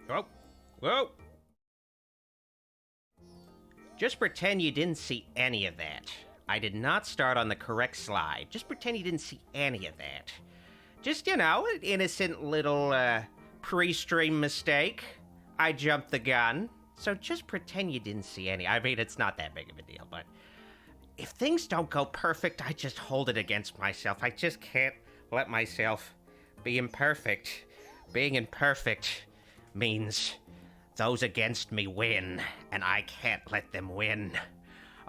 Whoa. Whoa. Just pretend you didn't see any of that. I did not start on the correct slide. Just pretend you didn't see any of that. Just, you know, an innocent little, pre-stream mistake. I jumped the gun. So just pretend you didn't see any. I mean, it's not that big of a deal, but if things don't go perfect, I just hold it against myself. I just can't let myself be imperfect. Being imperfect means those against me win, and I can't let them win.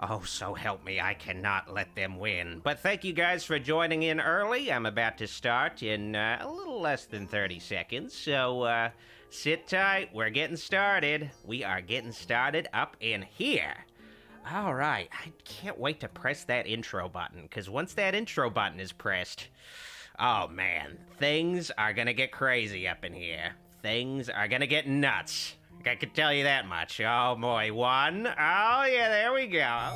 Oh, so help me, I cannot let them win. But thank you guys for joining in early. I'm about to start in a little less than 30 seconds, so sit tight. We're getting started. We are getting started up in here. All right, I can't wait to press that intro button, because once that intro button is pressed, oh man, things are gonna get crazy up in here. Things are gonna get nuts. I can tell you that much. Oh boy, one. Oh yeah, there we go.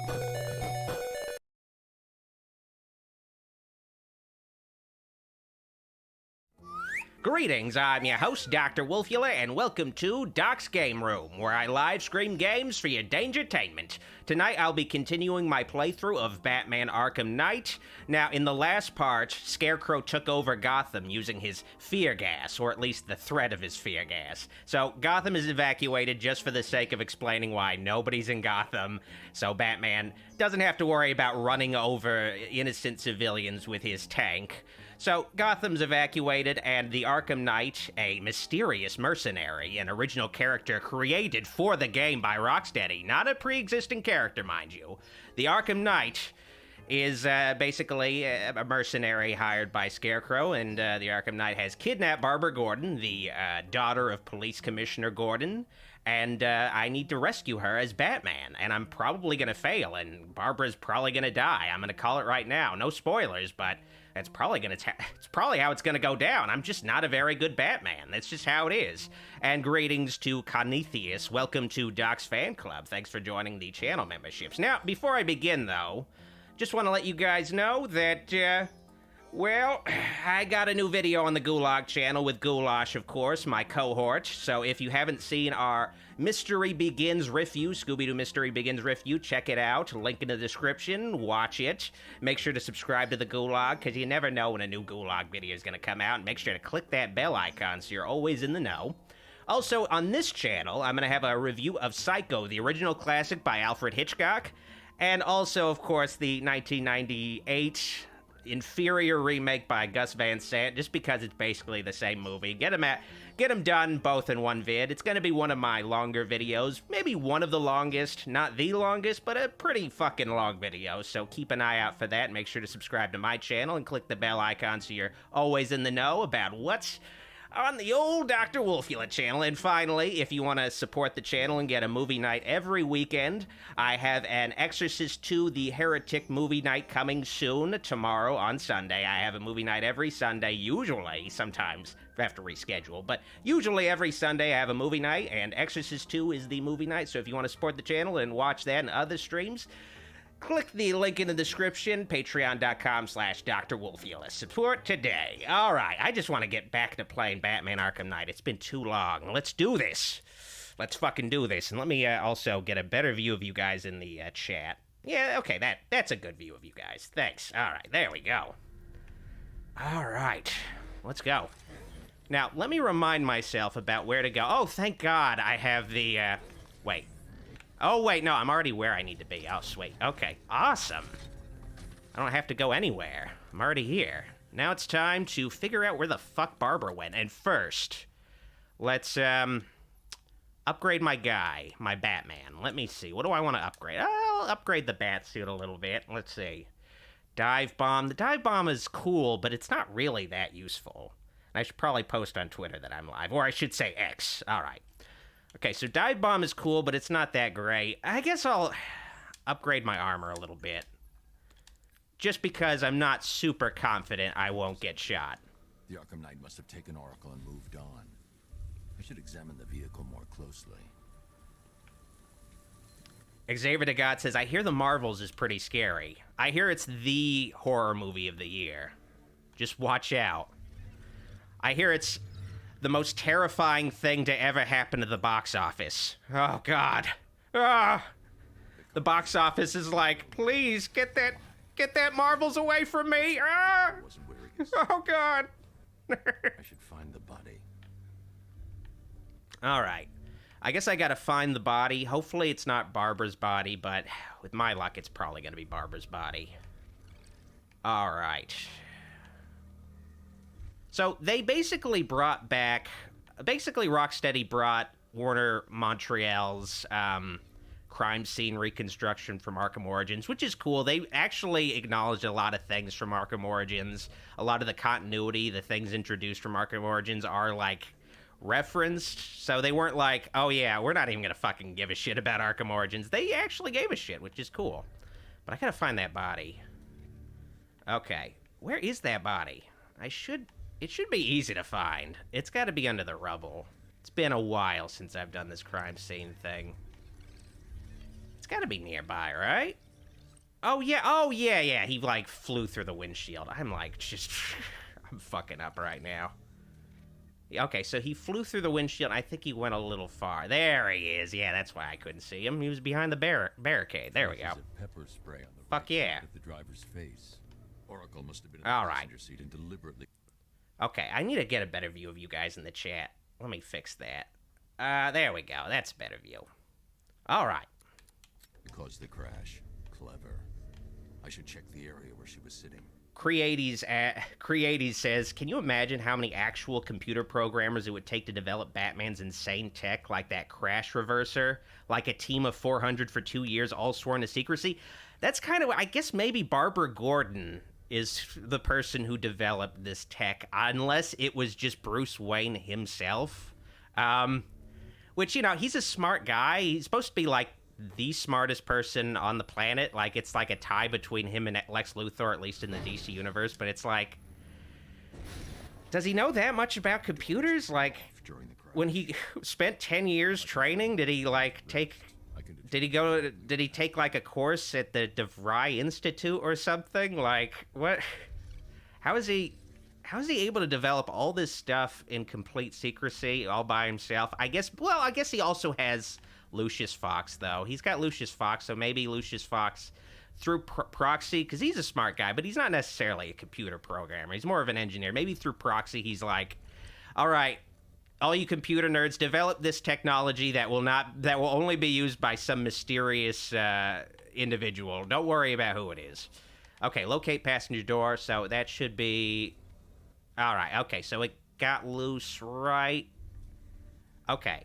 Greetings, I'm your host, Dr. Wolfula, and welcome to Doc's Game Room, where I live stream games for your dangertainment. Tonight, I'll be continuing my playthrough of Batman Arkham Knight. Now, in the last part, Scarecrow took over Gotham using his fear gas, or at least the threat of his fear gas. So, Gotham is evacuated just for the sake of explaining why nobody's in Gotham, so Batman doesn't have to worry about running over innocent civilians with his tank. So, Gotham's evacuated, and the Arkham Knight, a mysterious mercenary, an original character created for the game by Rocksteady, not a pre-existing character, mind you. The Arkham Knight is basically a mercenary hired by Scarecrow, and the Arkham Knight has kidnapped Barbara Gordon, the daughter of Police Commissioner Gordon, and I need to rescue her as Batman, and I'm probably gonna fail, and Barbara's probably gonna die. I'm gonna call it right now. No spoilers, but it's probably how it's gonna go down. I'm just not a very good Batman. That's just how it is. And greetings to Conethius. Welcome to Doc's Fan Club. Thanks for joining the channel memberships. Now, before I begin, though, just want to let you guys know that, well, I got a new video on the Gulag channel with Goulash, of course, my cohort. So if you haven't seen our Mystery Begins review, Scooby-Doo Mystery Begins review, check it out. Link in the description. Watch it. Make sure to subscribe to the Gulag, because you never know when a new Gulag video is going to come out. And make sure to click that bell icon so you're always in the know. Also, on this channel, I'm going to have a review of Psycho, the original classic by Alfred Hitchcock. And also, of course, the 1998... inferior remake by Gus Van Sant, just because it's basically the same movie. Get them done both in one vid. It's going to be one of my longer videos, maybe one of the longest, not the longest, but a pretty fucking long video, so keep an eye out for that. Make sure to subscribe to my channel and click the bell icon so you're always in the know about what's on the old Dr. Wolfula channel. And finally, if you want to support the channel and get a movie night every weekend, I have an Exorcist II The Heretic movie night coming soon, tomorrow on Sunday. I have a movie night every Sunday, usually, sometimes I have to reschedule, but usually every Sunday I have a movie night, and Exorcist II is the movie night, so if you want to support the channel and watch that and other streams, click the link in the description, patreon.com/Dr. Wolfula. Support today. All right, I just want to get back to playing Batman Arkham Knight. It's been too long. Let's do this. Let's fucking do this. And let me also get a better view of you guys in the chat. Yeah, okay, that's a good view of you guys. Thanks. All right, there we go. All right, let's go. Now, let me remind myself about where to go. Oh, thank God I have the, wait. Oh, wait, no, I'm already where I need to be. Oh, sweet. Okay, awesome. I don't have to go anywhere. I'm already here. Now it's time to figure out where the fuck Barbara went. And first, let's, upgrade my guy, my Batman. Let me see. What do I want to upgrade? I'll upgrade the bat suit a little bit. Let's see. Dive bomb. The dive bomb is cool, but it's not really that useful. I should probably post on Twitter that I'm live. Or I should say X. All right. Okay, so dive bomb is cool, but it's not that great. I guess I'll upgrade my armor a little bit. Just because I'm not super confident I won't get shot. The Arkham Knight must have taken Oracle and moved on. I should examine the vehicle more closely. Xavier de God says, I hear The Marvels is pretty scary. I hear it's the horror movie of the year. Just watch out. I hear it's the most terrifying thing to ever happen to the box office. Oh, God. Ah! The box office is like, please, get that Marvels away from me! Ah! Wasn't where he was. Oh, God. I should find the body. All right. I guess I gotta find the body. Hopefully it's not Barbara's body, but with my luck, it's probably gonna be Barbara's body. All right. So they basically brought back... Basically, Rocksteady brought Warner Montreal's crime scene reconstruction from Arkham Origins, which is cool. They actually acknowledged a lot of things from Arkham Origins. A lot of the continuity, the things introduced from Arkham Origins are, like, referenced. So they weren't like, oh, yeah, we're not even gonna fucking give a shit about Arkham Origins. They actually gave a shit, which is cool. But I gotta find that body. Okay. Where is that body? It should be easy to find. It's gotta be under the rubble. It's been a while since I've done this crime scene thing. It's gotta be nearby, right? Oh, yeah. He, like, flew through the windshield. I'm, like, just... I'm fucking up right now. Okay, so he flew through the windshield. I think he went a little far. There he is. Yeah, that's why I couldn't see him. He was behind the barricade. There we go. A pepper spray on the Fuck right yeah. side of the driver's face. Oracle must have been in All the right. passenger seat and deliberately... Okay, I need to get a better view of you guys in the chat. Let me fix that. There we go. That's a better view. All right. Caused the crash. Clever. I should check the area where she was sitting. Creates says, can you imagine how many actual computer programmers it would take to develop Batman's insane tech like that crash reverser? Like a team of 400 for 2 years, all sworn to secrecy? That's kind of, I guess maybe Barbara Gordon is the person who developed this tech, unless it was just Bruce Wayne himself. Which, you know, he's a smart guy. He's supposed to be, like, the smartest person on the planet. Like, it's like a tie between him and Lex Luthor, at least in the DC universe. But it's like, does he know that much about computers? Like, when he spent 10 years training, did he, like, take... Did he take, like, a course at the DeVry Institute or something? Like, what? How is he able to develop all this stuff in complete secrecy all by himself? I guess he also has Lucius Fox, though. He's got Lucius Fox, so maybe Lucius Fox through proxy, because he's a smart guy, but he's not necessarily a computer programmer. He's more of an engineer. Maybe through proxy, he's like, all right, all you computer nerds, develop this technology that will only be used by some mysterious individual. Don't worry about who it is. Okay, locate passenger door, so that should be... All right, okay, so it got loose, right? Okay.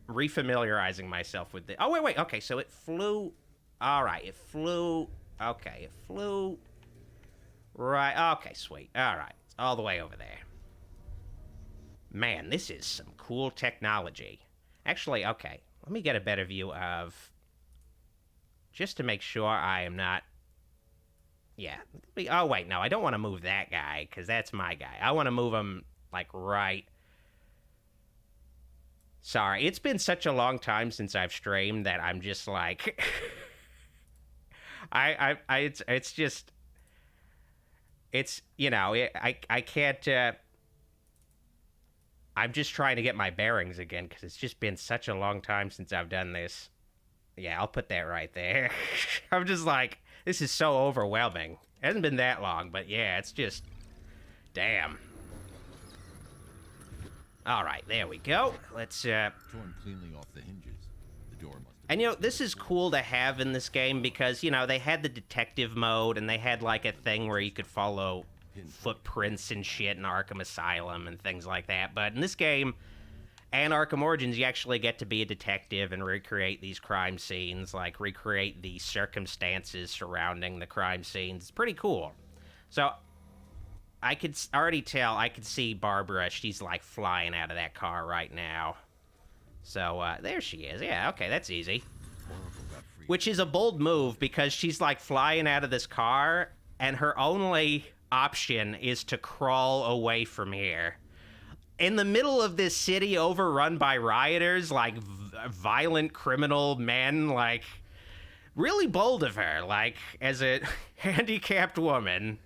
Refamiliarizing myself with the... Oh, wait, okay, so it flew... All right, it flew... Okay, it flew... Right, okay, sweet. All right, it's all the way over there. Man, this is some cool technology. Actually, okay, let me get a better view of... Just to make sure I am not... Yeah. Oh, wait, no, I don't want to move that guy, because that's my guy. I want to move him, like, right... Sorry, it's been such a long time since I've streamed that I'm just like... It's just... It's, you know, I can't... I'm just trying to get my bearings again, because it's just been such a long time since I've done this. Yeah, I'll put that right there. I'm just like, this is so overwhelming. It hasn't been that long, but yeah, it's just... Damn. All right, there we go. Let's, Torn cleanly off the hinges. The door must have... And, you know, this is cool to have in this game because, you know, they had the detective mode, and they had, like, a thing where you could follow footprints and shit in Arkham Asylum and things like that. But in this game, and Arkham Origins, you actually get to be a detective and recreate these crime scenes, like, recreate the circumstances surrounding the crime scenes. It's pretty cool. So... I could already tell, I could see Barbara, she's, like, flying out of that car right now. So, there she is. Yeah, okay, that's easy. Which is a bold move, because she's, like, flying out of this car, and her only option is to crawl away from here. In the middle of this city overrun by rioters, like, violent criminal men, like, really bold of her, like, as a handicapped woman...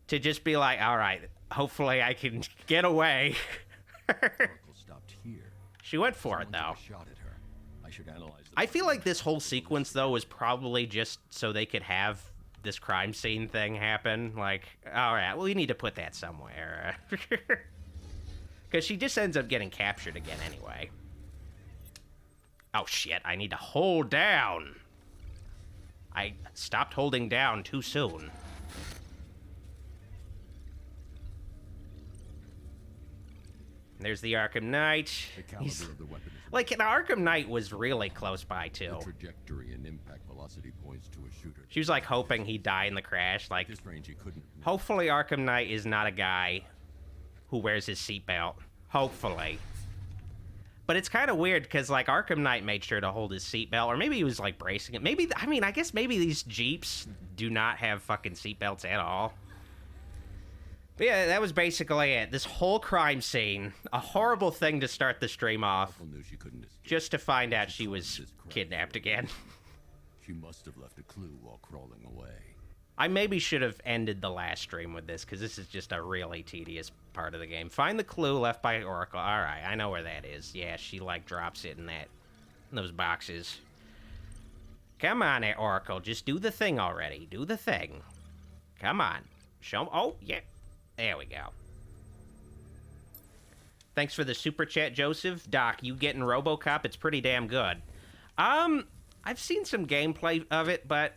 To just be like, all right, hopefully I can get away. Oracle stopped here. She went for it, though. Someone took a shot at her. I should analyze the I feel like this whole sequence, though, was probably just so they could have this crime scene thing happen. Like, all right, well, we need to put that somewhere. Because she just ends up getting captured again anyway. Oh, shit, I need to hold down. I stopped holding down too soon. There's the Arkham Knight. The caliber of the weapon is Like, the Arkham Knight was really close by, too. the trajectory and impact velocity points to a shooter. She was, like, hoping he'd die in the crash. Like, At this range, he couldn't. hopefully Arkham Knight is not a guy who wears his seatbelt. Hopefully. But it's kind of weird, because, like, Arkham Knight made sure to hold his seatbelt, or maybe he was, like, bracing it. Maybe, I mean, I guess maybe these Jeeps do not have fucking seatbelts at all. But yeah, that was basically it. This whole crime scene, a horrible thing to start the stream off, Oracle knew she couldn't escape. just to find out she was kidnapped again. She must have left a clue while crawling away. I maybe should have ended the last stream with this, because this is just a really tedious part of the game. Find the clue left by Oracle. All right, I know where that is. Yeah, she, like, drops it in those boxes. Come on, Oracle. Just do the thing already. Do the thing. Come on. Show me. Oh, yeah. There we go. Thanks for the super chat, Joseph. Doc, you getting RoboCop? It's pretty damn good. I've seen some gameplay of it, but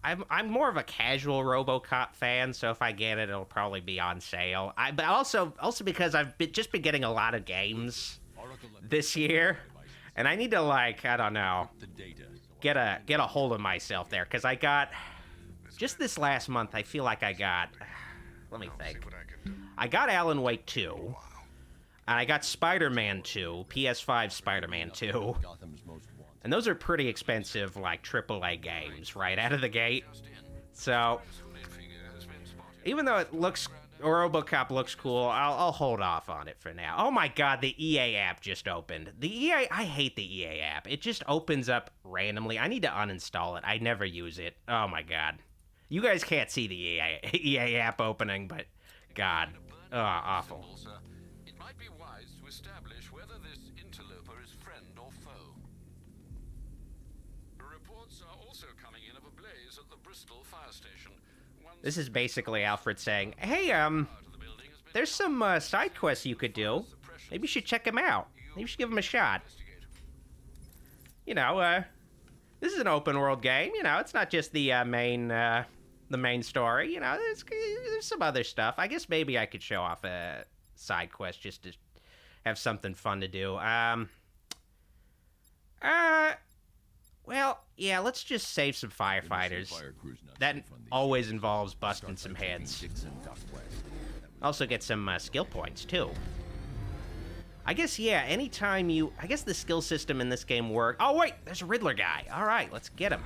I'm more of a casual RoboCop fan, so if I get it, it'll probably be on sale. But also because I've just been getting a lot of games this year, and I need to, like, I don't know, get a hold of myself there, because I got just this last month. I feel like I got. Let me think. I got Alan Wake 2, and I got Spider-Man 2, PS5 Spider-Man 2. Gotham's most wanted. And those are pretty expensive, like, AAA games right out of the gate. So, even though RoboCop looks cool, I'll hold off on it for now. Oh my god, the EA app just opened. I hate the EA app. It just opens up randomly. I need to uninstall it. I never use it. Oh my god. You guys can't see the EA app opening, but god. Awful. It might be wise to establish whether this interloper is friend or foe. Reports are also coming in of a blaze at the Bristol fire station. This is basically Alfred saying, hey, there's some side quests you could do. Maybe you should check them out. Maybe you should give them a shot. You know, this is an open world game. You know, it's not just the main story. You know, there's some other stuff. I guess maybe I could show off a side quest just to have something fun to do. Well, yeah, let's just save some firefighters. That always involves busting some heads. Also get some skill points, too. I guess, yeah, anytime I guess the skill system in this game works. Oh, wait, there's a Riddler guy. All right, let's get him.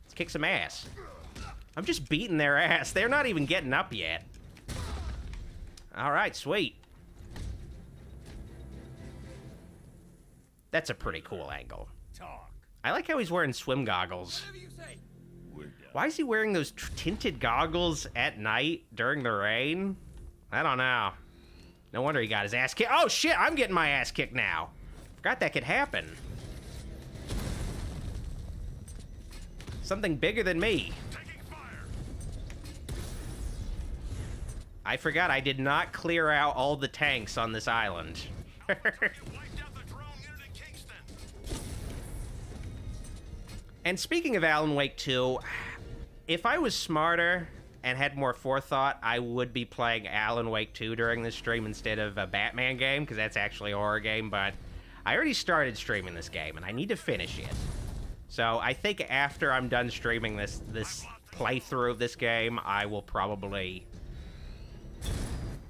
Let's kick some ass. I'm just beating their ass. They're not even getting up yet. All right, sweet. That's a pretty cool angle. I like how he's wearing swim goggles. Why is he wearing those tinted goggles at night during the rain? I don't know. No wonder he got his ass kicked. Oh, shit, I'm getting my ass kicked now. Forgot that could happen. Something bigger than me. I forgot I did not clear out all the tanks on this island. And speaking of Alan Wake 2, if I was smarter and had more forethought, I would be playing Alan Wake 2 during this stream instead of a Batman game, because that's actually a horror game, but I already started streaming this game, and I need to finish it. So I think after I'm done streaming this playthrough of this game, I will probably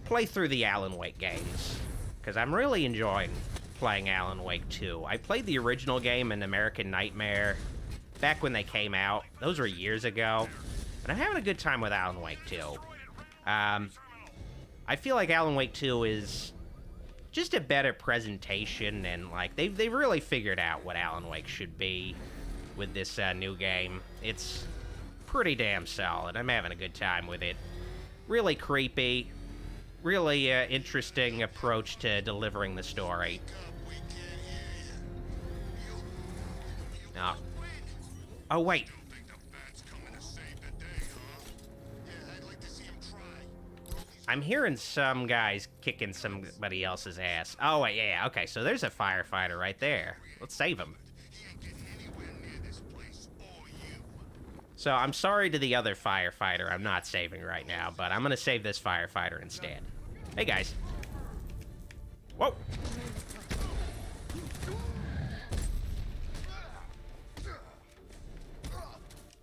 play through the Alan Wake games, because I'm really enjoying playing Alan Wake 2. I played the original game in American Nightmare back when they came out. Those were years ago. And I'm having a good time with Alan Wake 2. I feel like Alan Wake 2 is just a better presentation, and like they've really figured out what Alan Wake should be with this new game. It's pretty damn solid. I'm having a good time with it. Really creepy. really interesting approach to delivering the story. Oh. Oh, wait. I'm hearing some guys kicking somebody else's ass. Oh, wait, yeah, okay, so there's a firefighter right there. Let's save him. So I'm sorry to the other firefighter I'm not saving right now, but I'm gonna save this firefighter instead. Hey, guys. Whoa!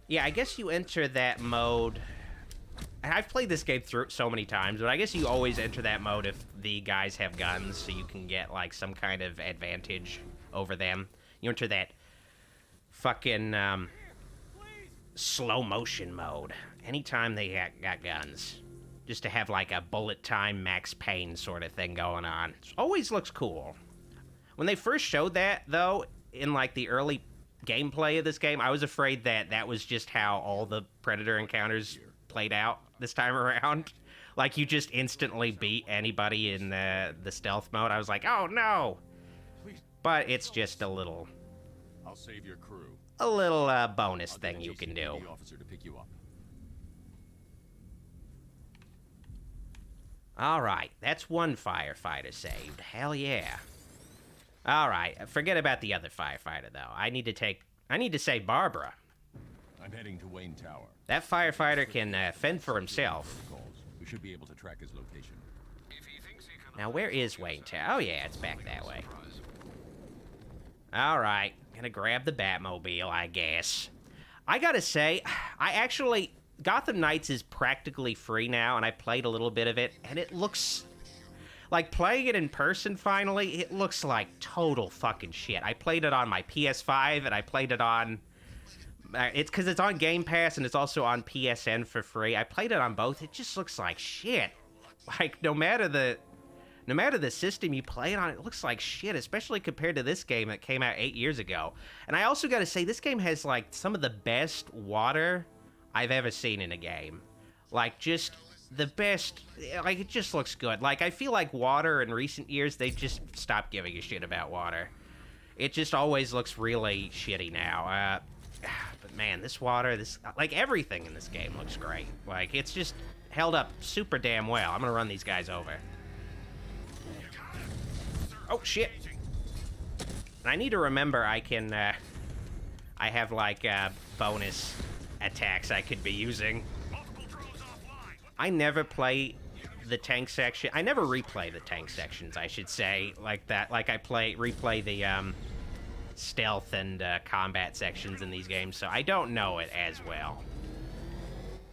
Yeah, I guess you enter that mode. I've played this game through so many times, but I guess you always enter that mode if the guys have guns, so you can get, like, some kind of advantage over them. You enter that fucking, slow motion mode anytime they got guns. Just to have, like, a bullet time Max Payne sort of thing going on. It always looks cool. When they first showed that, though, in, like, the early gameplay of this game, I was afraid that that was just how all the Predator encounters played out this time around. Like, you just instantly beat anybody in the stealth mode. I was like, oh no! But it's just a little... I'll save your crew. A little bonus thing you can do. Officer to pick you up. Alright, that's one firefighter saved. Hell yeah. Alright, forget about the other firefighter, though. I need to save Barbara. I'm heading to Wayne Tower. That firefighter can fend for himself. We should be able to track his location. Now, where is Wayne Tower? Oh, yeah, it's back that way. Alright, gonna grab the Batmobile, I guess. I gotta say, Gotham Knights is practically free now, and I played a little bit of it, and it looks... Like, playing it in person, finally, it looks like total fucking shit. I played it on my PS5, and I played it on... it's because it's on Game Pass, and it's also on PSN for free. I played it on both. It just looks like shit. Like, no matter the system you play it on, it looks like shit, especially compared to this game that came out 8 years ago. And I also gotta say, this game has, like, some of the best water I've ever seen in a game. Like, just... the best, like, it just looks good. Like, I feel like water in recent years, they just stopped giving a shit about water. It just always looks really shitty now. But man, this water, like, everything in this game looks great. Like, it's just held up super damn well. I'm gonna run these guys over. Oh, shit. And I need to remember I can, I have, like, bonus attacks I could be using. I never play the tank section. I never replay the tank sections, I should say, like that. Like I replay the stealth and combat sections in these games, so I don't know it as well.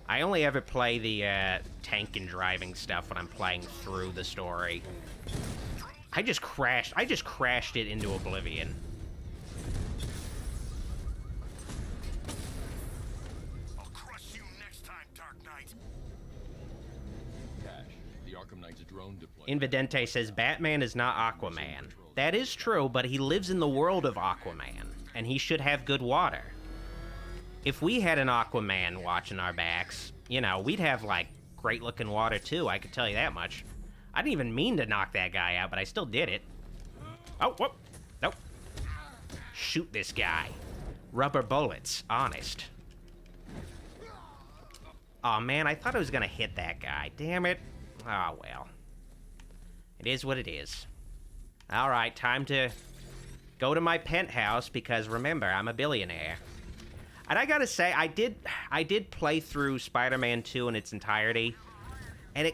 I only ever play the tank and driving stuff when I'm playing through the story. I just crashed it into oblivion. Invidente says, Batman is not Aquaman. That is true, but he lives in the world of Aquaman, and he should have good water. If we had an Aquaman watching our backs, you know, we'd have, like, great-looking water, too, I could tell you that much. I didn't even mean to knock that guy out, but I still did it. Oh, whoop. Nope. Shoot this guy. Rubber bullets, honest. Aw, man, I thought I was gonna hit that guy. Damn it. Oh, well. It is what it is. Alright, time to go to my penthouse, because remember, I'm a billionaire. And I gotta say, I did play through Spider-Man 2 in its entirety, and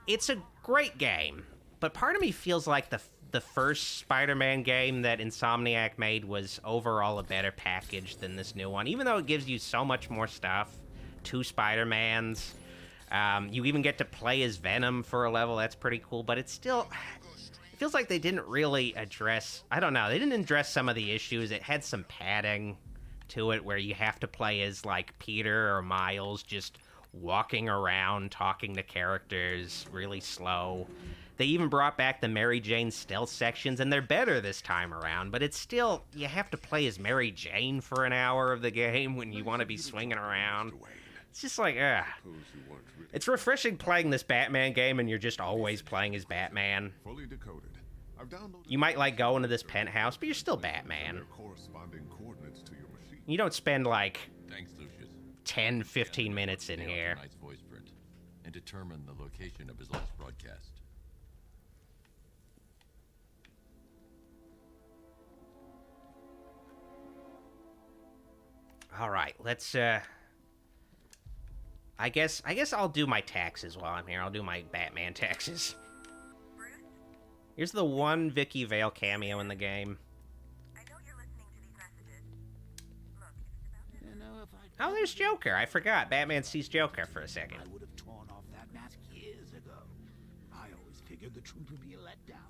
it's a great game, but part of me feels like the first Spider-Man game that Insomniac made was overall a better package than this new one, even though it gives you so much more stuff. 2 Spider-Mans. You even get to play as Venom for a level. That's pretty cool, but it feels like they didn't really address, I don't know, they didn't address some of the issues. It had some padding to it where you have to play as, like, Peter or Miles, just walking around, talking to characters really slow. They even brought back the Mary Jane stealth sections, and they're better this time around, but it's still, you have to play as Mary Jane for an hour of the game when you want to be swinging around. It's just like, ugh. It's refreshing playing this Batman game and you're just always playing as Batman. Fully decoded. I've downloaded. You might like go into this penthouse, but you're still Batman. Corresponding coordinates to your machine. You don't spend like Thanks, Lucius. 10, 15 minutes in here. Arkham Knight's voice print and determine the location of his last broadcast. All right, let's I guess I'll do my taxes while I'm here. I'll do my Batman taxes. Here's the one Vicky Vale cameo in the game. I know you're listening to these messages. Look, it's about that. Oh, there's Joker. I forgot. Batman sees Joker for a second. I would have torn off that mask years ago. I always figured the truth would be a letdown.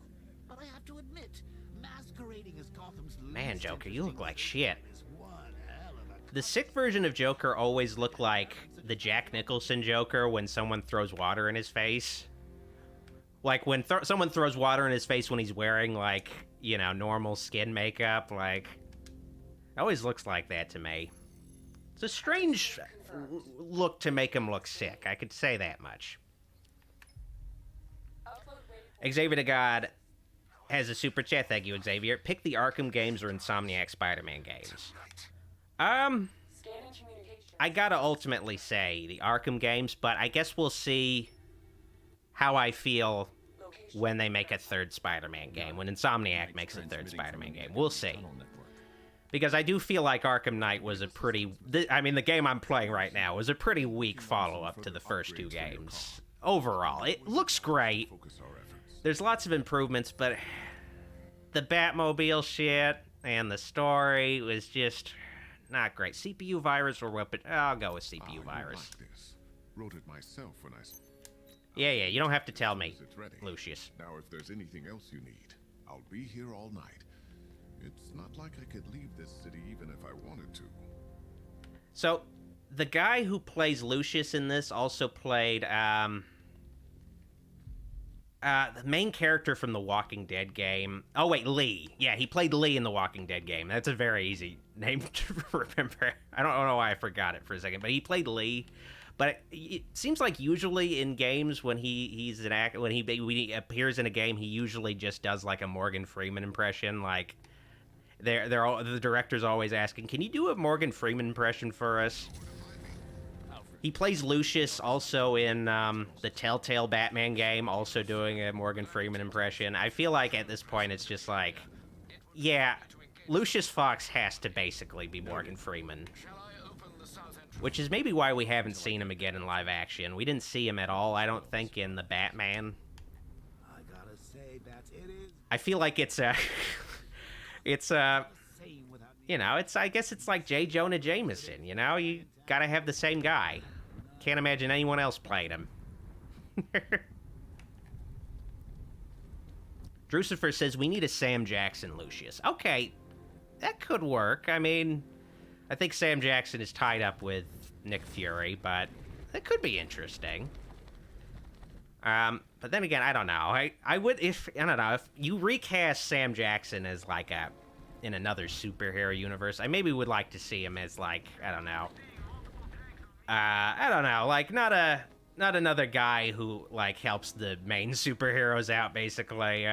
But I have to admit, masquerading as Gotham's Man, least Joker, you look interesting like shit. is one hell of a The sick version of Joker always looked like the Jack Nicholson Joker when someone throws water in his face. Like when someone throws water in his face when he's wearing, like, you know, normal skin makeup. Like, it always looks like that to me. It's a strange look to make him look sick. I could say that much. Xavier the God has a super chat. Thank you, Xavier. Pick the Arkham games or Insomniac Spider-Man games. I gotta ultimately say the Arkham games, but I guess we'll see how I feel when they make a third Spider-Man game, when Insomniac makes a third Spider-Man game. We'll see. Because I do feel like Arkham Knight was a pretty... I mean, the game I'm playing right now was a pretty weak follow-up to the first two games. Overall, it looks great. There's lots of improvements, but the Batmobile shit and the story was just not great. CPU virus or weapon... I'll go with CPU virus. Wrote it myself when I... Yeah, you don't have to tell me, It's ready. Lucius. Now, if there's anything else you need, I'll be here all night. It's not like I could leave this city even if I wanted to. So, the guy who plays Lucius in this also played, the main character from the Walking Dead game. Oh, wait, Lee. Yeah, he played Lee in the Walking Dead game. That's a very easy name to remember. I don't know why I forgot it for a second, but he played Lee. But it seems like usually in games when he appears in a game, he usually just does like a Morgan Freeman impression. Like the director's always asking, "Can you do a Morgan Freeman impression for us?" He plays Lucius also in the Telltale Batman game, also doing a Morgan Freeman impression. I feel like at this point it's just like, yeah, Lucius Fox has to basically be Morgan Freeman. Which is maybe why we haven't seen him again in live action. We didn't see him at all, I don't think, in the Batman. I gotta say that it is I feel like it's a... same without you know, I guess it's like J. Jonah Jameson, you know? You gotta have the same guy. Can't imagine anyone else played him. Drucifer says, we need a Sam Jackson Lucius. Okay, that could work. I mean... I think Sam Jackson is tied up with Nick Fury, but that could be interesting. But then again, I don't know. I don't know, if you recast Sam Jackson as like in another superhero universe, I maybe would like to see him as like, I don't know, like not another guy who like helps the main superheroes out, basically.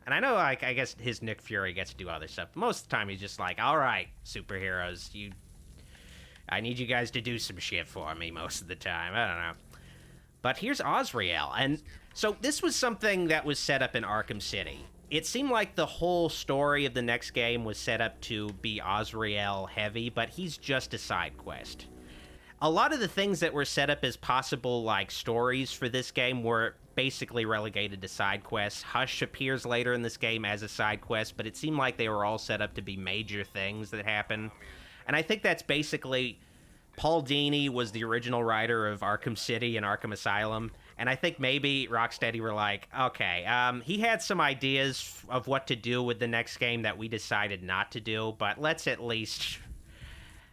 And I know, like, I guess his Nick Fury gets to do other stuff. Most of the time, he's just like, all right, superheroes, I need you guys to do some shit for me most of the time. I don't know. But here's Azrael. And so this was something that was set up in Arkham City. It seemed like the whole story of the next game was set up to be Azrael heavy, but he's just a side quest. A lot of the things that were set up as possible, like, stories for this game were basically relegated to side quests. Hush appears later in this game as a side quest, but it seemed like they were all set up to be major things that happen. And I think that's basically... Paul Dini was the original writer of Arkham City and Arkham Asylum, and I think maybe Rocksteady were like, okay, he had some ideas of what to do with the next game that we decided not to do, but let's at least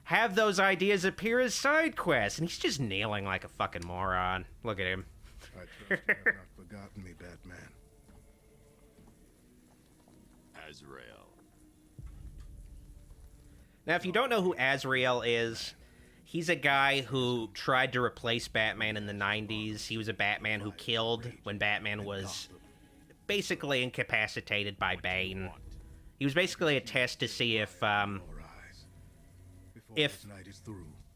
have those ideas appear as side quests. And he's just kneeling like a fucking moron. Look at him. I trust you have not forgotten me, Batman. Azrael. Now, if you don't know who Azrael is, He's a guy who tried to replace Batman in the 90s. He was a Batman who killed when Batman was basically incapacitated by Bane. He was basically a test to see if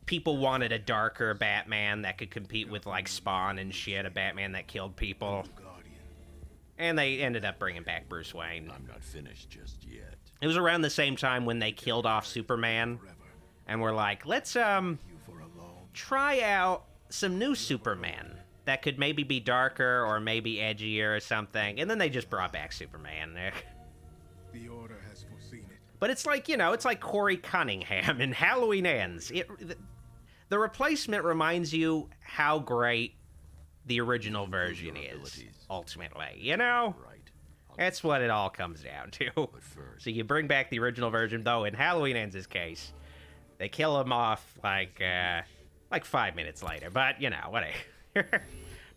people wanted a darker Batman that could compete with, like, Spawn and shit, a Batman that killed people. And they ended up bringing back Bruce Wayne. I'm not finished just yet. It was around the same time when they killed off Superman, and we're like, let's try out some new Superman that could maybe be darker or maybe edgier or something. And then they just brought back Superman. The Order has foreseen it. But it's like, you know, it's like Corey Cunningham in Halloween Ends. The replacement reminds you how great the original version is, ultimately. You know? Right. That's what it all comes down to. But first, So you bring back the original version, though in Halloween Ends' case, they kill him off like 5 minutes later. But, you know, whatever.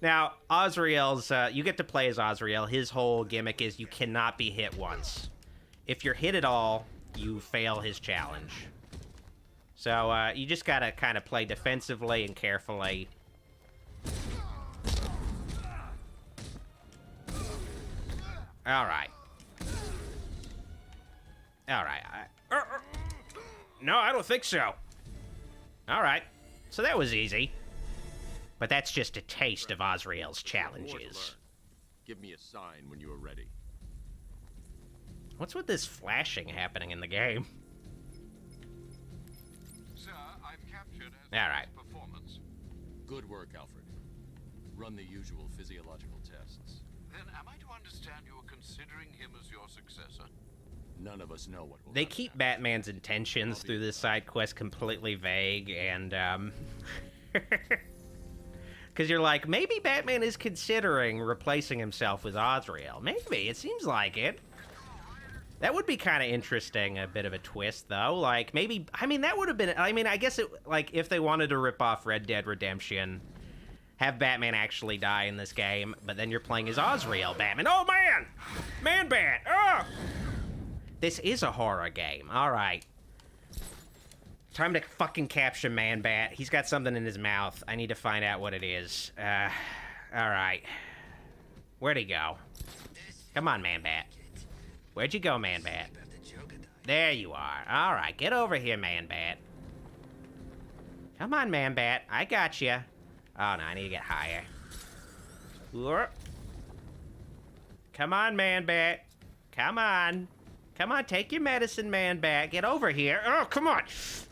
Now, Azrael's, you get to play as Azrael. His whole gimmick is you cannot be hit once. If you're hit at all, you fail his challenge. So, you just gotta kind of play defensively and carefully. Alright. Alright. No, I don't think so. Alright. So that was easy. But that's just a taste of Azrael's challenges. give me a sign when you are ready. What's with this flashing happening in the game? Sir, I've captured Alright. performance. Good work, Alfred. Run the usual physiological tests. Then am I to understand you are considering him as your successor? None of us know what will They happen keep after. Batman's intentions through this side quest completely vague, and, because you're like, maybe Batman is considering replacing himself with Azrael. Maybe. It seems like it. That would be kind of interesting, a bit of a twist, though. Like, maybe, I mean, that would have been, I mean, I guess it, like, if they wanted to rip off Red Dead Redemption, have Batman actually die in this game, but then you're playing as Azrael Batman. Oh, man! Man-Bat! Oh! This is a horror game. All right. Time to fucking capture Man-Bat. He's got something in his mouth. I need to find out what it is. All right. Where'd he go? Come on, Man-Bat. Where'd you go, Man-Bat? There you are. All right, get over here, Man-Bat. Come on, Man-Bat. I got you. Oh, no, I need to get higher. Whoop. Come on, Man-Bat. Come on. Come on, take your medicine, Man-Bat. Get over here. Oh, come on.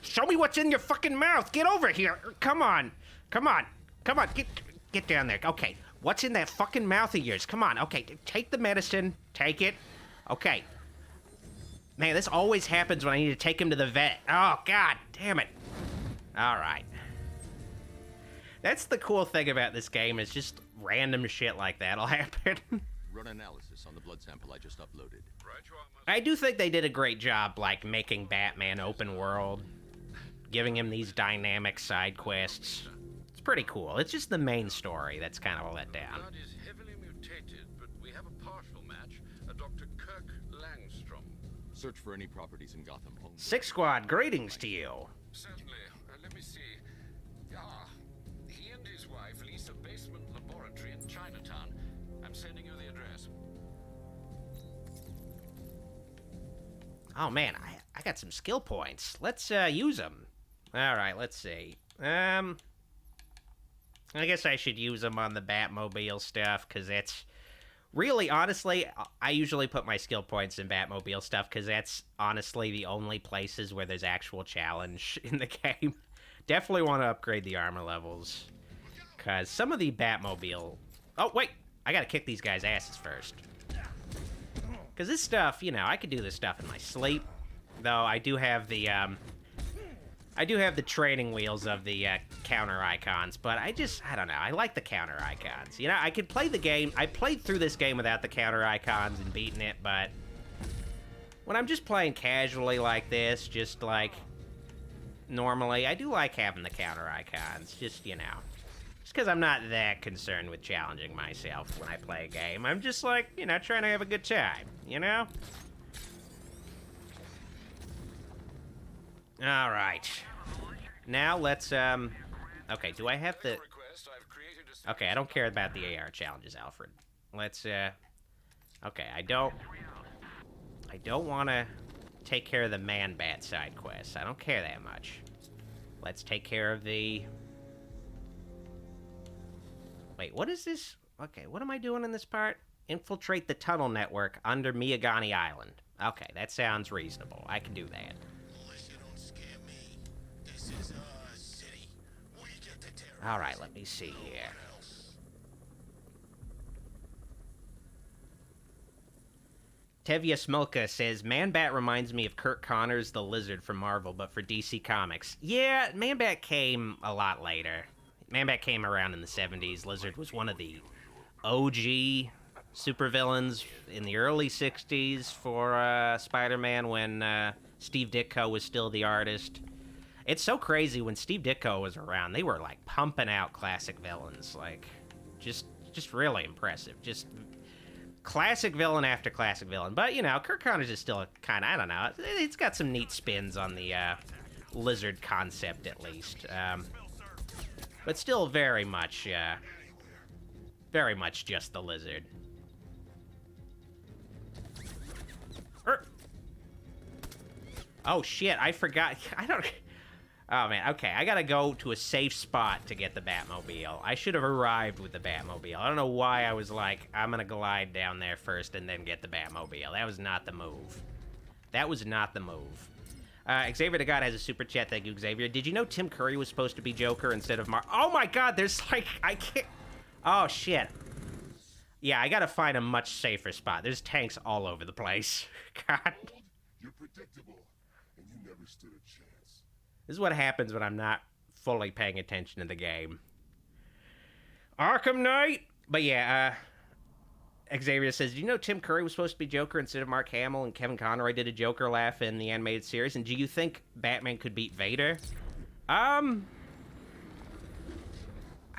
Show me what's in your fucking mouth. Get over here. Come on. Come on. Come on. Get down there. Okay. What's in that fucking mouth of yours? Come on. Okay, take the medicine. Take it. Okay. Man, this always happens when I need to take him to the vet. Oh, God damn it. All right. That's the cool thing about this game is just random shit like that'll happen. Run analysis on the blood sample I just uploaded. Right, you are, I do think they did a great job, like, making Batman open world, giving him these dynamic side quests. It's pretty cool. It's just the main story that's kind of a letdown. blood is heavily mutated, but we have a partial match, a Dr. Kirk Langstrom. Search for any properties in Gotham only. Six Squad, greetings to you. Certainly. Let me see. He and his wife lease a basement laboratory in Chinatown. I'm sending you the address. Oh, man, I got some skill points. Let's use them. All right, let's see. I guess I should use them on the Batmobile stuff, because that's... Really, honestly, I usually put my skill points in Batmobile stuff, because that's honestly the only places where there's actual challenge in the game. Definitely want to upgrade the armor levels, because some of the Batmobile... Oh, wait! I gotta kick these guys' asses first. Because this stuff, you know, I could do this stuff in my sleep, though I do have the, training wheels of the counter icons, but I don't know, I like the counter icons. You know, I could play the game, I played through this game without the counter icons and beaten it, but when I'm just playing casually like this, just like normally, I do like having the counter icons, just, you know. Just because I'm not that concerned with challenging myself when I play a game. I'm just like, you know, trying to have a good time, you know? Alright. now let's, okay, do I have the... Okay, I don't care about the AR challenges, Alfred. Let's, okay, I don't want to take care of the Man-Bat side quests. I don't care that much. Let's take care of the... Wait, what is this? Okay, what am I doing in this part? Infiltrate the tunnel network under Miyagani Island. Okay, that sounds reasonable. I can do that. Alright, let me see here. Tevya Smolka says, Man-Bat reminds me of Kurt Connors' The Lizard from Marvel, but for DC Comics. Yeah, Man-Bat came a lot later. Man-Bat came around in the 70s. Lizard was one of the OG supervillains in the early 60s for Spider-Man when Steve Ditko was still the artist. It's so crazy when Steve Ditko was around. They were, like, pumping out classic villains. Like, just really impressive. Just classic villain after classic villain. But, you know, Kurt Connors is still kind of, I don't know, it's got some neat spins on the Lizard concept, at least. But still very much just the Lizard. Oh, shit, I forgot. Oh, man, okay, I gotta go to a safe spot to get the Batmobile. I should have arrived with the Batmobile. I don't know why I was like, I'm gonna glide down there first and then get the Batmobile. That was not the move. That was not the move. Xavier the God has a super chat. Thank you, Xavier. Did you know Tim Curry was supposed to be Joker instead of Oh, my God, there's like, I can't... Oh, shit. Yeah, I gotta find a much safer spot. There's tanks all over the place. God. You're predictable, and you never stood a chance. This is what happens when I'm not fully paying attention to the game. Arkham Knight! But yeah, Xavier says, do you know Tim Curry was supposed to be Joker instead of Mark Hamill, and Kevin Conroy did a Joker laugh in the animated series? And do you think Batman could beat Vader? I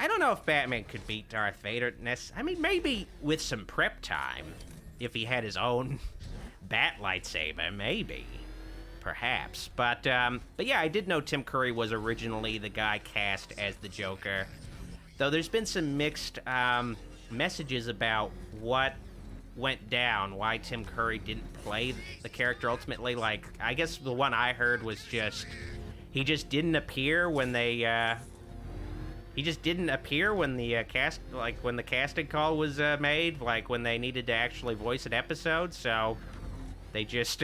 don't know if Batman could beat Darth Vader. I mean, maybe with some prep time, if he had his own bat lightsaber, maybe. Perhaps. But yeah, I did know Tim Curry was originally the guy cast as the Joker. Though there's been some mixed messages about what went down, why Tim Curry didn't play the character ultimately. Like, I guess the one I heard was just, he just didn't appear when they, he just didn't appear when the when the casting call was made, like when they needed to actually voice an episode, so they just,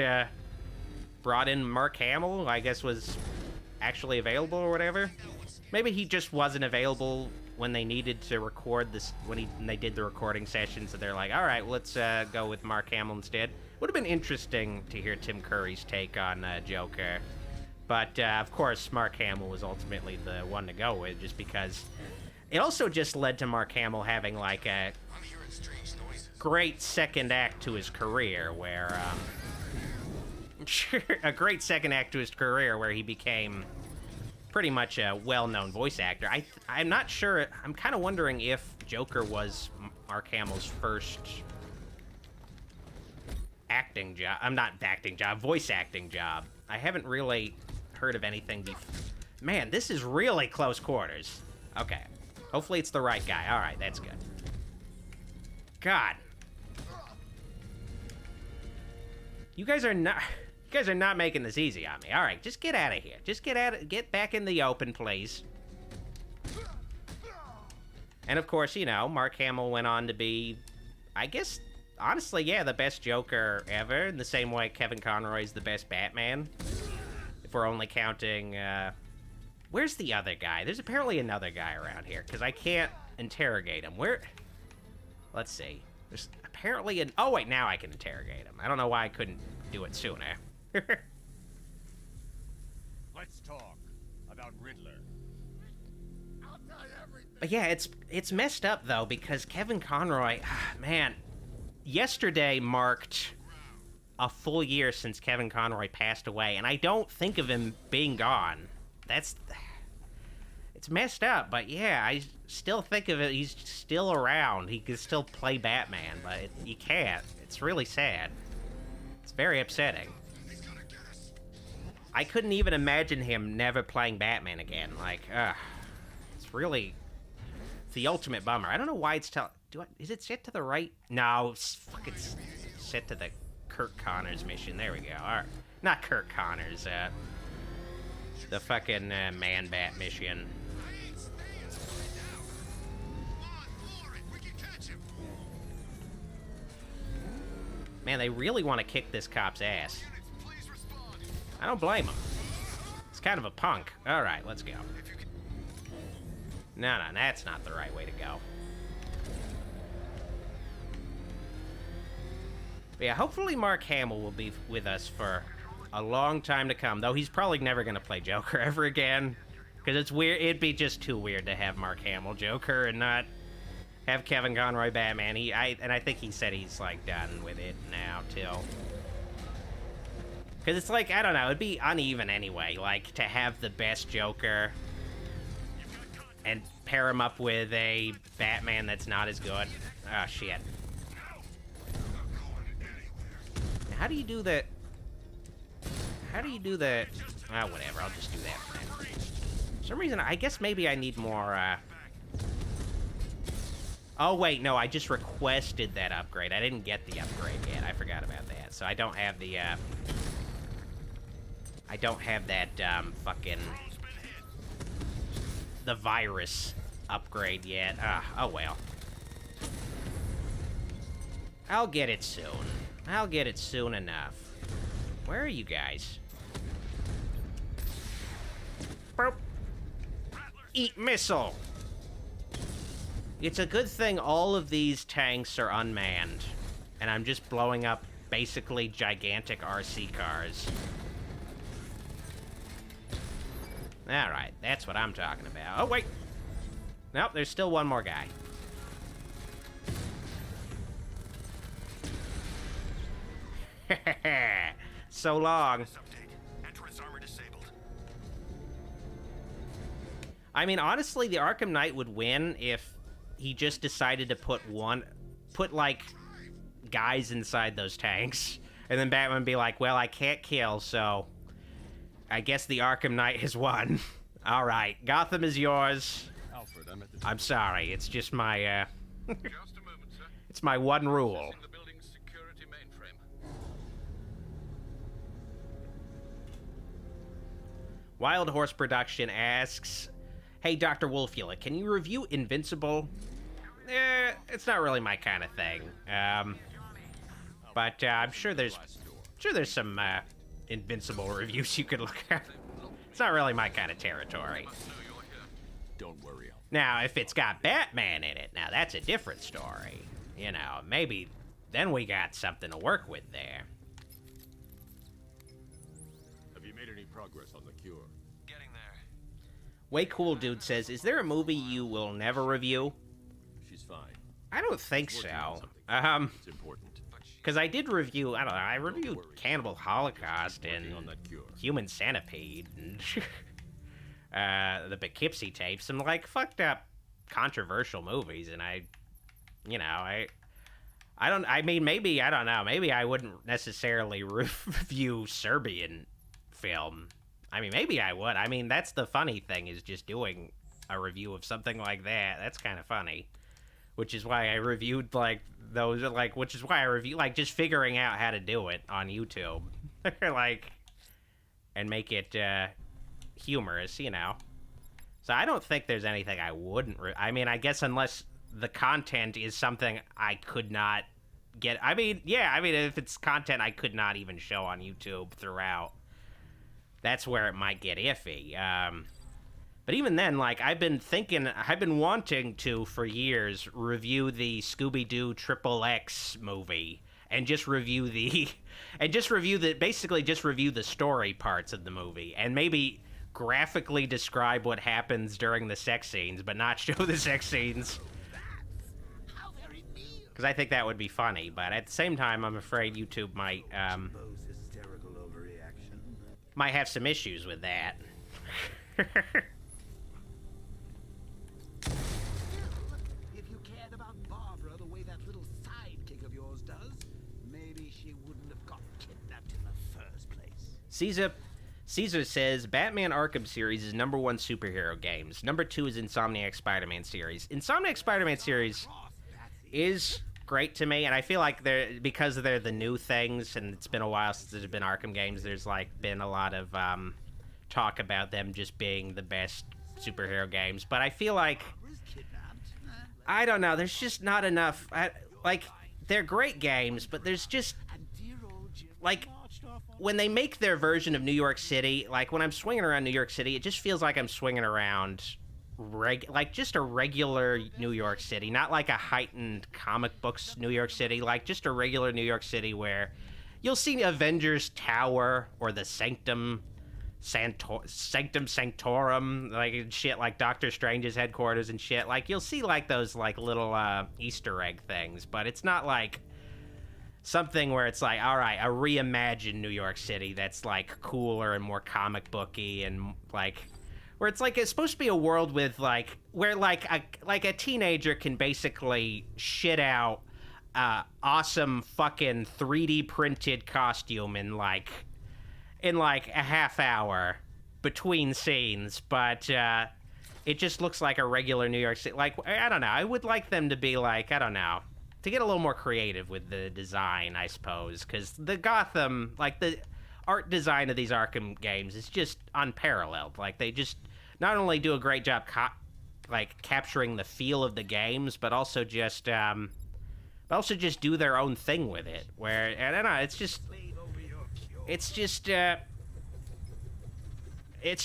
brought in Mark Hamill, I guess was actually available or whatever. Maybe he just wasn't available when they needed to record this, when they did the recording session, so they're like, all right, let's go with Mark Hamill instead. Would have been interesting to hear Tim Curry's take on Joker. But, of course, Mark Hamill was ultimately the one to go with, just because it also just led to Mark Hamill having, like, a great second act to his career, where, a great second act to his career where he became pretty much a well-known voice actor. I'm not sure. I'm kind of wondering if Joker was Mark Hamill's first acting job. Voice acting job. I haven't really heard of anything before. Man, this is really close quarters. Okay. Hopefully it's the right guy. All right, that's good. God. You guys are not making this easy on me. All right, just get out of here. Just get back in the open, please. And of course, you know, Mark Hamill went on to be, I guess, honestly, yeah, the best Joker ever, in the same way Kevin Conroy's the best Batman. If we're only counting, where's the other guy? There's apparently another guy around here, because I can't interrogate him. Let's see. There's apparently oh wait, now I can interrogate him. I don't know why I couldn't do it sooner. Let's talk about Riddler. But yeah, it's messed up though, because Kevin Conroy, man, yesterday marked a full year since Kevin Conroy passed away, and I don't think of him being gone. It's messed up, but yeah, I still think of it. He's still around. He can still play Batman, but he can't. It's really sad. It's very upsetting. I couldn't even imagine him never playing Batman again. Like, it's really... It's the ultimate bummer. I don't know why it's is it set to the right? No, it's fucking set to the Kurt Connors mission. There we go. All right. Not Kurt Connors, the fucking Man-Bat mission. Man, they really want to kick this cop's ass. I don't blame him. It's kind of a punk. All right, let's go. No, that's not the right way to go. But yeah, hopefully Mark Hamill will be with us for a long time to come, though he's probably never going to play Joker ever again. Because it's weird. It'd be just too weird to have Mark Hamill Joker and not have Kevin Conroy Batman. I think he said he's, like, done with it now, too. Because it's like, I don't know, it'd be uneven anyway, like, to have the best Joker and pair him up with a Batman that's not as good. Oh, shit. How do you do the... Oh, whatever, I'll just do that for now. For some reason, I guess maybe I need more, Oh, wait, no, I just requested that upgrade. I didn't get the upgrade yet. I forgot about that. So I don't have the, I don't have that, fucking... the virus upgrade yet. Oh, well. I'll get it soon. I'll get it soon enough. Where are you guys? Burp. Eat missile! It's a good thing all of these tanks are unmanned, and I'm just blowing up basically gigantic RC cars. Alright, that's what I'm talking about. Oh, wait! Nope, there's still one more guy. So long. I mean, honestly, the Arkham Knight would win if he just decided to put like, guys inside those tanks. And then Batman would be like, well, I can't kill, so I guess the Arkham Knight has won. All right, Gotham is yours. Alfred, I'm sorry, it's just my, Just a moment, sir. it's my one rule. Accessing the building's security mainframe. Wild Horse Production asks, hey, Dr. Wolfula, can you review Invincible? It's not really my kind of thing. But I'm sure there's some Invincible reviews you could look at. It's not really my kind of territory. Don't worry, Alfred. Now, if it's got Batman in it, now that's a different story. You know, maybe then we got something to work with there. Have you made any progress on the cure? Getting there. Way Cool Dude says, is there a movie you will never review? She's fine. I don't think Working so. on something. It's important. Because I did review, I don't know, I reviewed worry. Cannibal Holocaust and Working on that cure. Human Centipede and the Poughkeepsie tapes, some, like, fucked up controversial movies, and I mean, maybe, I don't know, maybe I wouldn't necessarily review Serbian film. I mean, maybe I would. I mean, that's the funny thing, is just doing a review of something like that. That's kind of funny. Which is why I reviewed, like, those, like, which is why I review, like, just figuring out how to do it on YouTube. Like, and make it, humorous, you know. So I don't think there's anything I wouldn't, I mean, I guess unless the content is something I could not get, I mean, yeah, I mean, if it's content I could not even show on YouTube throughout, that's where it might get iffy. But even then, like, I've been wanting to, for years, review the Scooby-Doo XXX movie, and just review basically just review the story parts of the movie, and maybe graphically describe what happens during the sex scenes, but not show the sex scenes. Because I think that would be funny, but at the same time, I'm afraid YouTube might have some issues with that. If you cared about Barbara the way that little sidekick of yours does, maybe she wouldn't have got kidnapped in the first place. Caesar says, Batman Arkham series is #1 superhero games. #2 is Insomniac Spider-Man series. Insomniac Spider-Man series is great to me, and I feel like because they're the new things, and it's been a while since there's been Arkham games, there's, like, been a lot of talk about them just being the best superhero games. But I feel like, I don't know, there's just not enough. They're great games, but there's just, like, when they make their version of New York City, like, when I'm swinging around New York City, it just feels like I'm swinging around, like, just a regular New York City, not like a heightened comic books New York City, like, just a regular New York City where you'll see Avengers Tower or the Sanctum Sanctorum, like, shit, like Doctor Strange's headquarters and shit. Like, you'll see, like, those, like, little Easter egg things, but it's not, like, something where it's like, all right, a reimagined New York City that's, like, cooler and more comic booky and, like, where it's, like, it's supposed to be a world with, like, where, like a teenager can basically shit out awesome fucking 3D printed costume in, like, a half hour between scenes, but it just looks like a regular New York City. Like, I don't know, I would like them to be, like, I don't know, to get a little more creative with the design, I suppose, because the Gotham, like, the art design of these Arkham games is just unparalleled. Like, they just not only do a great job, capturing the feel of the games, but also just do their own thing with it. Where, I don't know, it's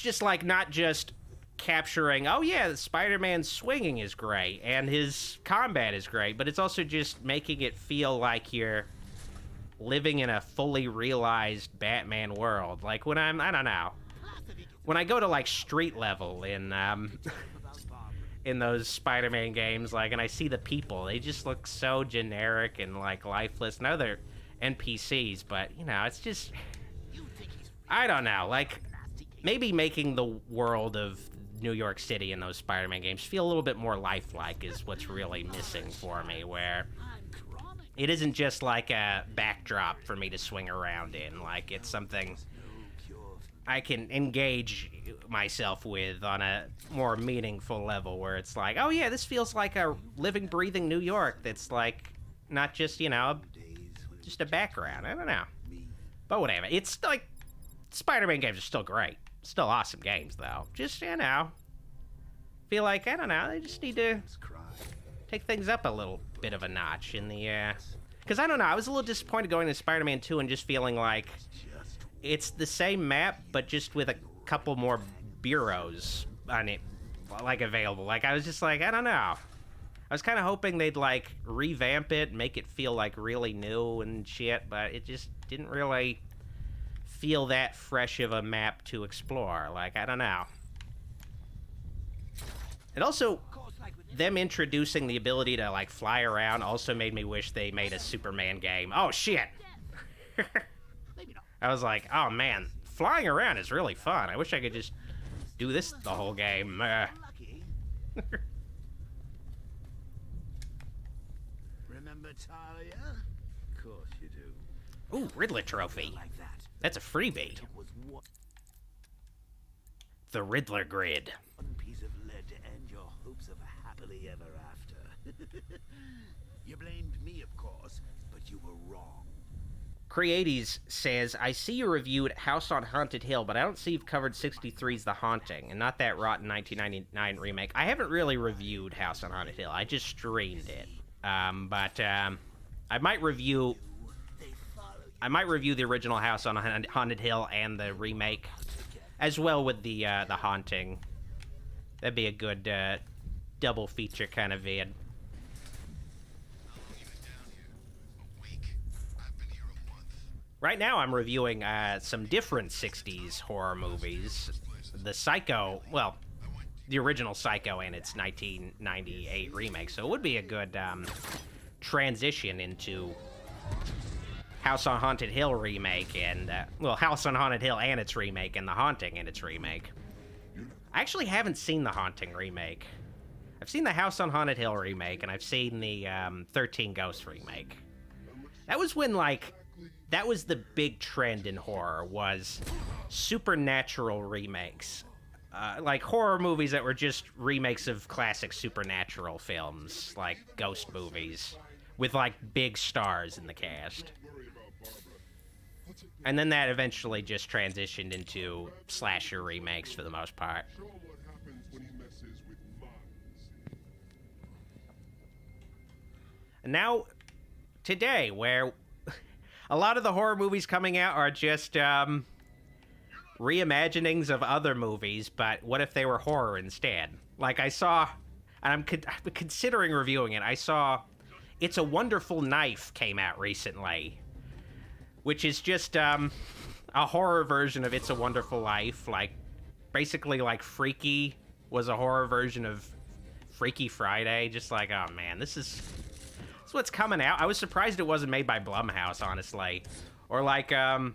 just like not just capturing, oh yeah, Spider-Man's swinging is great and his combat is great, but it's also just making it feel like you're living in a fully realized Batman world. Like when I don't know, when I go to like street level in those Spider-Man games, like, and I see the people, they just look so generic and like lifeless. No, they're NPCs, but you know, it's just, I don't know, like maybe making the world of New York City in those Spider-Man games feel a little bit more lifelike is what's really missing for me, where it isn't just like a backdrop for me to swing around in. Like, it's something I can engage myself with on a more meaningful level, where it's like, oh yeah, this feels like a living, breathing New York that's like not just, you know, just a background. I don't know. But whatever. It's like, Spider-Man games are still great. Still awesome games, though. Just, you know, feel like, I don't know, they just need to take things up a little bit of a notch in the, because I don't know, I was a little disappointed going to Spider-Man 2 and just feeling like it's the same map, but just with a couple more bureaus on it, like, available. Like, I was just like, I don't know. I was kind of hoping they'd, like, revamp it, make it feel, like, really new and shit, but it just didn't really feel that fresh of a map to explore. Like, I don't know. And also, them introducing the ability to, like, fly around also made me wish they made a Superman game. Oh, shit! I was like, oh, man, flying around is really fun. I wish I could just do this the whole game. Remember Talia? Of course you do. Ooh, Riddler trophy. Like that. That's a freebie. It was one The Riddler grid. piece of lead to end your hopes of a happily ever after. You blamed me, of course, but you were wrong. Creates says, I see you reviewed House on Haunted Hill, but I don't see you've covered 63's The Haunting, and not that rotten 1999 remake. I haven't really reviewed House on Haunted Hill. I just streamed it. But I might review the original House on Haunted Hill and the remake, as well with the Haunting. That'd be a good double feature kind of vid. Right now I'm reviewing some different 60s horror movies. The Psycho, well, the original Psycho and its 1998 remake, so it would be a good transition into House on Haunted Hill remake and, well, House on Haunted Hill and its remake and The Haunting and its remake. I actually haven't seen The Haunting remake. I've seen the House on Haunted Hill remake, and I've seen the 13 Ghosts remake. That was when, like, that was the big trend in horror, was supernatural remakes. Like horror movies that were just remakes of classic supernatural films, like ghost movies, with like big stars in the cast. And then that eventually just transitioned into slasher remakes for the most part. And now, today, where a lot of the horror movies coming out are just reimaginings of other movies, but what if they were horror instead? Like I saw, and I'm considering reviewing it, I saw It's a Wonderful Knife came out recently, which is just a horror version of It's a Wonderful Life. Like, basically like Freaky was a horror version of Freaky Friday. Just like, oh man, this is what's coming out. I was surprised it wasn't made by Blumhouse, honestly. Or like, the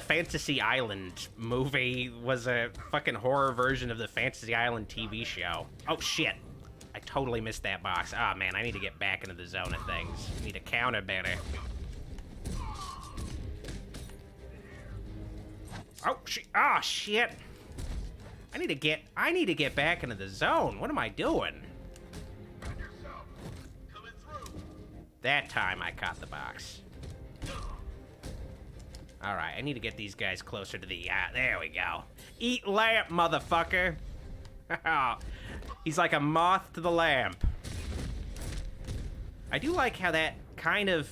Fantasy Island movie was a fucking horror version of the Fantasy Island TV show. Oh shit, I totally missed that box. Ah, man, I need to get back into the zone of things. I need to counter better. Oh shit! Ah, shit! I need to get back into the zone. What am I doing? That time I caught the box. Alright, I need to get these guys closer to the... there we go. Eat lamp, motherfucker! He's like a moth to the lamp. I do like how that kind of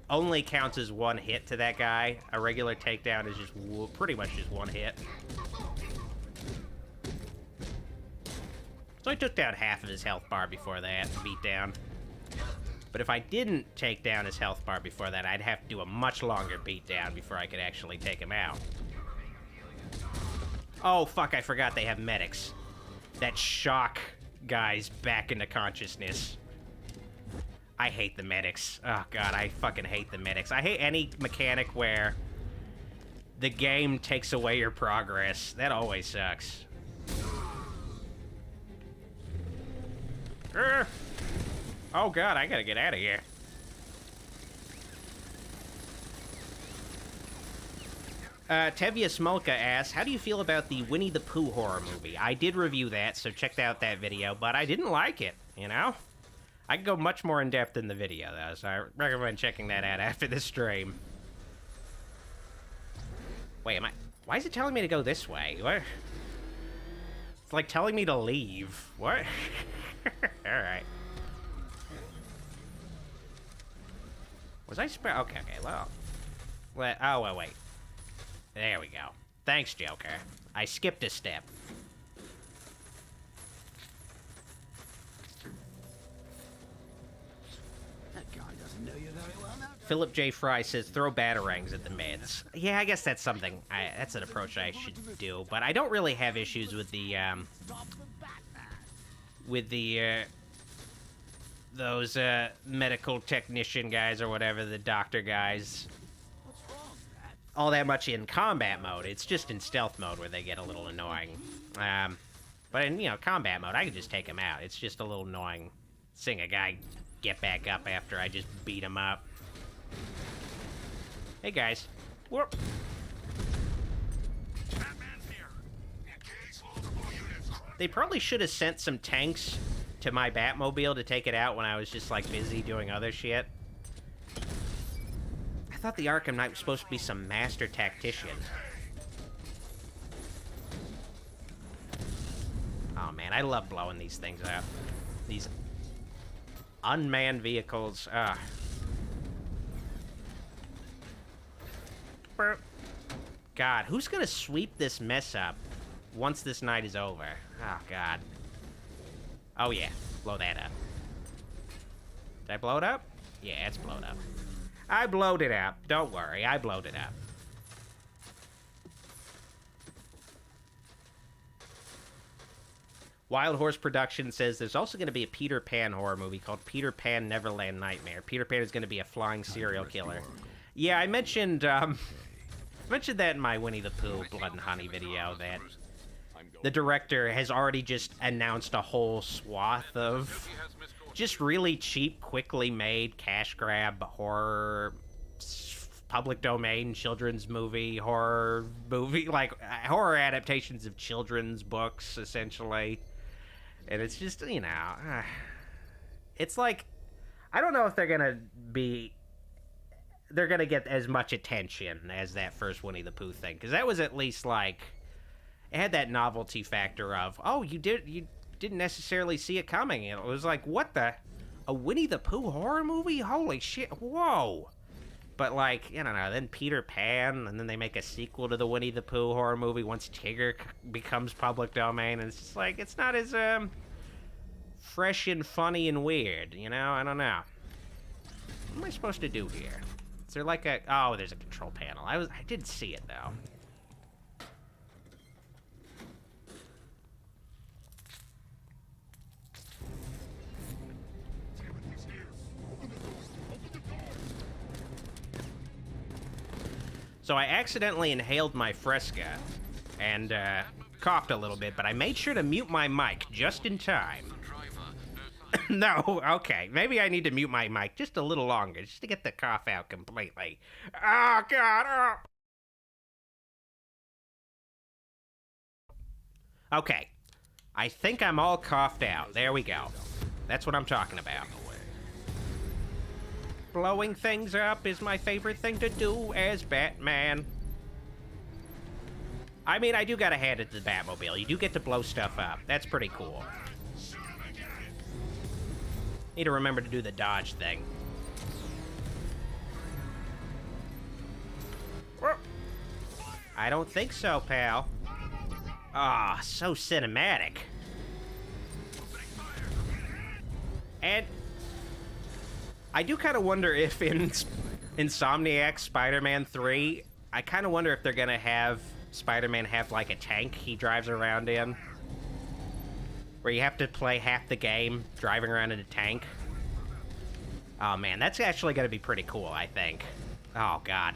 only counts as one hit to that guy. A regular takedown is just pretty much just one hit. So I took down half of his health bar before that beat down. But if I didn't take down his health bar before that, I'd have to do a much longer beatdown before I could actually take him out. Oh, fuck, I forgot they have medics. That shock guys back into consciousness. I hate the medics. Oh, God, I fucking hate the medics. I hate any mechanic where the game takes away your progress. That always sucks. Oh god, I gotta get out of here. Tevya Smolka asks, how do you feel about the Winnie the Pooh horror movie? I did review that, so check out that video, but I didn't like it, you know? I can go much more in-depth in the video, though, so I recommend checking that out after this stream. Wait, why is it telling me to go this way? What? It's like telling me to leave. What? Alright. Was I okay, well. Oh, wait. There we go. Thanks, Joker. I skipped a step. That guy doesn't know you very well now. Philip J. Fry says, throw batarangs at the meds. Yeah, I guess that's something, that's an approach I should do, but I don't really have issues with the, those medical technician guys or whatever, the doctor guys, all that much in combat mode. It's just in stealth mode where they get a little annoying. But in, combat mode, I can just take them out. It's just a little annoying seeing a guy get back up after I just beat him up. Hey, guys. Whoop. They probably should have sent some tanks to my Batmobile to take it out when I was just, like, busy doing other shit. I thought the Arkham Knight was supposed to be some master tactician. Oh, man, I love blowing these things up. These unmanned vehicles. God, who's gonna sweep this mess up once this night is over? Oh, God. Oh, yeah. Blow that up. Did I blow it up? Yeah, it's blown up. I blowed it up. Don't worry, I blowed it up. Wild Horse Production says there's also going to be a Peter Pan horror movie called Peter Pan Neverland Nightmare. Peter Pan is going to be a flying serial killer. Yeah, I mentioned that in my Winnie the Pooh Blood and Honey video, that the director has already just announced a whole swath of just really cheap, quickly made, cash grab horror public domain children's movie, horror movie, like horror adaptations of children's books, essentially. And it's just, you know, it's like, I don't know if they're gonna get as much attention as that first Winnie the Pooh thing, because that was at least like, it had that novelty factor of, oh, you didn't necessarily see it coming. And it was like, what the, a Winnie the Pooh horror movie? Holy shit, whoa. But like, I don't know, then Peter Pan, and then they make a sequel to the Winnie the Pooh horror movie once Tigger becomes public domain, and it's just like, it's not as fresh and funny and weird, you know? I don't know. What am I supposed to do here? Is there like a, oh, there's a control panel. I didn't see it though. So I accidentally inhaled my Fresca and coughed a little bit, but I made sure to mute my mic just in time. No, okay. Maybe I need to mute my mic just a little longer, just to get the cough out completely. Oh, God. Oh. Okay. I think I'm all coughed out. There we go. That's what I'm talking about. Blowing things up is my favorite thing to do as Batman. I mean, I do gotta hand it to the Batmobile. You do get to blow stuff up. That's pretty cool. Need to remember to do the dodge thing. I don't think so, pal. Ah, oh, so cinematic. And I do kind of wonder if in Insomniac Spider-Man 3, I kind of wonder if they're gonna have Spider-Man have like a tank he drives around in, where you have to play half the game driving around in a tank. Oh man, that's actually gonna be pretty cool, I think. Oh god,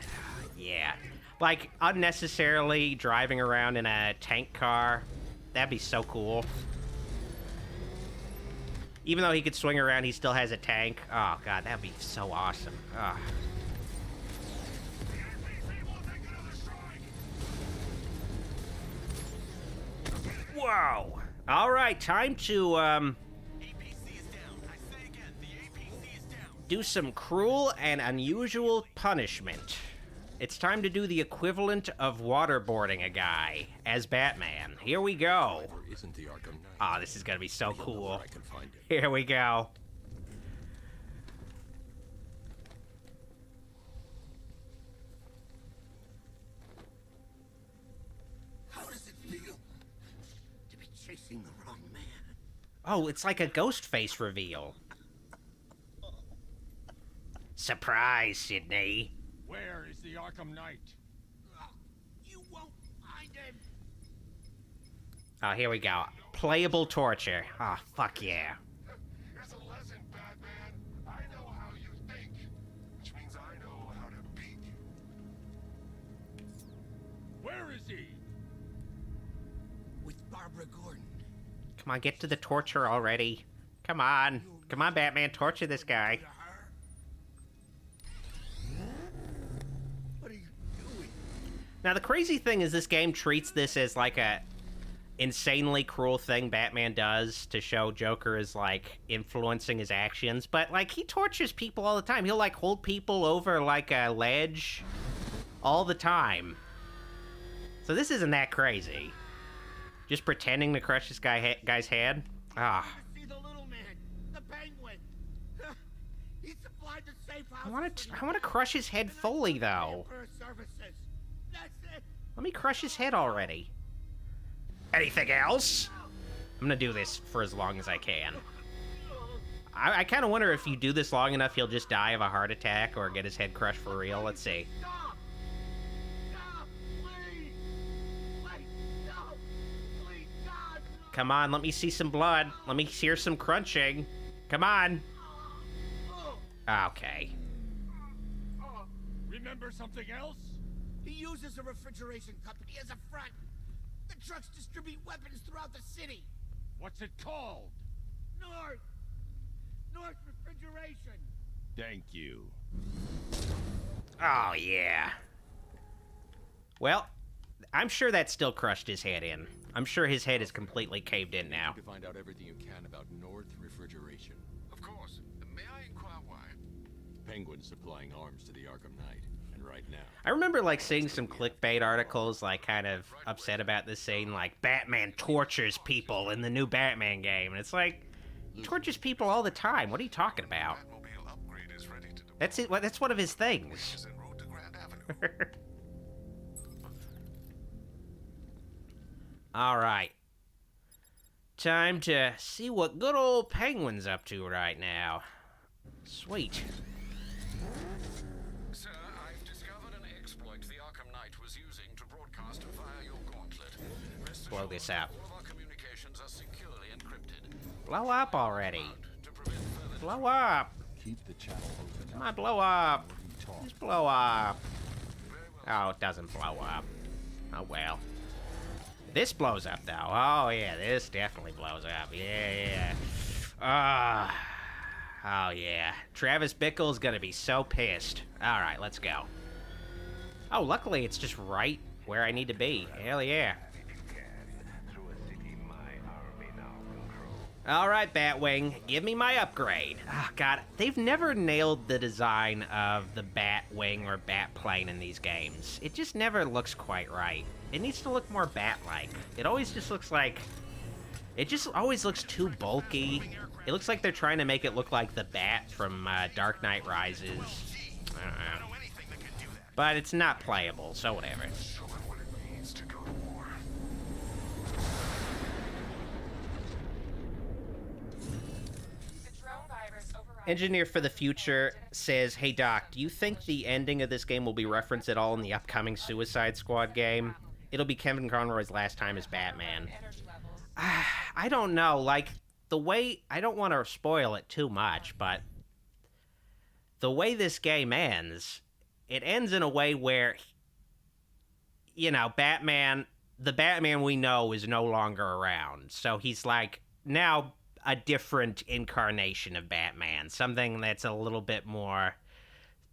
yeah. Like, unnecessarily driving around in a tank car, that'd be so cool. Even though he could swing around, he still has a tank. Oh, God, that'd be so awesome. Oh. Whoa. All right, time to, do some cruel and unusual punishment. It's time to do the equivalent of waterboarding a guy as Batman. Here we go. Isn't the Arkham Knight? Oh, this is gonna be so cool. I can find it. Here we go. How does it feel to be chasing the wrong man? Oh, it's like a ghost face reveal. Surprise, Sydney. Where is the Arkham Knight? You won't find him. Oh, here we go. Playable torture. Oh, fuck yeah. It's a lesson, Batman. I know how you think, which means I know how to beat you. Where is he? With Barbara Gordon. Come on, get to the torture already. Come on. Come on, Batman, torture this guy. What are you doing? Now, the crazy thing is this game treats this as like a insanely cruel thing Batman does to show Joker is like influencing his actions, but like he tortures people all the time. He'll like hold people over like a ledge all the time. So this isn't that crazy. Just pretending to crush this guy's head. Ah. See the little man, the penguin. He supplied the safe house. I want to crush his head fully though. Services. That's it. Let me crush his head already. Anything else? I'm gonna do this for as long as I can. I kind of wonder if you do this long enough, he'll just die of a heart attack or get his head crushed for real. Let's see. Stop! Stop! Please! Please, stop! Please, God! Come on, let me see some blood. Let me hear some crunching. Come on. Okay. Remember something else? He uses a refrigeration company as a front. The trucks distribute weapons throughout the city. What's it called? North Refrigeration. Thank you. Oh, yeah. Well, I'm sure that still crushed his head in. I'm sure his head is completely caved in now. To find out everything you can about North Refrigeration. Of course. May I inquire why? Penguin's supplying arms to the Arkham Knight, and right now... I remember, like, seeing some clickbait articles, like, kind of upset about this, saying, like, Batman tortures people in the new Batman game. And it's like, he tortures people all the time. What are you talking about? Batmobile upgrade is ready to deploy. That's it. That's one of his things. Is en route to Grand Avenue. All right. Time to see what good old Penguin's up to right now. Sweet. Sir, I've discovered an exploit the Arkham Knight was using to broadcast via your gauntlet. Rest Blow assured, this out. all of our communications are securely encrypted. Blow up already. To prevent further Blow up. Keep the channel open. Come on, blow up. Just blow up. Oh, it doesn't blow up. Oh, well. This blows up, though. Oh, yeah, this definitely blows up. Yeah. Oh, yeah. Travis Bickle's gonna be so pissed. All right, let's go. Oh, luckily it's just right where I need to be. Hell yeah. All right, Batwing, give me my upgrade. Oh, God, they've never nailed the design of the Batwing or Batplane in these games. It just never looks quite right. It needs to look more Bat-like. It always just looks like... It just always looks too bulky. It looks like they're trying to make it look like the Bat from Dark Knight Rises. I don't know. But it's not playable, so whatever. Engineer for the Future says, hey Doc, do you think the ending of this game will be referenced at all in the upcoming Suicide Squad game? It'll be Kevin Conroy's last time as Batman. I don't know, like, the way, I don't want to spoil it too much, but the way this game ends, it ends in a way where, you know, Batman, the Batman we know is no longer around. So he's like, now a different incarnation of Batman, something that's a little bit more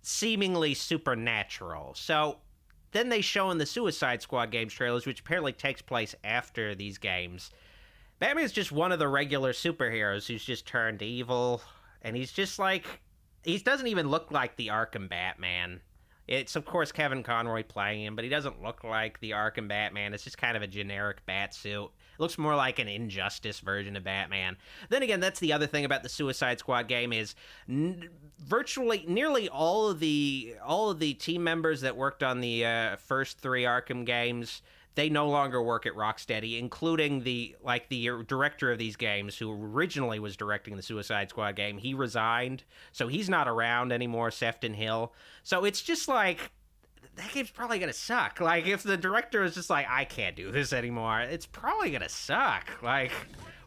seemingly supernatural. So then they show in the Suicide Squad games trailers, which apparently takes place after these games, Batman's just one of the regular superheroes who's just turned evil, and he's just like, he doesn't even look like the Arkham Batman. It's, of course, Kevin Conroy playing him, but he doesn't look like the Arkham Batman. It's just kind of a generic bat suit. It looks more like an Injustice version of Batman. Then again, that's the other thing about the Suicide Squad game is virtually nearly all of the team members that worked on the first three Arkham games, they no longer work at Rocksteady, including the director of these games, who originally was directing the Suicide Squad game. He resigned, so he's not around anymore, Sefton Hill. So it's just like, that game's probably gonna suck. Like, if the director is just like, I can't do this anymore, it's probably gonna suck. Like,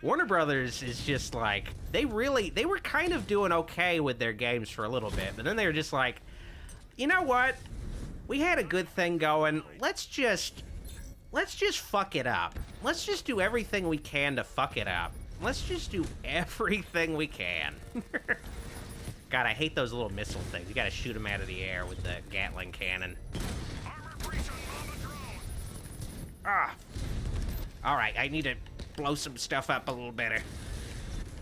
Warner Brothers is just like, they were kind of doing okay with their games for a little bit, but then they were just like, you know what? We had a good thing going. Let's just fuck it up. Let's just do everything we can to fuck it up. Let's just do everything we can. God, I hate those little missile things. You gotta shoot them out of the air with the Gatling cannon. Ah. All right, I need to blow some stuff up a little better.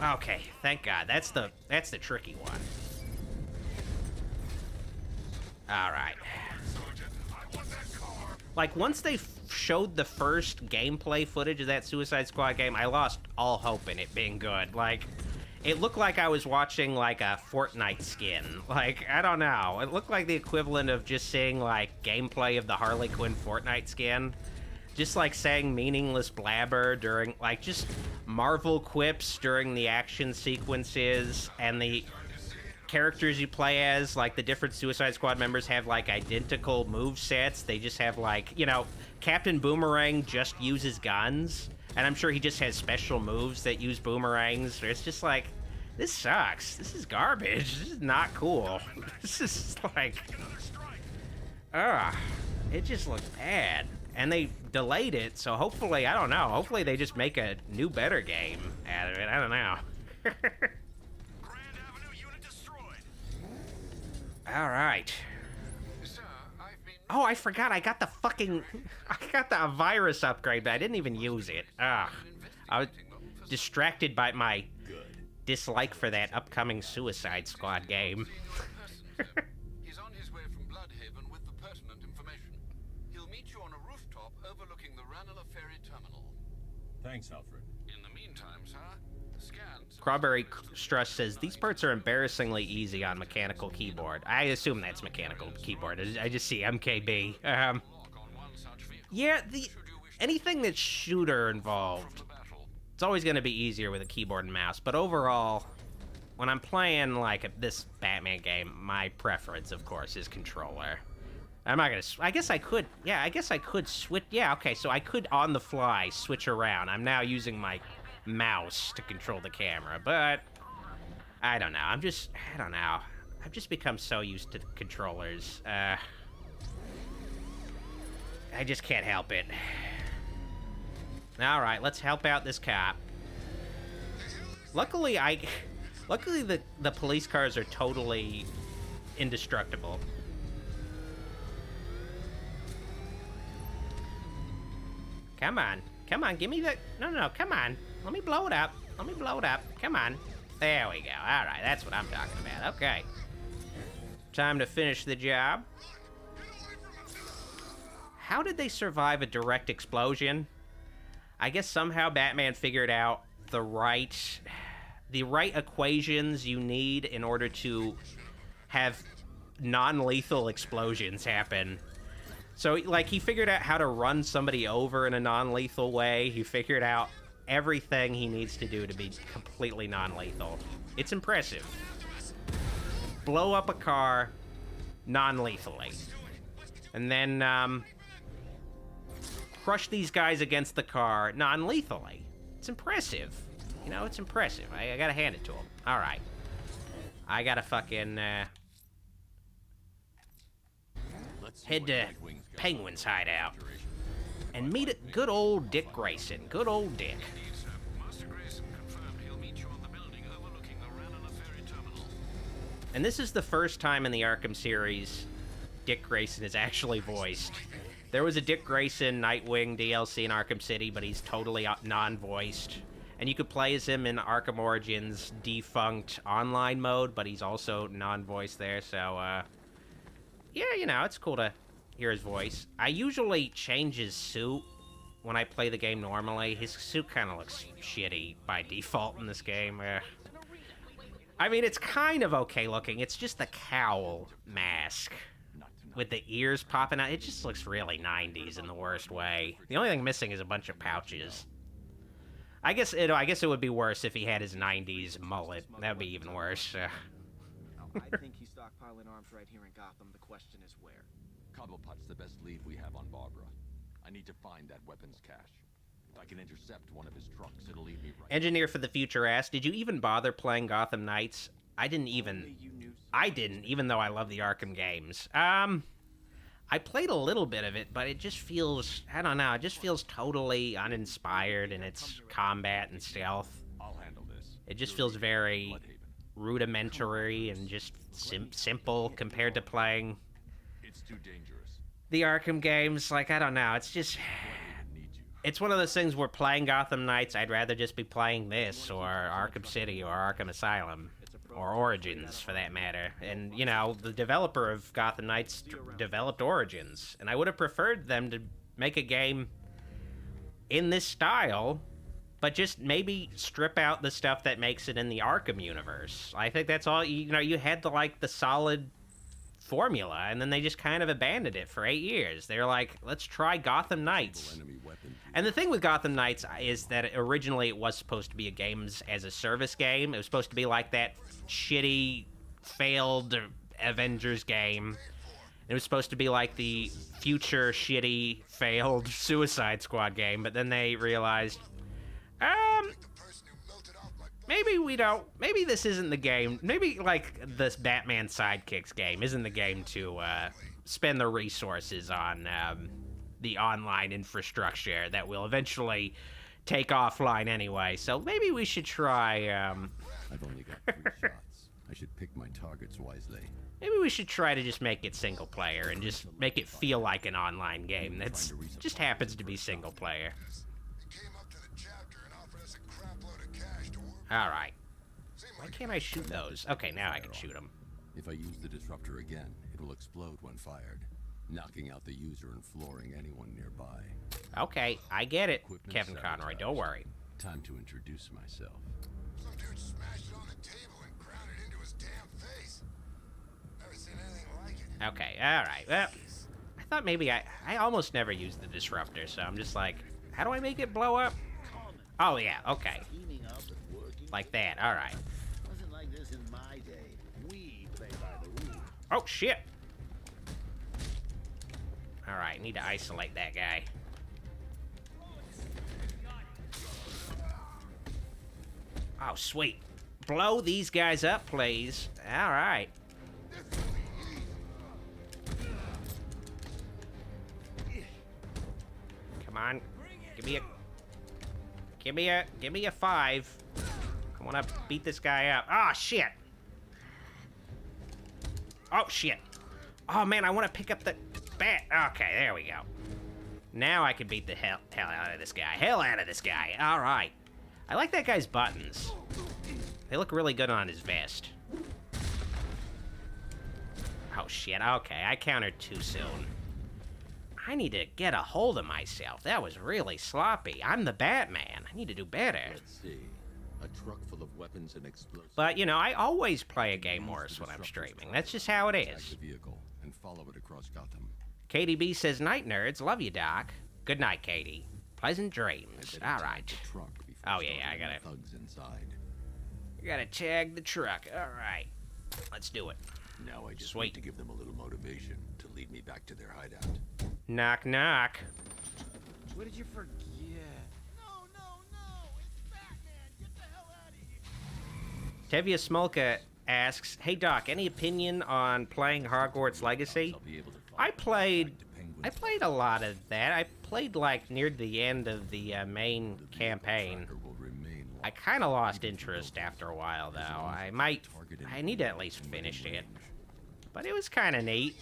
Okay, thank God. That's the tricky one. All right. Like, once they showed the first gameplay footage of that Suicide Squad game, I lost all hope in it being good. Like, it looked like I was watching, like, a Fortnite skin. Like, I don't know. It looked like the equivalent of just seeing, like, gameplay of the Harley Quinn Fortnite skin. Just, like, saying meaningless blabber during, like, just Marvel quips during the action sequences, and the characters you play as, like, the different Suicide Squad members have, like, identical move sets. They just have, like, you know, Captain Boomerang just uses guns, and I'm sure he just has special moves that use boomerangs. It's just like, this sucks. This is garbage. This is not cool. This is like, it just looks bad. And they delayed it, so hopefully, I don't know, hopefully they just make a new, better game out of it. I don't know. All right. Sir, Oh, I forgot. I got the virus upgrade, but I didn't even use it. Ugh. I was distracted by my dislike for that upcoming Suicide Squad game. He's on his way from Bloodhaven with the pertinent information. He'll meet you on a rooftop overlooking the Ranelagh Ferry Terminal. Thanks, Alfred. In the meantime, sir, scans... Strawberry Struss says, these parts are embarrassingly easy on mechanical keyboard. I assume that's mechanical keyboard. I just see MKB. Yeah, anything that's shooter involved, it's always going to be easier with a keyboard and mouse. But overall, when I'm playing, like, this Batman game, my preference, of course, is controller. I'm not going to... I guess I could... Yeah, I guess I could switch... Yeah, okay, so I could, on the fly, switch around. I'm now using my mouse to control the camera, but... I don't know. I don't know. I've just become so used to controllers. I just can't help it. Alright, let's help out this cop. Luckily, the police cars are totally indestructible. Come on, give me the... No, come on. Let me blow it up. Come on. There we go. Alright, that's what I'm talking about. Okay. Time to finish the job. How did they survive a direct explosion? I guess somehow Batman figured out the right equations you need in order to have non-lethal explosions happen. So, like, he figured out how to run somebody over in a non-lethal way. He figured out everything he needs to do to be completely non-lethal. It's impressive. Blow up a car non-lethally. And then, crush these guys against the car non-lethally. It's impressive. You know, it's impressive. I gotta hand it to him. Alright. I gotta fucking, head to Penguin's hideout and meet good old Dick Grayson. Good old Dick. Master Grayson confirmed he'll meet you on the building overlooking the Ranelagh Ferry Terminal. And this is the first time in the Arkham series Dick Grayson is actually voiced. There was a Dick Grayson Nightwing DLC in Arkham City, but he's totally non-voiced. And you could play as him in Arkham Origins defunct online mode, but he's also non-voiced there, so, yeah, you know, it's cool to hear his voice. I usually change his suit when I play the game normally. His suit kind of looks shitty by default in this game. I mean, it's kind of okay looking. It's just the cowl mask with the ears popping out. It just looks really 90s in the worst way. The only thing missing is a bunch of pouches. I guess it would be worse if he had his 90s mullet. That would be even worse. I think he's stockpiling arms right here in Gotham. The question is where. Cobblepot's the best lead we have on Barbara. I need to find that weapons cache. If I can intercept one of his trucks, it'll lead me right... Engineer for the Future asked, did you even bother playing Gotham Knights? I didn't, even though I love the Arkham games. I played a little bit of it, but it just feels, I don't know, it just feels totally uninspired in its combat and stealth. I'll handle this. It just feels very rudimentary and just simple compared to playing It's too dangerous. the Arkham games. Like, I don't know, it's just... It's one of those things where playing Gotham Knights, I'd rather just be playing this, or Arkham City, or Arkham Asylum, or Origins, for that matter. And, you know, the developer of Gotham Knights developed Origins, and I would have preferred them to make a game in this style, but just maybe strip out the stuff that makes it in the Arkham universe. I think that's all, you know, you had the solid formula, and then they just kind of abandoned it for 8 years. They're like, let's try Gotham Knights. And the thing with Gotham Knights is that originally it was supposed to be a games as a service game. It was supposed to be like that shitty, failed Avengers game. It was supposed to be like the future shitty, failed Suicide Squad game, but then they realized, maybe this isn't the game. Maybe, like, this Batman Sidekicks game isn't the game to spend the resources on the online infrastructure that will eventually take offline anyway. So maybe we should try, I've only got 3 shots. I should pick my targets wisely. Maybe we should try to just make it single player and just make it feel like an online game that's just happens to be single player. Alright. Why can't I shoot those? Okay, now I can shoot them. If I use the disruptor again, it will explode when fired, knocking out the user and flooring anyone nearby. Okay, I get it, Equipment Kevin Conroy, sabotaged. don't worry. Time to introduce myself. Some dude smashed it on the table and ground it into his damn face. Never seen anything like it. Okay, alright, well, I thought maybe I almost never used the disruptor, so I'm just like, how do I make it blow up? Oh yeah, okay. Teaming up and working. Like that, alright. Wasn't like this in my day. We play by the rules. Oh, shit! Alright, need to isolate that guy. Oh, sweet. Blow these guys up, please. Alright. Come on. Give me a 5. I want to beat this guy up. Oh, shit. Oh, shit. Oh, man, I want to pick up the bat. Okay, there we go. Now I can beat the hell out of this guy. Hell out of this guy. All right. I like that guy's buttons. They look really good on his vest. Oh, shit. Okay, I countered too soon. I need to get a hold of myself. That was really sloppy. I'm the Batman. I need to do better. Let's see. A truck full of weapons and explosives. But, you know, I always play a game worse when I'm streaming. That's just how it Attack is. the vehicle and follow it across Gotham. KDB says, "Night, nerds. Love you, Doc." Good night, Katie. Pleasant dreams. I All better right. tag the truck before Oh, yeah, I starting gotta- the thugs inside. You gotta tag the truck. All right. Let's do it. Now I just Sweet. need to give them a little motivation to lead me back to their hideout. Knock, knock. What did you forget? No, it's Batman. Get the hell out of here. Tevya Smolka asks, "Hey, Doc, any opinion on playing Hogwarts Legacy?" I'll be able to I played back to Penguin's a lot of that. I played, like, near the end of the main campaign. tracker will remain I locked. kind of lost interest after a while, though. I need to at least finish it. But it was kind of neat.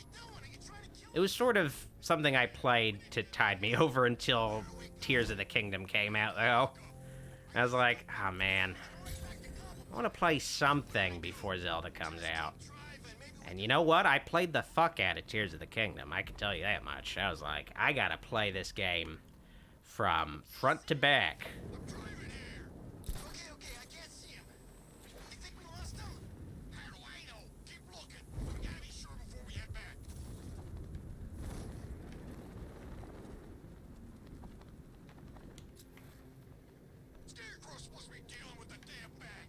It was sort of something I played to tide me over until Tears of the Kingdom came out, though. I was like, oh man, I want to play something before Zelda comes out. And you know what? I played the fuck out of Tears of the Kingdom, I can tell you that much. I was like, I gotta play this game from front to back. Okay, I can't see him. You think we lost him? How do I know? Keep looking. We gotta be sure before we head back. Scarecrow's supposed to be dealing with the damn bag.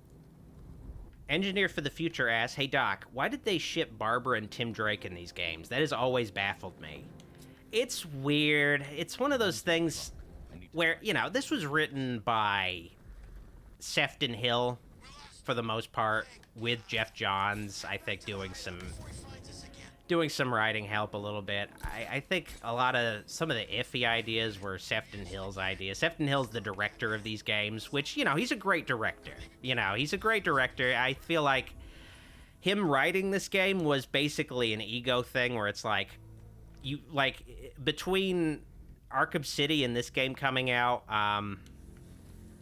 Engineer for the Future asks, "Hey Doc, why did they ship Barbara and Tim Drake in these games? That has always baffled me." It's weird. It's one of those things where, you know, this was written by Sefton Hill for the most part, with Jeff Johns, I think, doing some writing help a little bit. I think some of the iffy ideas were Sefton Hill's ideas. Sefton Hill's the director of these games, which, you know, he's a great director. I feel like him writing this game was basically an ego thing where it's like, between Arkham City and this game coming out,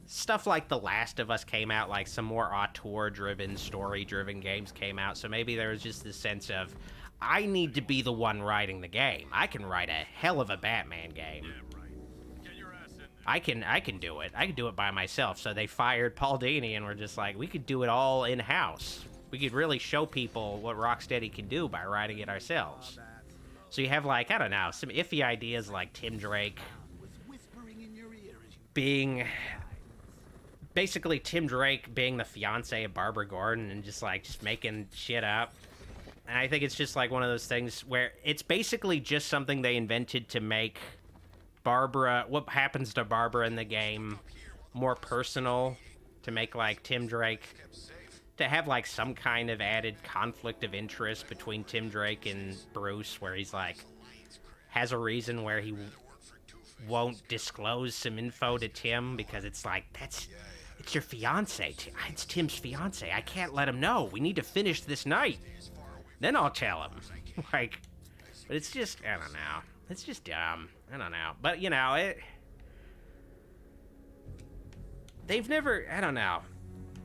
stuff like The Last of Us came out, like some more auteur-driven, story-driven games came out, so maybe there was just this sense of, I need to be the one writing the game. I can write a hell of a Batman game. I can do it. I can do it by myself. So they fired Paul Dini and were just like, we could do it all in-house. We could really show people what Rocksteady can do by writing it ourselves. So you have, like, I don't know, some iffy ideas like Tim Drake being... Basically, Tim Drake being the fiance of Barbara Gordon and just making shit up. And I think it's just like one of those things where it's basically just something they invented to make Barbara, what happens to Barbara in the game, more personal, to make, like, Tim Drake, to have, like, some kind of added conflict of interest between Tim Drake and Bruce, where he's, like, has a reason where he won't disclose some info to Tim, because it's like, it's your fiance. It's Tim's fiance. I can't let him know. We need to finish this night. Then I'll tell him. Like, but it's just, I don't know. It's just dumb. I don't know. But, you know, they've never, I don't know.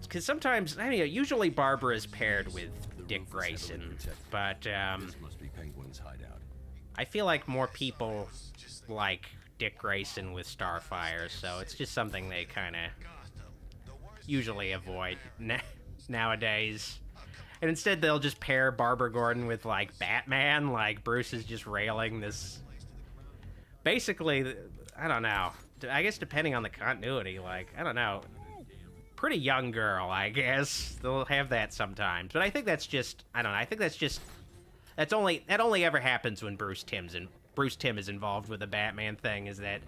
Because sometimes, I mean, usually Barbara is paired with Dick Grayson, but This must be Penguin's hideout. I feel like more people like Dick Grayson with Starfire, so it's just something they kind of usually avoid nowadays. And instead they'll just pair Barbara Gordon with, like, Batman, like Bruce is just railing this... Basically, I don't know. I guess depending on the continuity, like, I don't know. Pretty young girl, I guess. They'll have that sometimes. But I think that's just, I don't know, I think that's just... that only ever happens when Bruce Timm is involved with the Batman thing, is that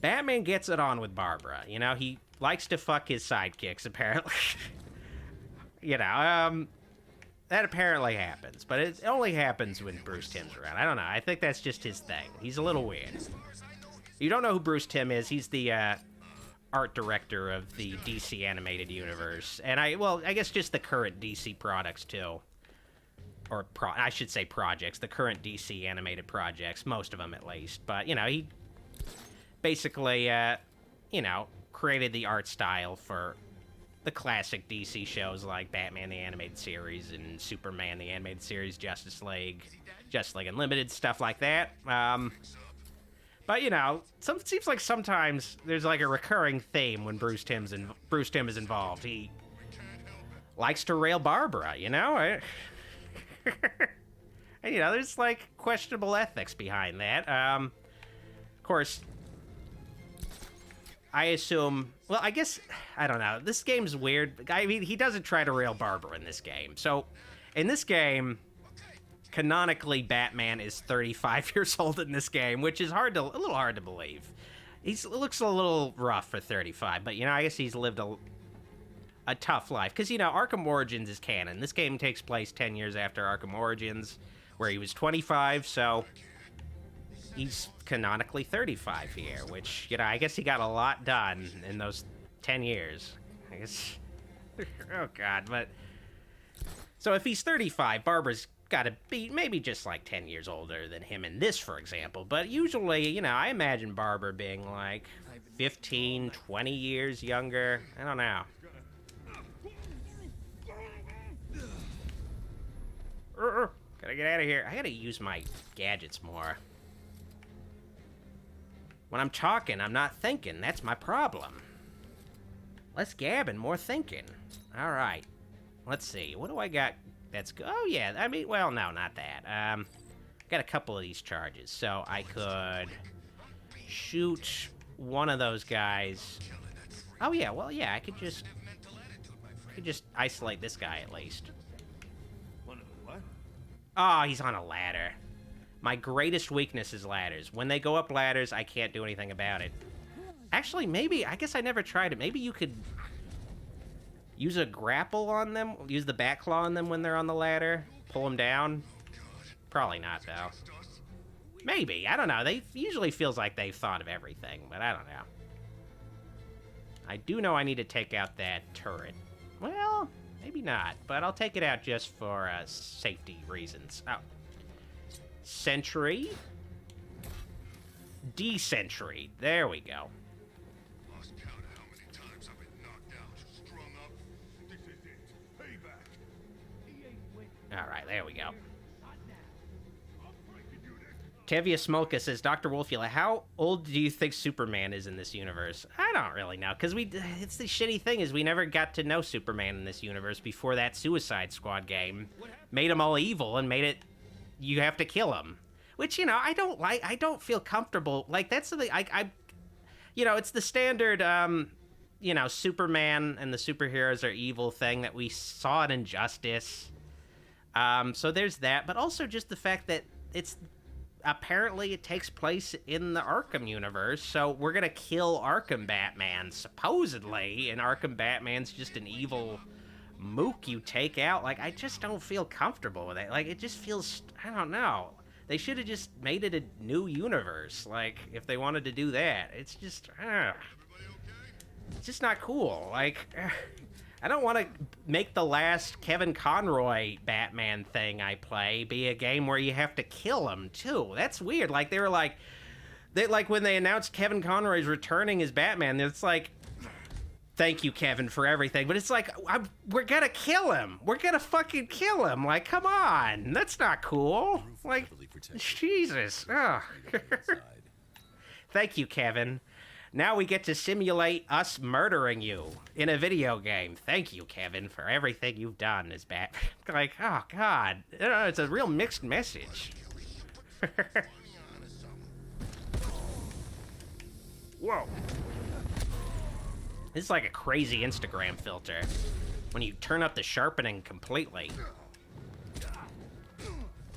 Batman gets it on with Barbara. You know, he likes to fuck his sidekicks, apparently. You know, that apparently happens, but it only happens when Bruce Timm's around. I don't know, I think that's just his thing. He's a little weird. You don't know who Bruce Timm is, he's the art director of the DC animated universe. And I guess just the current DC products, too. Or, I should say projects, the current DC animated projects, most of them at least. But, you know, he basically, you know, created the art style for the classic DC shows like Batman the Animated Series and Superman the Animated Series, Justice League Unlimited, stuff like that. But, you know, it seems like sometimes there's like a recurring theme when Bruce Timm is involved. He likes to rail Barbara, you know? And, you know, there's, like, questionable ethics behind that. Of course, I assume... Well, I guess... I don't know. This game's weird. I mean, he doesn't try to rail Barbara in this game. So, in this game, canonically, Batman is 35 years old in this game, which is a little hard to believe. He looks a little rough for 35, but, you know, I guess he's lived a tough life. Because, you know, Arkham Origins is canon. This game takes place 10 years after Arkham Origins, where he was 25, so he's canonically 35 here, which, you know, I guess he got a lot done in those 10 years. I guess... oh, God, but... So if he's 35, Barbara's got to be maybe just, like, 10 years older than him in this, for example. But usually, you know, I imagine Barbara being, like, 15, 20 years younger. I don't know. Gotta get out of here. I gotta use my gadgets more. When I'm talking, I'm not thinking. That's my problem. Less gabbing, more thinking. Alright. Let's see. What do I got that's good? Oh, yeah. I mean, well, no, not that. Got a couple of these charges. So I could shoot one of those guys. Oh, yeah. Well, yeah, I could just isolate this guy at least. Oh, he's on a ladder. My greatest weakness is ladders. When they go up ladders, I can't do anything about it. Actually, maybe, I guess I never tried it. Maybe you could use a grapple on them, use the back claw on them when they're on the ladder, pull them down. Probably not, though. Maybe, I don't know. They usually feels like they've thought of everything, but I don't know. I do know I need to take out that turret. Well, maybe not, but I'll take it out just for safety reasons. Oh. Sentry. D-Sentry. There we go. Lost count of how many times I've been knocked out, strung up. This is it. Payback. Alright, there we go. Tevia Smolka says, Dr. Wolfula, how old do you think Superman is in this universe? I don't really know, because it's the shitty thing is we never got to know Superman in this universe before that Suicide Squad game made him all evil and made it you have to kill him. Which, you know, I don't feel comfortable. Like, that's something, you know, it's the standard, you know, Superman and the superheroes are evil thing that we saw in Injustice. So there's that, but also just the fact that apparently it takes place in the Arkham universe, so we're gonna kill Arkham Batman, supposedly, and Arkham Batman's just an evil mook you take out. Like, I just don't feel comfortable with it. Like, it just feels, I don't know. They should have just made it a new universe, like, if they wanted to do that. It's just, it's just not cool. Like, I don't want to make the last Kevin Conroy Batman thing I play be a game where you have to kill him, too. That's weird. Like, they were like... when they announced Kevin Conroy's returning as Batman, it's like... Thank you, Kevin, for everything. But it's like, we're gonna kill him. We're gonna fucking kill him. Like, come on. That's not cool. Like, Jesus. Ugh. Thank you, Kevin. Now we get to simulate us murdering you in a video game. Thank you, Kevin, for everything you've done as Batman. Like, oh, God. It's a real mixed message. Whoa. This is like a crazy Instagram filter when you turn up the sharpening completely.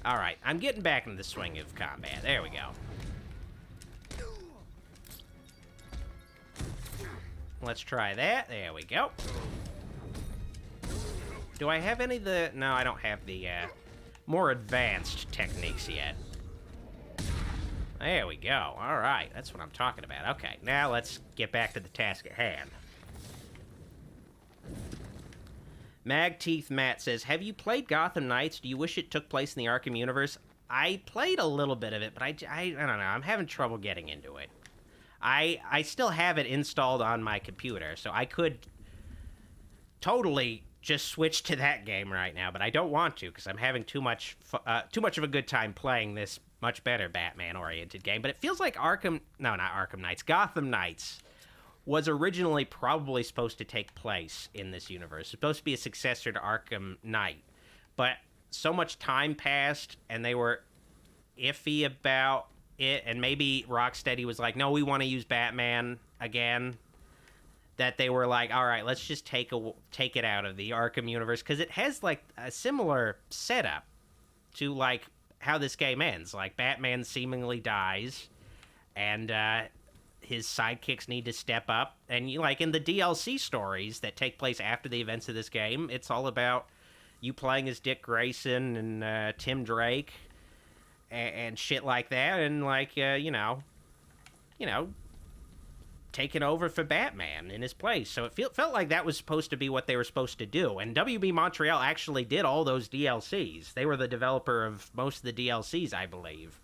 All right, I'm getting back into the swing of combat. There we go. Let's try that. There we go. Do I have any of the... No, I don't have the more advanced techniques yet. There we go. All right, that's what I'm talking about. Okay, now let's get back to the task at hand. Magteeth Matt says, have you played Gotham Knights? Do you wish it took place in the Arkham universe? I played a little bit of it, but I don't know. I'm having trouble getting into it. I still have it installed on my computer, so I could totally just switch to that game right now, but I don't want to because I'm having too much of a good time playing this much better Batman-oriented game. But it feels like Gotham Knights was originally probably supposed to take place in this universe. It's supposed to be a successor to Arkham Knight, but so much time passed, and they were iffy about it, and maybe Rocksteady was like, no, we want to use Batman again, that they were like, all right, let's just take it out of the Arkham universe, because it has, like, a similar setup to, like, how this game ends. Like, Batman seemingly dies, and his sidekicks need to step up, and, like, in the DLC stories that take place after the events of this game, it's all about you playing as Dick Grayson and Tim Drake, and shit like that, and, like, taking over for Batman in his place. So it felt like that was supposed to be what they were supposed to do. And WB Montreal actually did all those DLCs. They were the developer of most of the DLCs, I believe.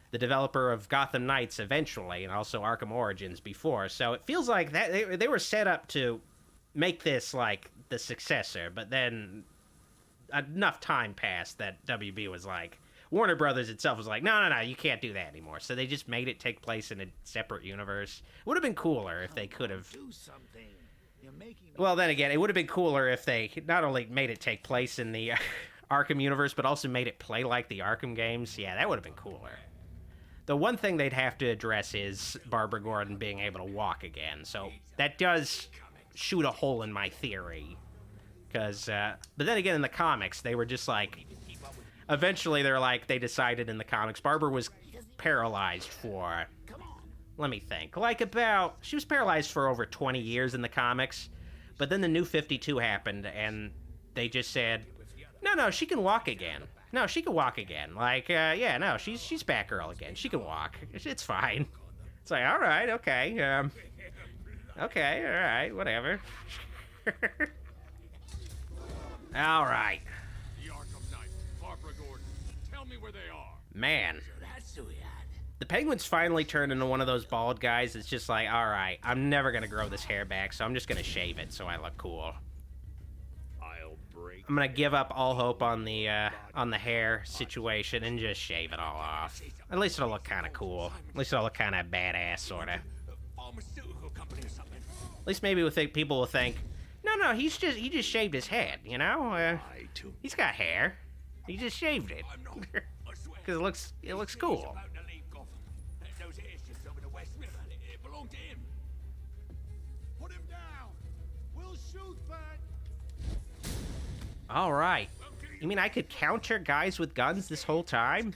The developer of Gotham Knights eventually, and also Arkham Origins before. So it feels like that they were set up to make this, like, the successor. But then enough time passed that WB was like... Warner Brothers itself was like, no, you can't do that anymore. So they just made it take place in a separate universe. It would have been cooler if they could have... Well, then again, it would have been cooler if they not only made it take place in the Arkham universe, but also made it play like the Arkham games. Yeah, that would have been cooler. The one thing they'd have to address is Barbara Gordon being able to walk again. So that does shoot a hole in my theory. But then again, in the comics, they were just like... Eventually, they decided in the comics, Barbara was paralyzed for, let me think, she was paralyzed for over 20 years in the comics, but then the New 52 happened, and they just said, no, she can walk again. No, she can walk again. Like, no, she's Batgirl again. She can walk. It's fine. It's like, all right, okay, okay, all right, whatever. All right. Man, the Penguin's finally turned into one of those bald guys that's just like, all right, I'm never going to grow this hair back, so I'm just going to shave it so I look cool. I'm going to give up all hope on the hair situation and just shave it all off. At least it'll look kind of cool. At least it'll look kind of badass, sort of. At least maybe people will think, no, he just shaved his head, you know? He's got hair. He just shaved it. Because it looks cool. All right. You mean I could counter guys with guns this whole time?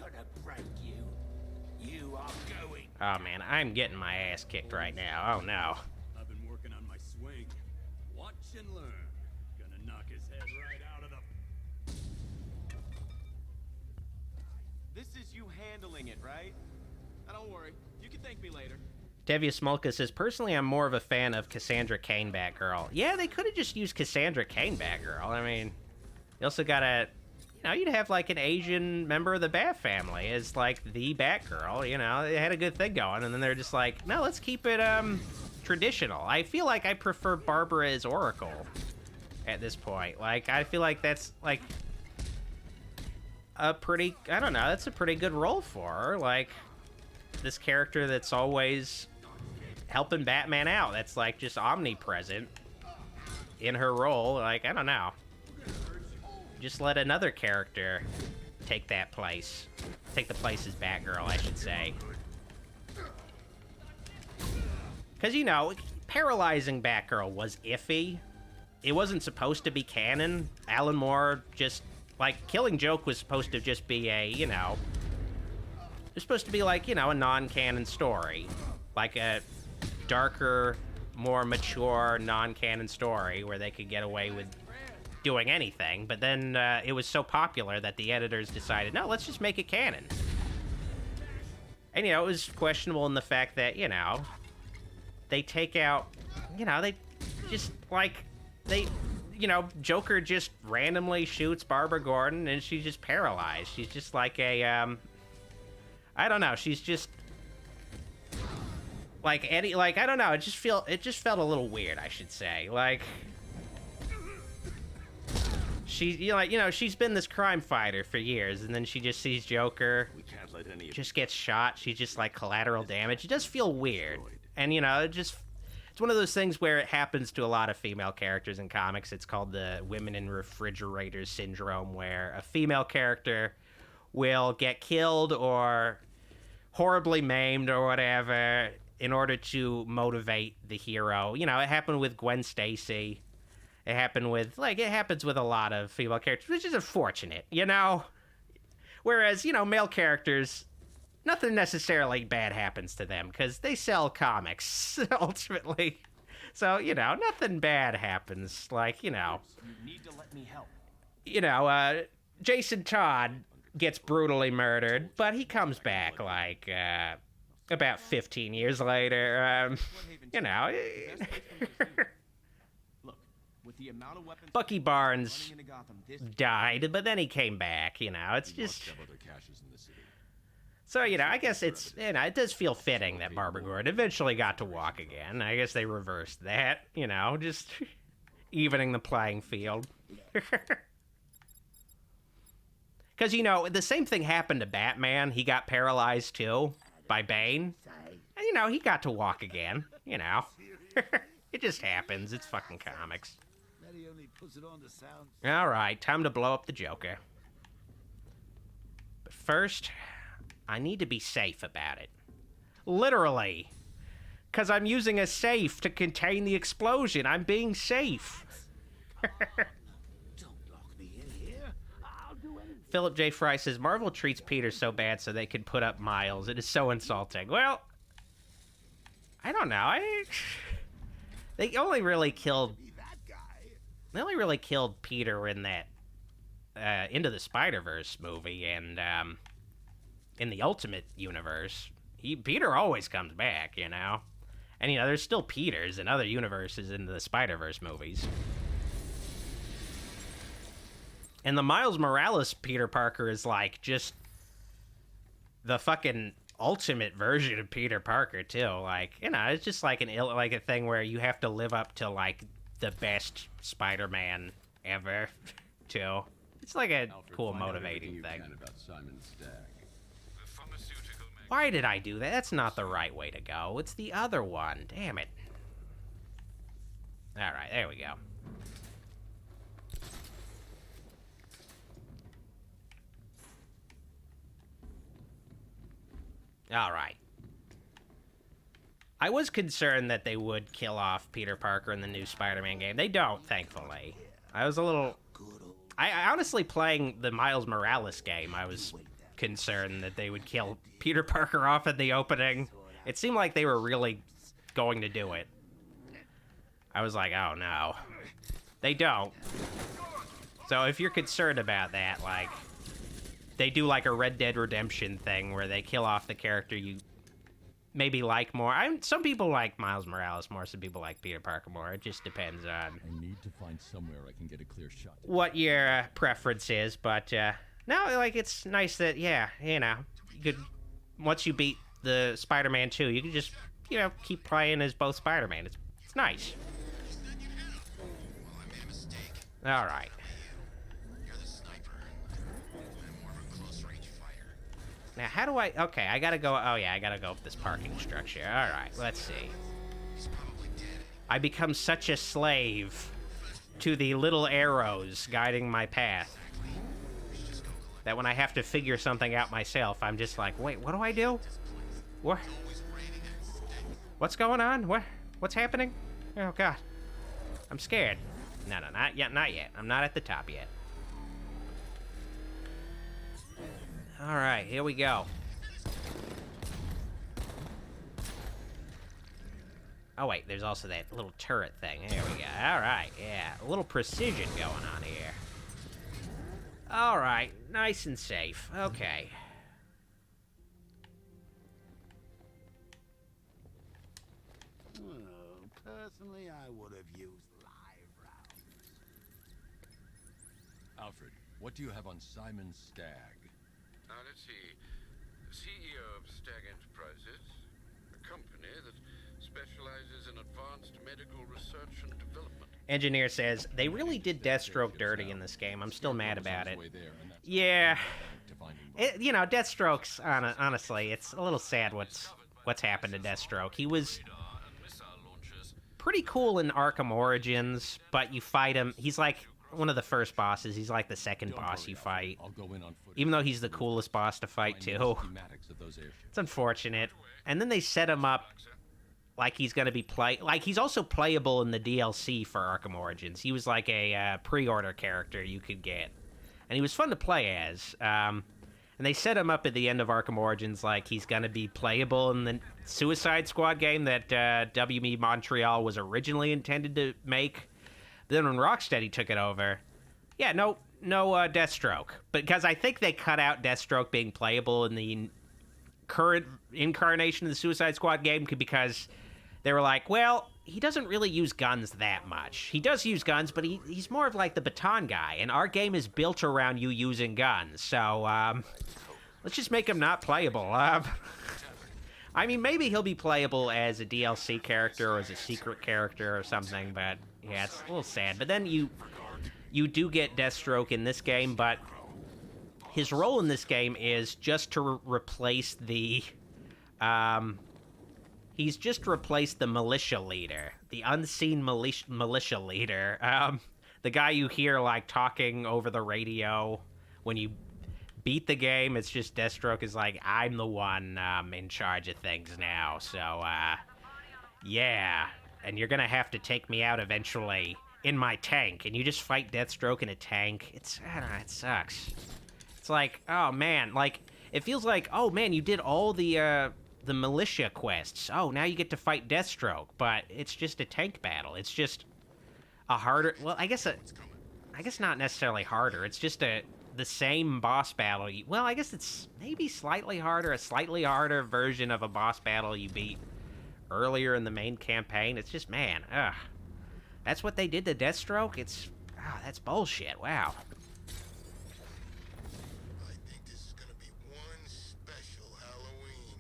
Oh man, I'm getting my ass kicked right now. Oh no. I've been working on my swing. Watch and learn. Gonna knock his head right out of the... This is you handling it, right? Now, don't worry. You can thank me later. Devious Smolka says, personally, I'm more of a fan of Cassandra Cain Batgirl. Yeah, they could have just used Cassandra Cain Batgirl. I mean, you also gotta, you know, you'd have, like, an Asian member of the Bat family as, like, the Batgirl, you know? They had a good thing going, and then they're just like, no, let's keep it, traditional. I feel like I prefer Barbara as Oracle at this point. Like, I feel like that's, like, a pretty, I don't know, that's a pretty good role for her. Like, this character that's always helping Batman out, that's, like, just omnipresent in her role. Like, I don't know. Just let another character take that place. Take the place as Batgirl, I should say. Because, you know, paralyzing Batgirl was iffy. It wasn't supposed to be canon. Alan Moore just, like, Killing Joke was supposed to just be a, you know... It was supposed to be, like, you know, a non-canon story. Like a darker, more mature, non-canon story where they could get away with doing anything. But then it was so popular that the editors decided, no, let's just make it canon. And, you know, it was questionable in the fact that, you know... They take out, you know, they just, like, they, you know, Joker just randomly shoots Barbara Gordon and she's just paralyzed. She's just like a, I don't know, she's just, like, any, like, I don't know, it just felt a little weird, I should say. Like, she, you know, she's been this crime fighter for years, and then she just sees Joker, just gets shot, she's just, like, collateral damage. It does feel weird. And, you know, it's one of those things where it happens to a lot of female characters in comics. It's called the women in refrigerators syndrome, where a female character will get killed or horribly maimed or whatever in order to motivate the hero. You know, it happened with Gwen Stacy. It happened with, like, it happens with a lot of female characters, which is unfortunate, you know? Whereas, you know, male characters... Nothing necessarily bad happens to them, because they sell comics, ultimately. So, you know, nothing bad happens. Like, you know... You need to let me help. You know, Jason Todd gets brutally murdered, but he comes back, like, about 15 years later. You know... Bucky Barnes died, but then he came back, you know, it's just... So, you know, I guess it's, you know, it does feel fitting that Barbara Gordon eventually got to walk again. I guess they reversed that, you know, just evening the playing field. Because, you know, the same thing happened to Batman. He got paralyzed, too, by Bane. And, you know, he got to walk again, you know. It just happens. It's fucking comics. All right, time to blow up the Joker. But first... I need to be safe about it. Literally. Because I'm using a safe to contain the explosion. I'm being safe. Philip J. Fry says, Marvel treats Peter so bad so they can put up Miles. It is so insulting. Well, I don't know. They only really killed Peter in that Into the Spider-Verse movie, and in the Ultimate Universe, Peter always comes back, you know? And, you know, there's still Peters in other universes in the Spider-Verse movies. And the Miles Morales Peter Parker is, like, just the fucking ultimate version of Peter Parker, too. Like, you know, it's just like a thing where you have to live up to, like, the best Spider-Man ever, too. It's like a cool, motivating thing. Why did I do that? That's not the right way to go. It's the other one. Damn it. All right, there we go. All right. I was concerned that they would kill off Peter Parker in the new Spider-Man game. They don't, thankfully. I was a little... I honestly, playing the Miles Morales game, I was concerned that they would kill Peter Parker off in the opening. It seemed like they were really going to do it. I was like, oh no. They don't. So if you're concerned about that, like, they do like a Red Dead Redemption thing where they kill off the character you maybe like more. Some people like Miles Morales more, some people like Peter Parker more. It just depends on I need to find somewhere I can get a clear shot. what your preference is. But no, like, it's nice that, yeah, you know, you could, once you beat the Spider-Man 2, you can just, you know, keep playing as both Spider-Man. It's nice. All right. Now, how do I... Okay, I gotta go... Oh, yeah, I gotta go up this parking structure. All right, let's see. I become such a slave to the little arrows guiding my path that when I have to figure something out myself, I'm just like, wait, what do I do? What? What's going on? What's happening? Oh, God. I'm scared. No, not yet, not yet. I'm not at the top yet. All right, here we go. Oh, wait, there's also that little turret thing. There we go. All right, yeah. A little precision going on here. All right, nice and safe. Okay. Well, personally, I would have used live rounds. Alfred, what do you have on Simon Stagg? Now, let's see. CEO of Stagg Enterprises, a company that specializes in advanced medical research and development. Engineer says, they really did Deathstroke dirty in this game. I'm still mad about it. Yeah. You know, Deathstroke's, honestly, it's a little sad what's happened to Deathstroke. He was pretty cool in Arkham Origins, but you fight him, he's like one of the first bosses. He's like the second boss you fight. Even though he's the coolest boss to fight, too. It's unfortunate. And then they set him up like he's going to be like he's also playable in the DLC for Arkham Origins. He was like a pre-order character you could get. And he was fun to play as. And they set him up at the end of Arkham Origins like he's going to be playable in the Suicide Squad game that WB Montreal was originally intended to make. Then when Rocksteady took it over, yeah, no Deathstroke. Because I think they cut out Deathstroke being playable in the current incarnation of the Suicide Squad game because they were like, well, he doesn't really use guns that much. He does use guns, but he's more of like the baton guy, and our game is built around you using guns. So, let's just make him not playable. I mean, maybe he'll be playable as a DLC character or as a secret character or something, but yeah, it's a little sad. But then you do get Deathstroke in this game, but his role in this game is just to replace the, he's just replaced the militia leader, the unseen militia leader, the guy you hear, like, talking over the radio when you beat the game. It's just Deathstroke is like, I'm the one in charge of things now, so, yeah, and you're gonna have to take me out eventually in my tank, and you just fight Deathstroke in a tank. I don't know, it sucks. It's like, oh man, like, it feels like, oh man, you did all the militia quests. Oh, now you get to fight Deathstroke, but it's just a tank battle. It's just a harder, well, I guess not necessarily harder. It's just the same boss battle. Well, I guess it's maybe slightly harder, a slightly harder version of a boss battle you beat earlier in the main campaign. It's just, man, ugh. That's what they did to Deathstroke? That's bullshit, wow. I think this is gonna be one special Halloween.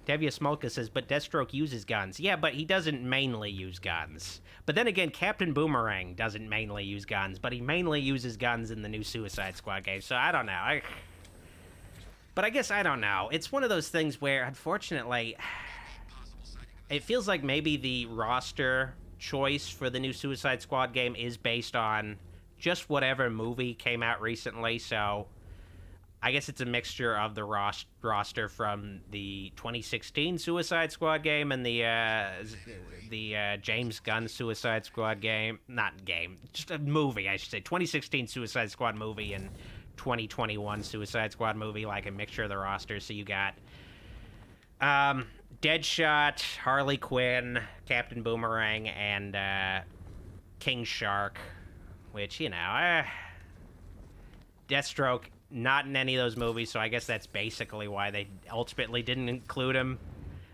Devia Smolka says, but Deathstroke uses guns. Yeah, but he doesn't mainly use guns. But then again, Captain Boomerang doesn't mainly use guns, but he mainly uses guns in the new Suicide Squad game, so I don't know. But I guess I don't know. It's one of those things where, unfortunately, it feels like maybe the roster choice for the new Suicide Squad game is based on just whatever movie came out recently, so I guess it's a mixture of the roster from the 2016 Suicide Squad game and the James Gunn Suicide Squad game. Not game, just a movie, I should say. 2016 Suicide Squad movie and 2021 Suicide Squad movie, like a mixture of the rosters. So you got Deadshot, Harley Quinn, Captain Boomerang, and King Shark, which, you know, Deathstroke not in any of those movies, so I guess that's basically why they ultimately didn't include him.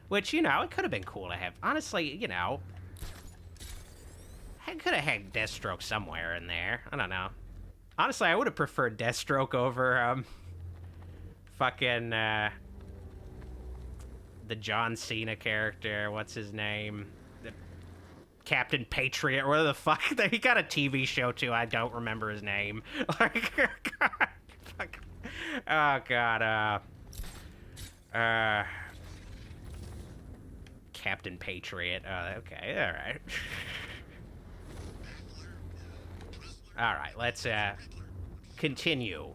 Which, you know, it could have been cool to have. Honestly, you know, I could have had Deathstroke somewhere in there. I don't know. Honestly, I would have preferred Deathstroke over, fucking, the John Cena character. What's his name? The Captain Patriot. Where the fuck? He got a TV show, too. I don't remember his name. Like, God. Fuck. Oh, God, Captain Patriot. Okay, alright. Alright, let's, continue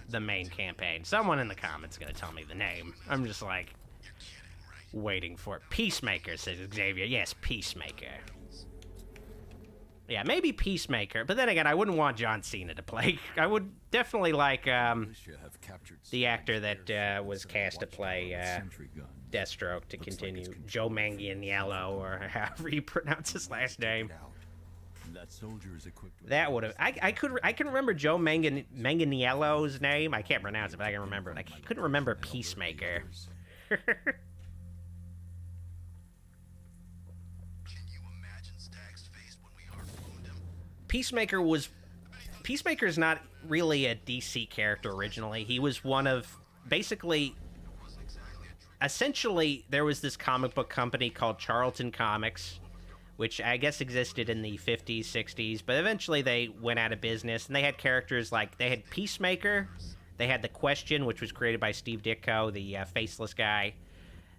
the main campaign. Someone in the comments is gonna tell me the name. I'm just, like, waiting for it. Peacemaker, says Xavier. Yes, Peacemaker. Yeah, maybe Peacemaker, but then again, I wouldn't want John Cena to play. I would definitely like, the actor that, was cast to play, Deathstroke to continue. Joe Manganiello, or however you pronounce his last name. That would have. I can remember Joe Manganiello's name. I can't pronounce it, but I can remember it. I couldn't remember Peacemaker. Peacemaker's not really a DC character originally. He was one of, basically, essentially, there was this comic book company called Charlton Comics, which I guess existed in the 50s, 60s, but eventually they went out of business, and they had characters like, they had Peacemaker, they had The Question, which was created by Steve Ditko, the faceless guy.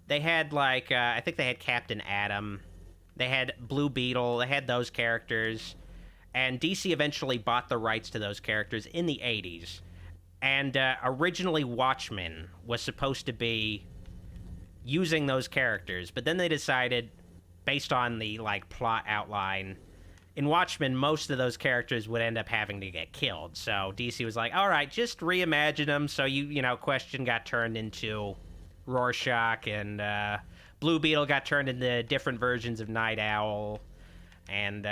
They had, like, I think they had Captain Atom, they had Blue Beetle, they had those characters, and DC eventually bought the rights to those characters in the 80s. And originally Watchmen was supposed to be using those characters, but then they decided, based on the, like, plot outline, in Watchmen, most of those characters would end up having to get killed. So DC was like, all right, just reimagine them. So, you know, Question got turned into Rorschach, and Blue Beetle got turned into different versions of Night Owl, and,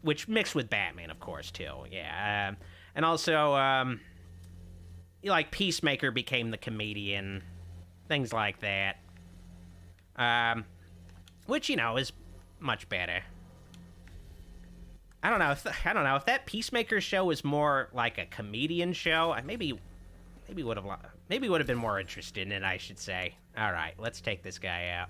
which mixed with Batman, of course, too. Yeah. And also, like, Peacemaker became the comedian, things like that. Which, you know, is much better. I don't know if that Peacemaker show was more like a comedian show. I maybe would have been more interested in it, I should say. All right, let's take this guy out.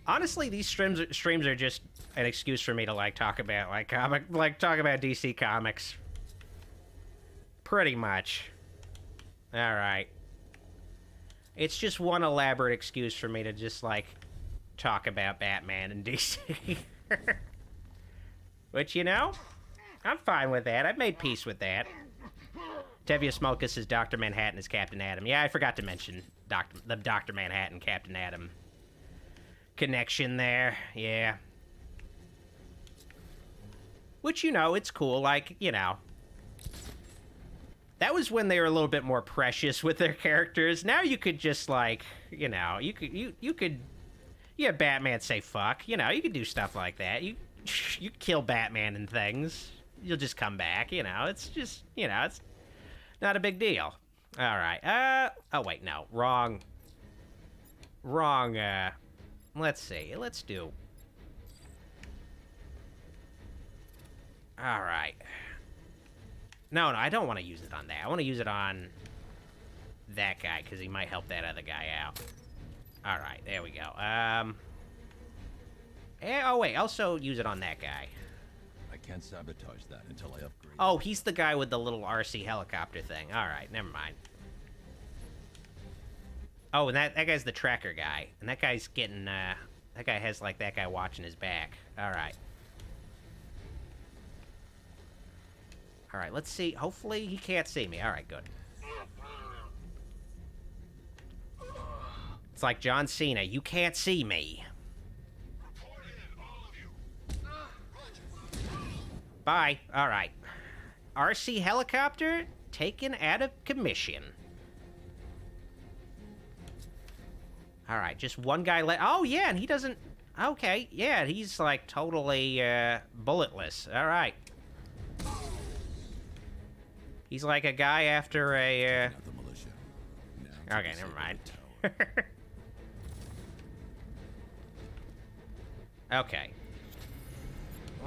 Honestly, these streams are just an excuse for me to, like, talk about talk about DC Comics. Pretty much. Alright. It's just one elaborate excuse for me to just, like, talk about Batman and DC. Which, you know, I'm fine with that. I've made peace with that. Tevye Smolkus is Dr. Manhattan is Captain Atom. Yeah, I forgot to mention the Dr. Manhattan, Captain Atom connection there. Yeah. Which, you know, it's cool. Like, you know, that was when they were a little bit more precious with their characters. Now you could just, like, you know, you could have Batman say fuck. You know, you could do stuff like that. You kill Batman and things. You'll just come back, you know. It's just, you know, it's not a big deal. All right. Oh, wait, no. Wrong, let's see. Let's do... All right. No, I don't want to use it on that. I want to use it on that guy, because he might help that other guy out. All right, there we go. Oh, wait, also use it on that guy. I can't sabotage that until I upgrade. Oh, he's the guy with the little RC helicopter thing. All right, never mind. Oh, and that guy's the tracker guy. And that guy's getting, that guy has, like, that guy watching his back. All right. All right, let's see. Hopefully he can't see me. All right, good. It's like John Cena. You can't see me. Bye. All right. RC helicopter taken out of commission. All right, just one guy left. Oh, yeah, and he doesn't... Okay, yeah, he's like totally bulletless. All right. He's like a guy after a. Not the militia. Now Okay, never mind. Okay.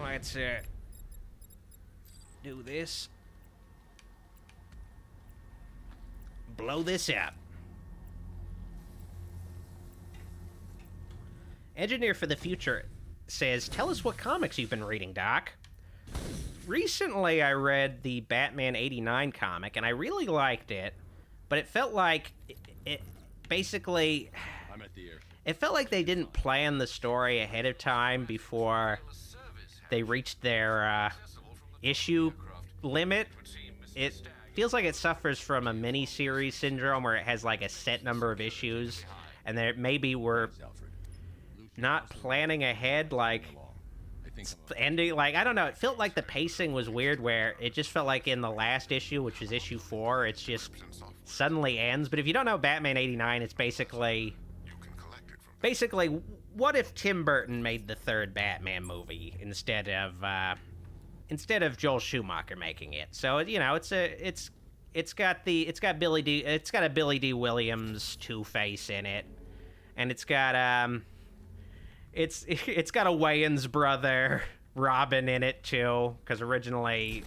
Let's do this. Blow this up. Engineer for the Future says, tell us what comics you've been reading, Doc. Recently, I read the Batman '89 comic, and I really liked it, but it felt like it basically... I'm at the airship. It felt like they didn't plan the story ahead of time before they reached their issue limit. It feels like it suffers from a mini-series syndrome where it has like a set number of issues, and there maybe we're not planning ahead, like ending, like, I don't know, it felt like the pacing was weird where it just felt like in the last issue, which is issue 4, it's just suddenly ends. But if you don't know Batman '89, it's basically what if Tim Burton made the third Batman movie instead of Joel Schumacher making it. So, you know, it's got a Billy D. Williams Two-Face in it, and it's got it's got a Wayans brother Robin in it too, because originally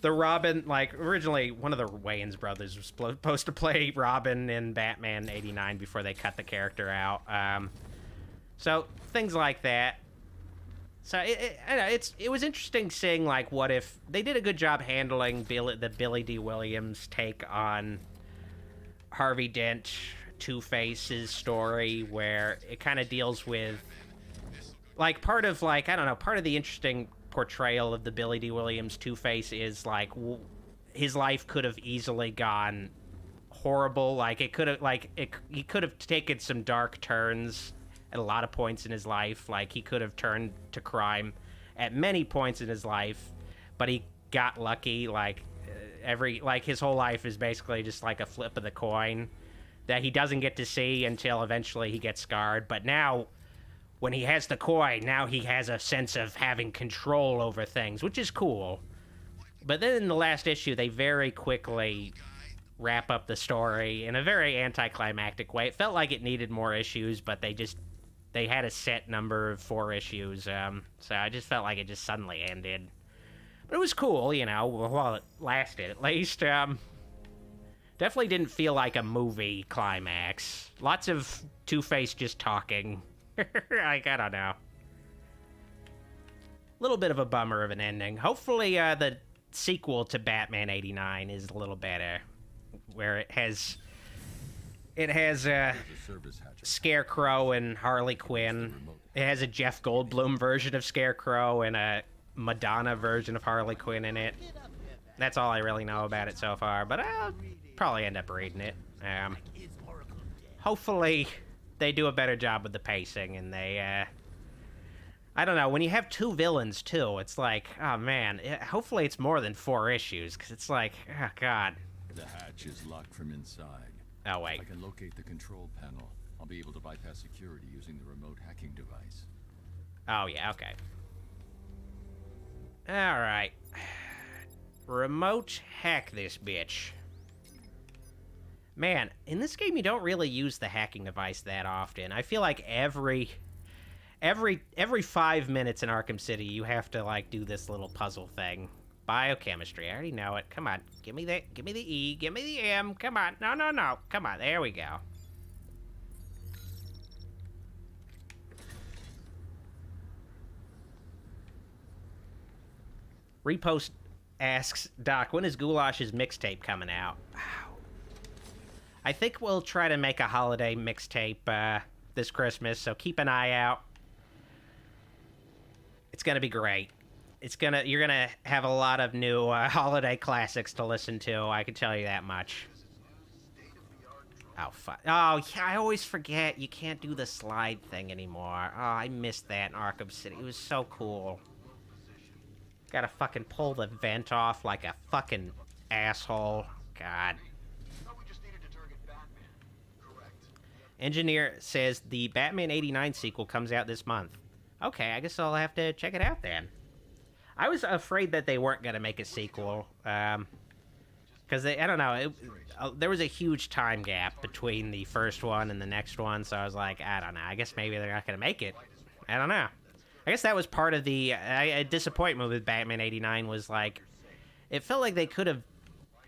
one of the Wayans brothers was supposed to play Robin in Batman '89 before they cut the character out. So things like that. So it was interesting seeing, like, what if they did a good job handling the Billy D. Williams take on Harvey Dent Two-Face's story, where it kind of deals with, like, part of the interesting portrayal of the Billy D. Williams Two-Face is, like, his life could have easily gone horrible. Like, he could have taken some dark turns at a lot of points in his life. Like, he could have turned to crime at many points in his life, but he got lucky. Like, his whole life is basically just like a flip of the coin that he doesn't get to see until eventually he gets scarred. But now, when he has the coin, now he has a sense of having control over things, which is cool. But then in the last issue, they very quickly wrap up the story in a very anticlimactic way. It felt like it needed more issues, but they had a set number of 4 issues, so I just felt like it just suddenly ended. But it was cool, you know, while it lasted, at least. Definitely didn't feel like a movie climax. Lots of Two-Face just talking. Like, I don't know. A little bit of a bummer of an ending. Hopefully, the sequel to Batman '89 is a little better, where it has Scarecrow and Harley Quinn. It has a Jeff Goldblum version of Scarecrow and a Madonna version of Harley Quinn in it. That's all I really know about it so far, but I'll probably end up reading it. Hopefully they do a better job with the pacing, and they, I don't know, when you have 2 villains, too, it's like, oh, man, hopefully it's more than 4 issues, because it's like, oh, God. The hatch is locked from inside. Oh, wait. I can locate the control panel. I'll be able to bypass security using the remote hacking device. Oh, yeah, okay. All right. Remote hack this bitch. Man, in this game, you don't really use the hacking device that often. I feel like every 5 minutes in Arkham City, you have to, like, do this little puzzle thing. Biochemistry, I already know it. Come on, give me the E, give me the M. Come on, no. Come on, there we go. Repost asks, Doc, when is Goulash's mixtape coming out? Wow. I think we'll try to make a holiday mixtape this Christmas, so keep an eye out. It's gonna be great. You're gonna have a lot of new holiday classics to listen to. I can tell you that much. Oh, fuck. Oh, yeah, I always forget you can't do the slide thing anymore. Oh, I missed that in Arkham City. It was so cool. Gotta fucking pull the vent off like a fucking asshole. God. Engineer says the Batman 89 sequel comes out this month. Okay, I guess I'll have to check it out then. I was afraid that they weren't going to make a sequel, because I don't know, there was a huge time gap between the first one and the next one, so I was like, I don't know, I guess maybe they're not going to make it. I don't know. I guess that was part of the disappointment with Batman 89 was, like, it felt like they could have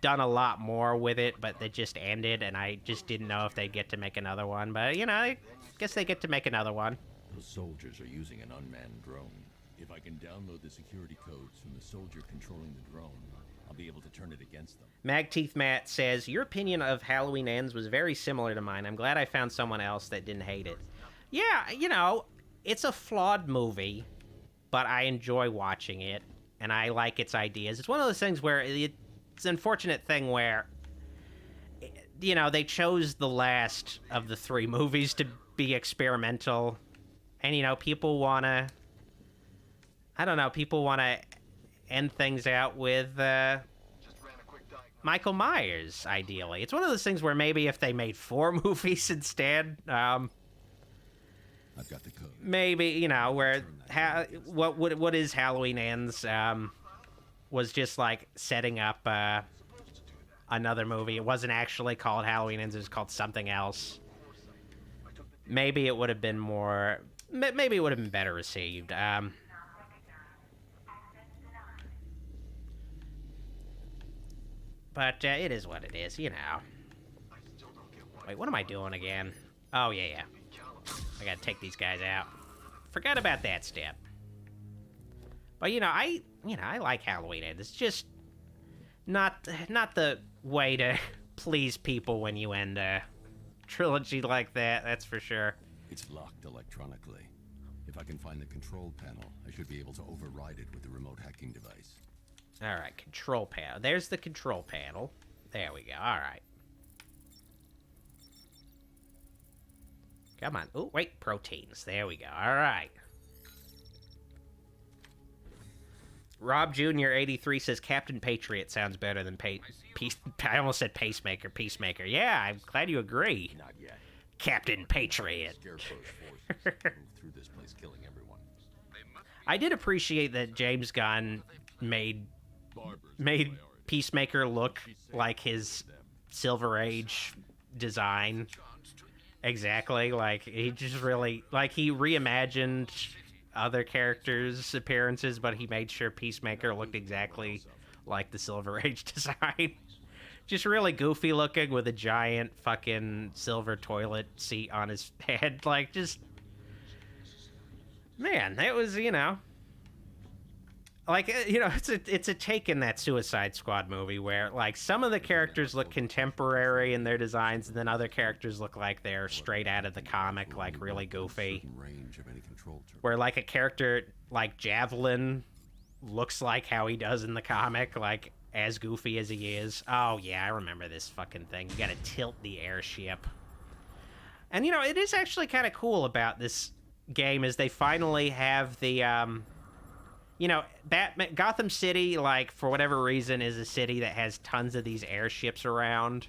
done a lot more with it, but they just ended, and I just didn't know if they'd get to make another one, but, you know, I guess they get to make another one. Those soldiers are using an unmanned drone. If I can download the security codes from the soldier controlling the drone, I'll be able to turn it against them. Magteeth Matt says, your opinion of Halloween Ends was very similar to mine. I'm glad I found someone else that didn't hate it. Yeah, you know, it's a flawed movie, but I enjoy watching it, and I like its ideas. It's one of those things where it's an unfortunate thing where, you know, they chose the last of the three movies to be experimental, and, you know, people want to... I don't know, people want to end things out with Michael Myers, ideally. It's one of those things where maybe if they made 4 movies instead, I've got the code. Maybe, you know, where what is Halloween Ends was just like setting up another movie. It wasn't actually called Halloween Ends, it was called something else. Maybe it would have been more... Maybe it would have been better received. But it is what it is, you know. Wait, what am I doing again? Oh, yeah. I gotta take these guys out. Forgot about that step. But, you know, I like Halloween Ends. It's just not the way to please people when you end a trilogy like that, that's for sure. It's locked electronically. If I can find the control panel, I should be able to override it with the remote hacking device. All right, control panel. There's the control panel. There we go. All right. Come on. Oh, wait. Proteins. There we go. All right. Rob Jr. 83 says Captain Patriot sounds better than I almost said Pacemaker. Peacemaker. Yeah, I'm glad you agree. Not yet. Captain Patriot. Scarecrow's forces move through this place, killing everyone. I did appreciate that James Gunn made Peacemaker look like his Silver Age design. Exactly. Like, he just really... Like, he reimagined other characters' appearances, but he made sure Peacemaker looked exactly like the Silver Age design. Just really goofy looking with a giant fucking silver toilet seat on his head. Like, just... Man, that was, you know... Like, you know, it's a take in that Suicide Squad movie where, like, some of the characters look contemporary in their designs, and then other characters look like they're straight out of the comic, like, really goofy. Where, like, a character like Javelin looks like how he does in the comic, like, as goofy as he is. Oh, yeah, I remember this fucking thing. You gotta tilt the airship. And, you know, it is actually kind of cool about this game is they finally have the, you know, Gotham City, like, for whatever reason, is a city that has tons of these airships around.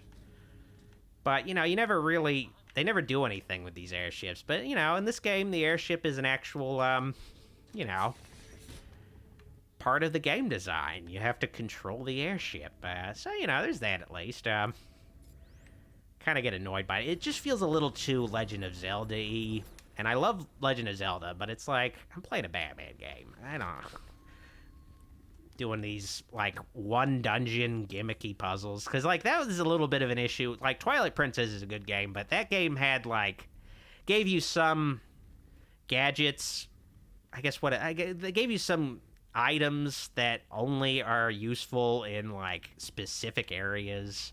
But, you know, they never do anything with these airships. But, you know, in this game, the airship is an actual, you know, part of the game design. You have to control the airship. So, you know, there's that at least. Kind of get annoyed by it. It just feels a little too Legend of Zelda-y. And I love Legend of Zelda, but it's like, I'm playing a Batman game. I don't know. Doing these, like, one dungeon gimmicky puzzles. Because, like, that was a little bit of an issue. Like, Twilight Princess is a good game, but that game had, like, gave you some gadgets. I guess they gave you some items that only are useful in, like, specific areas.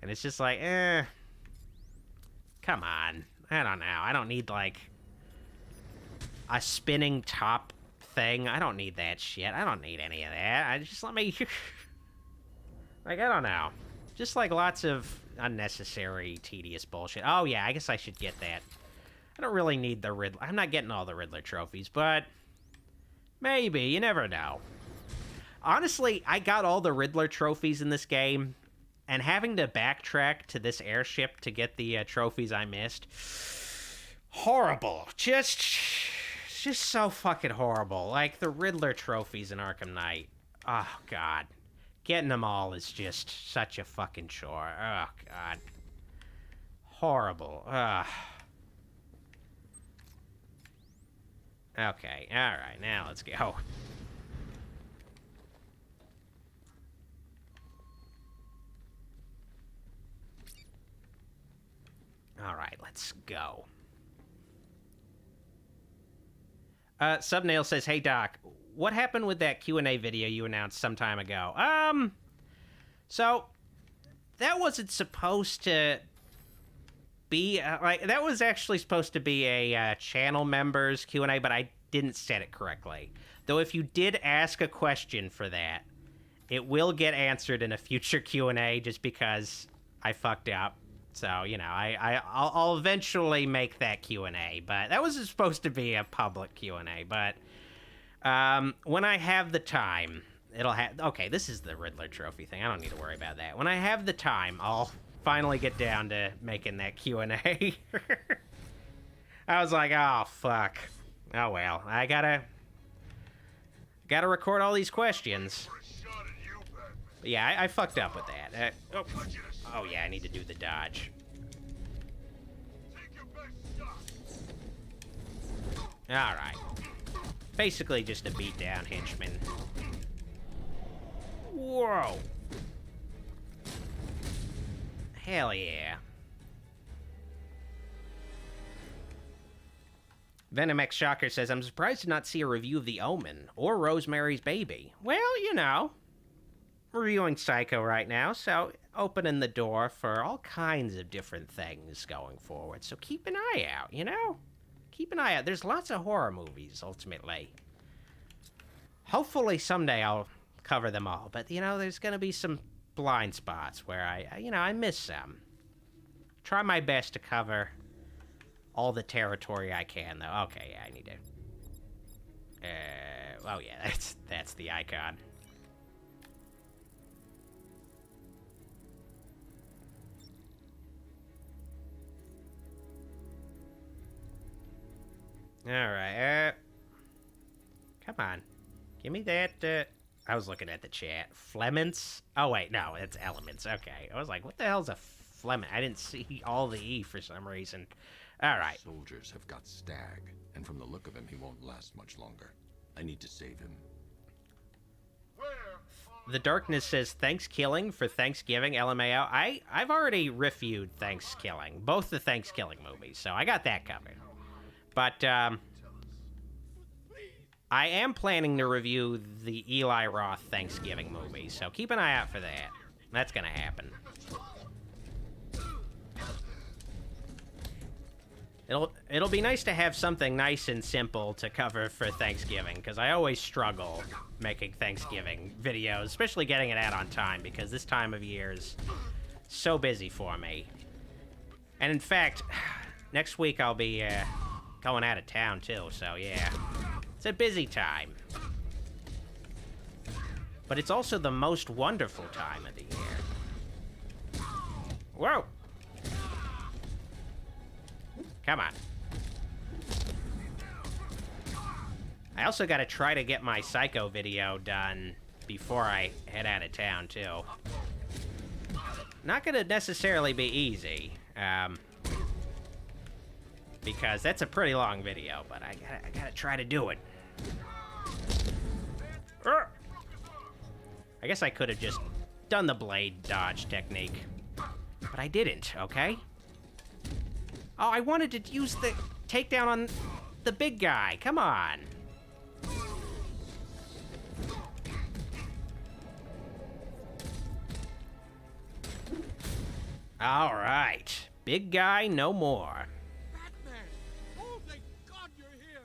And it's just like, come on. I don't know. I don't need, like, a spinning top thing. I don't need that shit. I don't need any of that. I just let me... like, I don't know. Just, like, lots of unnecessary, tedious bullshit. Oh, yeah, I guess I should get that. I don't really need the Riddler. I'm not getting all the Riddler trophies, but maybe. You never know. Honestly, I got all the Riddler trophies in this game, and having to backtrack to this airship to get the trophies I missed. Horrible. Just so fucking horrible. Like the Riddler trophies in Arkham Knight. Oh, God. Getting them all is just such a fucking chore. Oh, God. Horrible. Ugh. Okay, alright, now let's go. Alright, let's go. Subnail says, "Hey Doc, what happened with that Q&A video you announced some time ago?" So, that wasn't supposed to be, that was actually supposed to be a channel members Q&A, but I didn't set it correctly. Though if you did ask a question for that, it will get answered in a future Q&A just because I fucked up. So, you know, I'll eventually make that Q&A, but that was supposed to be a public Q&A, but when I have the time, it'll have... Okay, this is the Riddler trophy thing. I don't need to worry about that. When I have the time, I'll finally get down to making that Q&A. I was like, oh, fuck. Oh, well, I gotta record all these questions. But yeah, I fucked up with that. Oh, yeah, I need to do the dodge. Alright. Basically just a beatdown henchman. Whoa. Hell yeah. Venom X Shocker says, "I'm surprised to not see a review of The Omen or Rosemary's Baby." Well, you know, reviewing Psycho right now, so opening the door for all kinds of different things going forward. So keep an eye out, you know? Keep an eye out. There's lots of horror movies, ultimately. Hopefully someday I'll cover them all, but, you know, there's going to be some blind spots where I miss some. Try my best to cover all the territory I can, though. Okay, yeah, I need to... oh, yeah, that's the icon. Alright, come on. Give me that, I was looking at the chat. Flements? Oh, wait, no, it's elements. Okay, I was like, what the hell's a Flemont? I didn't see all the E for some reason. Alright. Soldiers have got Stag, and from the look of him, he won't last much longer. I need to save him. The Darkness says, "Thanks Killing for Thanksgiving, LMAO." I've already reviewed Thanksgiving, both the Thanksgiving movies, so I got that covered. But, I am planning to review the Eli Roth Thanksgiving movie, so keep an eye out for that. That's gonna happen. It'll be nice to have something nice and simple to cover for Thanksgiving, because I always struggle making Thanksgiving videos, especially getting it out on time, because this time of year is so busy for me. And in fact, next week I'll be going out of town too, so yeah. It's a busy time. But it's also the most wonderful time of the year. Whoa! Come on. I also gotta try to get my Psycho video done before I head out of town, too. Not gonna necessarily be easy, because that's a pretty long video, but I gotta try to do it. I guess I could have just done the blade dodge technique, but I didn't, okay? Oh, I wanted to use the takedown on the big guy. Come on. All right. Big guy, no more. Batman! Oh, thank God you're here!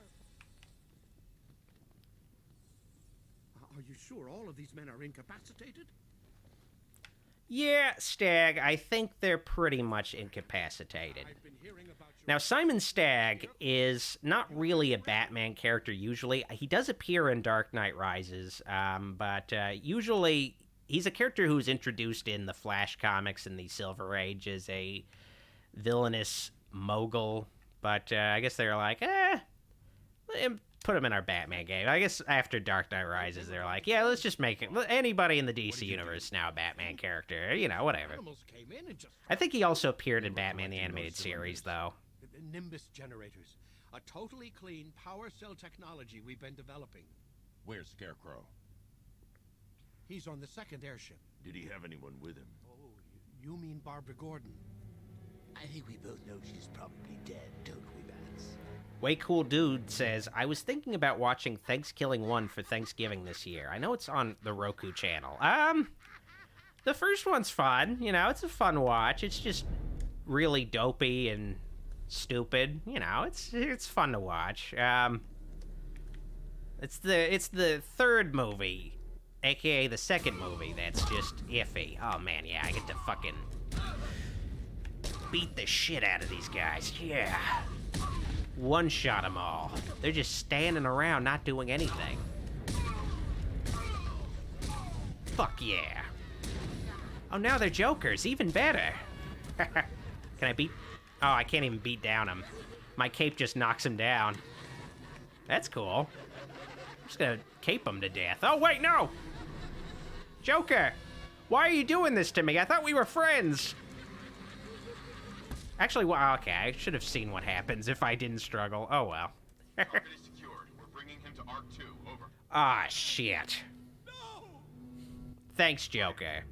Are you sure all of these men are incapacitated? Yeah, Stagg, I think they're pretty much incapacitated. Now, Simon Stagg is not really a Batman character usually. He does appear in Dark Knight Rises, but usually he's a character who's introduced in the Flash comics in the Silver Age as a villainous mogul, but I guess they were like, put him in our Batman game. I guess after Dark Knight Rises, they're like, yeah, let's just make it. Anybody in the DC universe now a Batman character, you know, whatever. I think he also appeared in Batman the Animated Series, though. Nimbus generators, a totally clean power cell technology we've been developing. Where's Scarecrow? He's on the second airship. Did he have anyone with him? Oh, you mean Barbara Gordon? I think we both know she's probably dead, don't we, Bats? Way Cool Dude says, I was thinking about watching Thanksgiving 1 for Thanksgiving this year. I know it's on the Roku channel. The first one's fun. You know, it's a fun watch. It's just really dopey and stupid. You know, it's fun to watch. It's the third movie, aka the second movie, that's just iffy. Oh man, yeah, I get to fucking beat the shit out of these guys. Yeah. One-shot them all. They're just standing around not doing anything. Fuck yeah. Oh, now they're Jokers. Even better. Can I beat... Oh, I can't even beat down him. My cape just knocks him down. That's cool. I'm just gonna cape him to death. Oh, wait, no! Joker! Why are you doing this to me? I thought we were friends! Actually, well, okay, I should have seen what happens if I didn't struggle. Oh, well. Target is secured. We're bringing him to Arc 2. Over. Ah, shit. No! Thanks, Joker.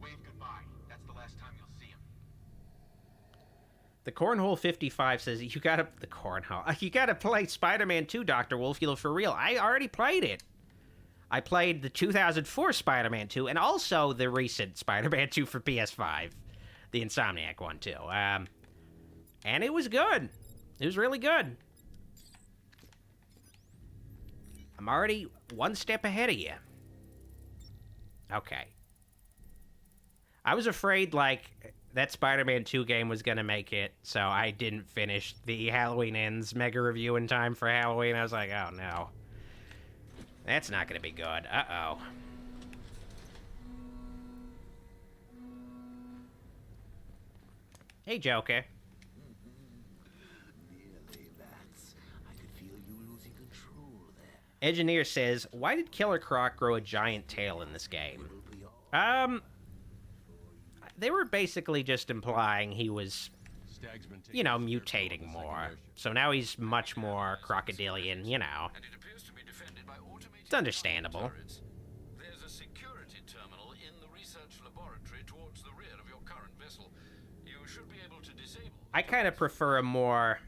Wave goodbye. That's the last time you'll see him. The Cornhole 55 says, you gotta... The Cornhole. You gotta play Spider-Man 2, Dr. Wolfula, for real. I already played it. I played the 2004 Spider-Man 2, and also the recent Spider-Man 2 for PS5. The Insomniac one, too. And it was good. It was really good. I'm already one step ahead of you. Okay. I was afraid, like, that Spider-Man 2 game was gonna make it, so I didn't finish the Halloween Ends mega review in time for Halloween. I was like, oh, no. That's not gonna be good. Uh-oh. Hey, Joker. Really, Bats. I could feel you losing control there. Engineer says, why did Killer Croc grow a giant tail in this game? They were basically just implying he was, you know, mutating more. So now he's much more crocodilian, you know. It's understandable. There's a security terminal in the research laboratory towards the rear of your current vessel. You should be able to disable. I kind of prefer a more...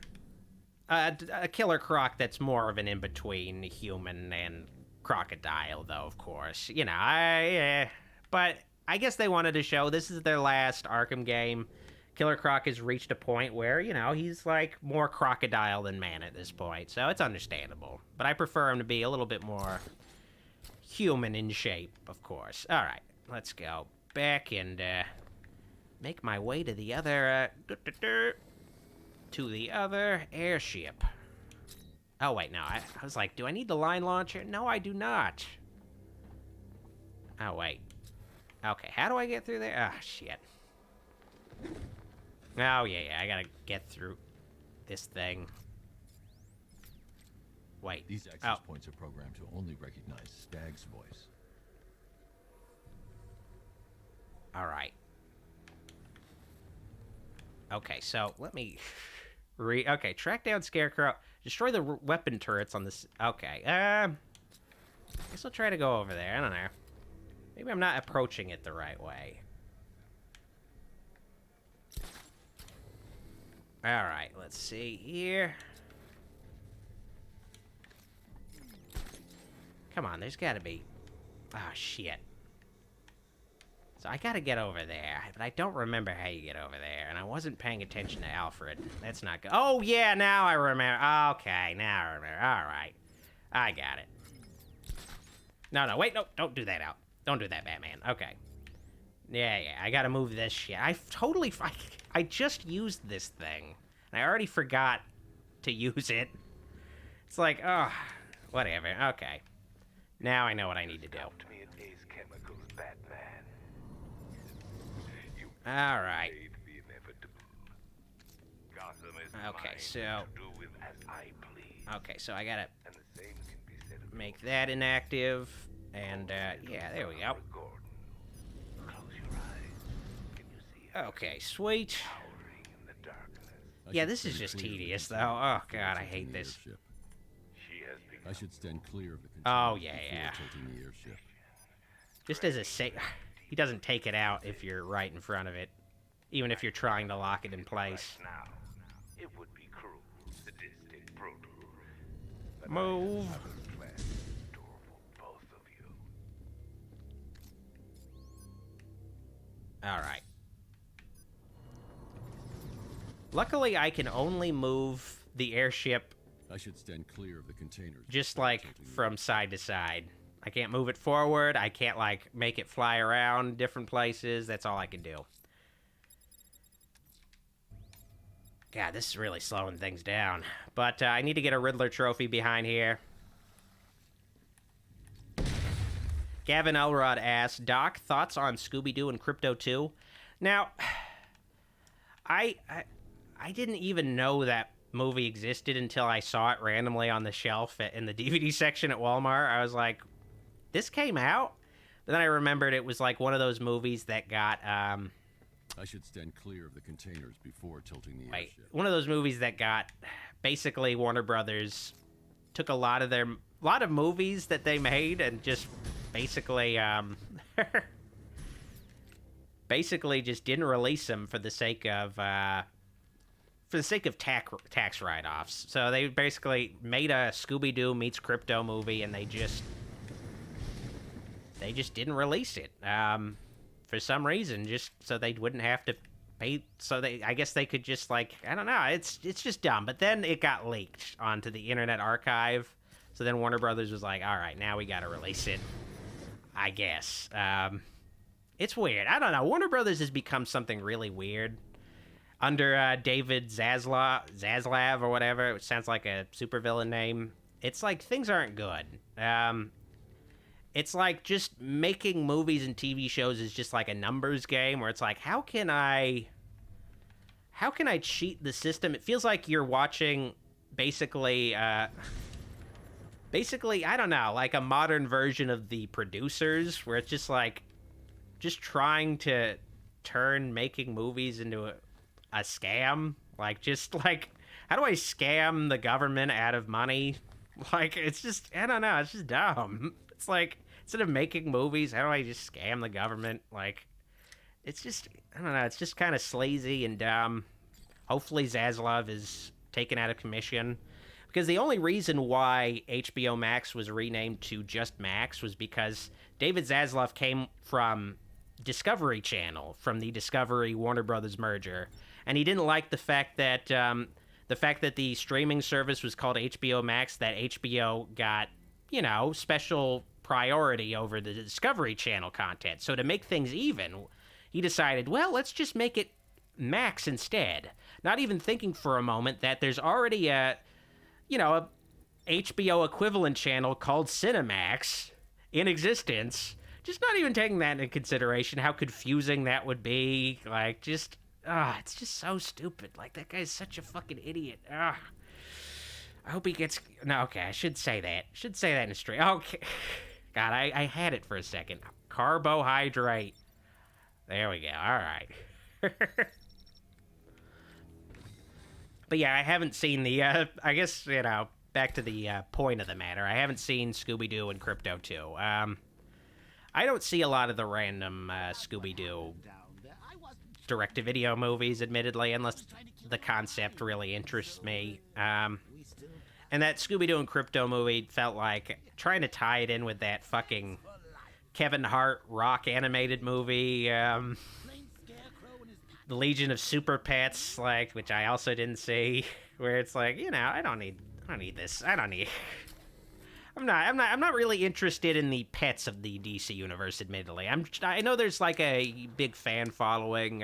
a Killer Croc that's more of an in-between human and crocodile, though, of course. You know, but I guess they wanted to show this is their last Arkham game. Killer Croc has reached a point where, you know, he's, like, more crocodile than man at this point, so it's understandable. But I prefer him to be a little bit more human in shape, of course. All right, let's go back and, make my way to the other, to the other airship. Oh, wait, no, I was like, do I need the line launcher? No, I do not. Oh, wait. Okay, how do I get through there? Ah, shit. Oh, yeah, I gotta get through this thing. Wait. These access points are programmed to only recognize Stag's voice. All right. Okay, so let me... Okay, track down Scarecrow. Destroy the weapon turrets on this... Okay, I guess I'll try to go over there. I don't know. Maybe I'm not approaching it the right way. Alright, let's see here. Come on, there's gotta be... Oh, shit. So I gotta get over there, but I don't remember how you get over there, and I wasn't paying attention to Alfred. That's not good. Oh, yeah, now I remember. Okay, now I remember. Alright. I got it. No, wait, no, don't do that out. Don't do that, Batman. Okay. Yeah, I gotta move this shit. I just used this thing, and I already forgot to use it. It's like, oh, whatever. Okay. Now I know what I need to do. Chemical All right. Okay, so... Okay, so I gotta make that inactive, and, yeah, there we go. Okay, sweet. Yeah, this is just tedious, though. Oh, God, I hate this. I should stand clear of the Oh, yeah. tilting the airship. Just as a he doesn't take it out if you're right in front of it, even if you're trying to lock it in place. It would be cruel, sadistic, brutal. Move. All right. Luckily, I can only move the airship. I should stand clear of the containers. Just like from side to side. I can't move it forward. I can't like make it fly around different places. That's all I can do. God, this is really slowing things down. But I need to get a Riddler trophy behind here. Gavin Elrod asks, Doc, thoughts on Scooby-Doo and Crypto 2? Now, I didn't even know that movie existed until I saw it randomly on the shelf in the DVD section at Walmart. I was like, this came out? But then I remembered it was like one of those movies that got... I should stand clear of the containers before tilting the airship. One of those movies that got... Basically, Warner Brothers took a lot of movies that they made and just basically... basically just didn't release them for the sake of... tax write-offs. So they basically made a Scooby-Doo meets Crypto movie, and they just didn't release it for some reason, just so they wouldn't have to pay. So I guess they could just like, I don't know. It's just dumb. But then it got leaked onto the Internet Archive. So then Warner Brothers was like, all right, now we got to release it. I guess it's weird. I don't know. Warner Brothers has become something really weird. Under David Zaslav or whatever, which sounds like a supervillain name, it's like things aren't good. It's like just making movies and TV shows is just like a numbers game where it's like, how can I cheat the system? It feels like you're watching basically, I don't know, like a modern version of The Producers, where it's just like, just trying to turn making movies into a scam. Like, just like, how do I scam the government out of money? Like, it's just, I don't know, it's just dumb. It's like, instead of making movies, how do I just scam the government? Like, it's just, I don't know, it's just kind of sleazy and dumb. Hopefully Zaslav is taken out of commission. Because the only reason why HBO Max was renamed to just Max was because David Zaslav came from Discovery Channel, from the Discovery Warner Brothers merger. And he didn't like the fact that the streaming service was called HBO Max, that HBO got, you know, special priority over the Discovery Channel content. So to make things even, he decided, well, let's just make it Max instead. Not even thinking for a moment that there's already a HBO equivalent channel called Cinemax in existence. Just not even taking that into consideration, how confusing that would be. Like, just... it's just so stupid. Like, that guy's such a fucking idiot. I hope he gets... No, okay, I should say that. Should say that in a stream. Okay. God, I had it for a second. Carbohydrate. There we go. All right. But yeah, I haven't seen the... I guess, you know, back to the point of the matter. I haven't seen Scooby-Doo and Crypto 2. I don't see a lot of the random Scooby-Doo direct-to-video movies, admittedly, unless the concept really interests me. And that Scooby-Doo and Crypto movie felt like trying to tie it in with that fucking Kevin Hart rock animated movie, The Legion of Super Pets, like, which I also didn't see, where it's like, you know, I don't need this. I'm not really interested in the pets of the DC universe, admittedly. I know there's like a big fan following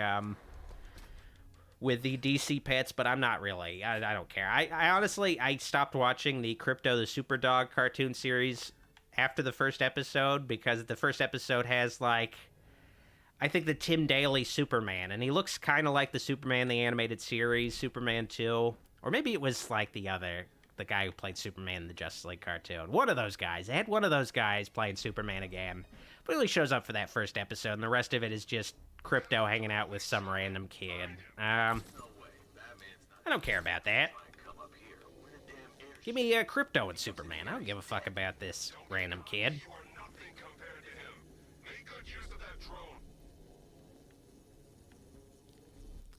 with the DC pets, but I'm not really. I don't care. I honestly stopped watching the Crypto the Superdog cartoon series after the first episode, because the first episode has like I think the Tim Daly Superman, and he looks kind of like the Superman the animated series, Superman 2, or maybe it was like the guy who played Superman in the Justice League cartoon. One of those guys. They had one of those guys playing Superman again. But he only shows up for that first episode, and the rest of it is just Crypto hanging out with some random kid. I don't care about that. Give me Crypto and Superman. I don't give a fuck about this random kid.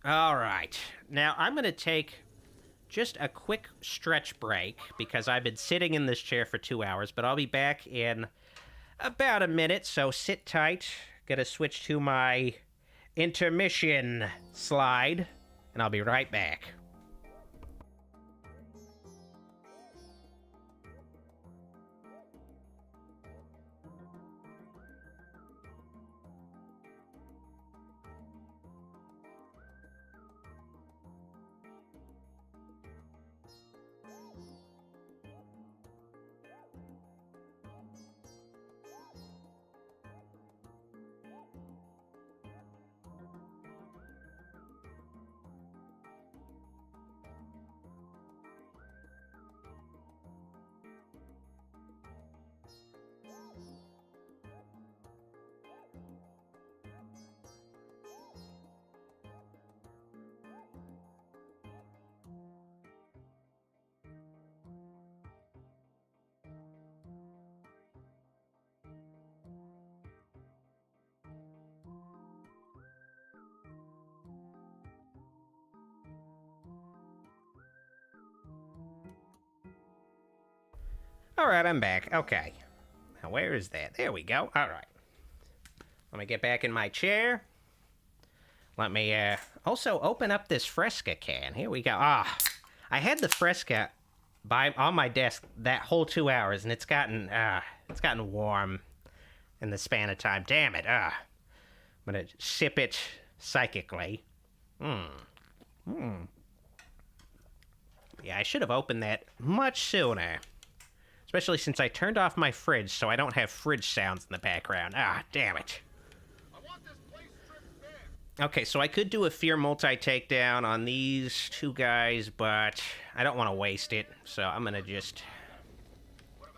All right. Now, I'm going to take just a quick stretch break because I've been sitting in this chair for 2 hours, but I'll be back in about a minute, so sit tight. Gonna switch to my intermission slide, and I'll be right back. Alright, I'm back. Okay. Now, where is that? There we go. Alright. Let me get back in my chair. Let me, also open up this Fresca can. Here we go. I had the Fresca on my desk that whole 2 hours, and it's gotten warm in the span of time. Damn it. I'm gonna sip it psychically. Yeah, I should have opened that much sooner. Especially since I turned off my fridge so I don't have fridge sounds in the background. Damn it. Okay, so I could do a fear multi-takedown on these two guys, but I don't want to waste it. So I'm going to just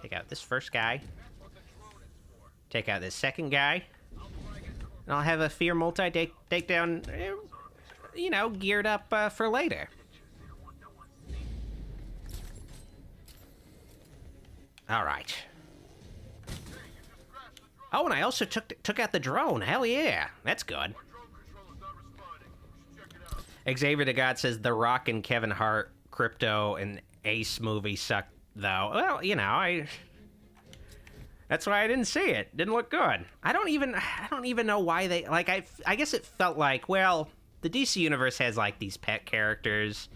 take out this first guy. Take out this second guy. And I'll have a fear multi-takedown, geared up for later. All right. Oh, and I also took out the drone. Hell yeah. That's good. Xavier the God says The Rock and Kevin Hart, Crypto, and Ace movie sucked, though. Well, that's why I didn't see it. Didn't look good. I don't even know why they, I guess it felt like, well, the DC universe has, these pet characters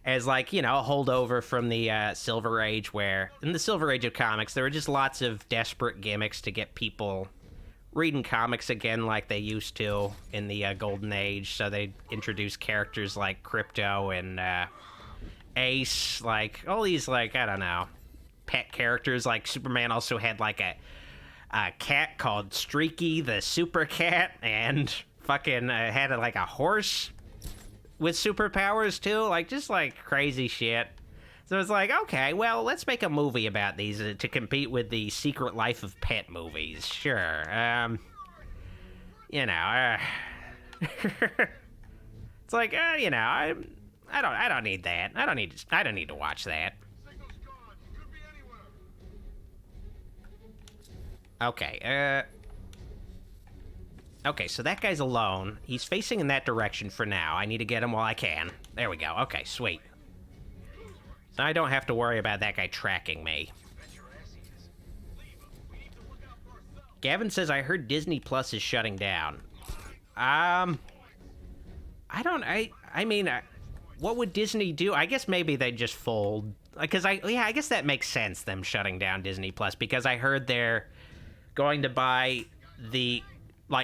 as, a holdover from the Silver Age, where in the Silver Age of comics, there were just lots of desperate gimmicks to get people reading comics again like they used to in the Golden Age. So they introduced characters like Crypto and Ace, all these, I don't know, pet characters. Like Superman also had, a cat called Streaky the Super Cat, and fucking had, a horse with superpowers too, just crazy shit. So it's okay, well, let's make a movie about these to compete with the Secret Life of Pet movies. Sure. It's I don't need that. I don't need to watch that. Okay. Okay, so that guy's alone. He's facing in that direction for now. I need to get him while I can. There we go. Okay, sweet. So I don't have to worry about that guy tracking me. Gavin says, I heard Disney Plus is shutting down. What would Disney do? I guess maybe they'd just fold. Because I guess that makes sense, them shutting down Disney Plus, because I heard they're going to buy the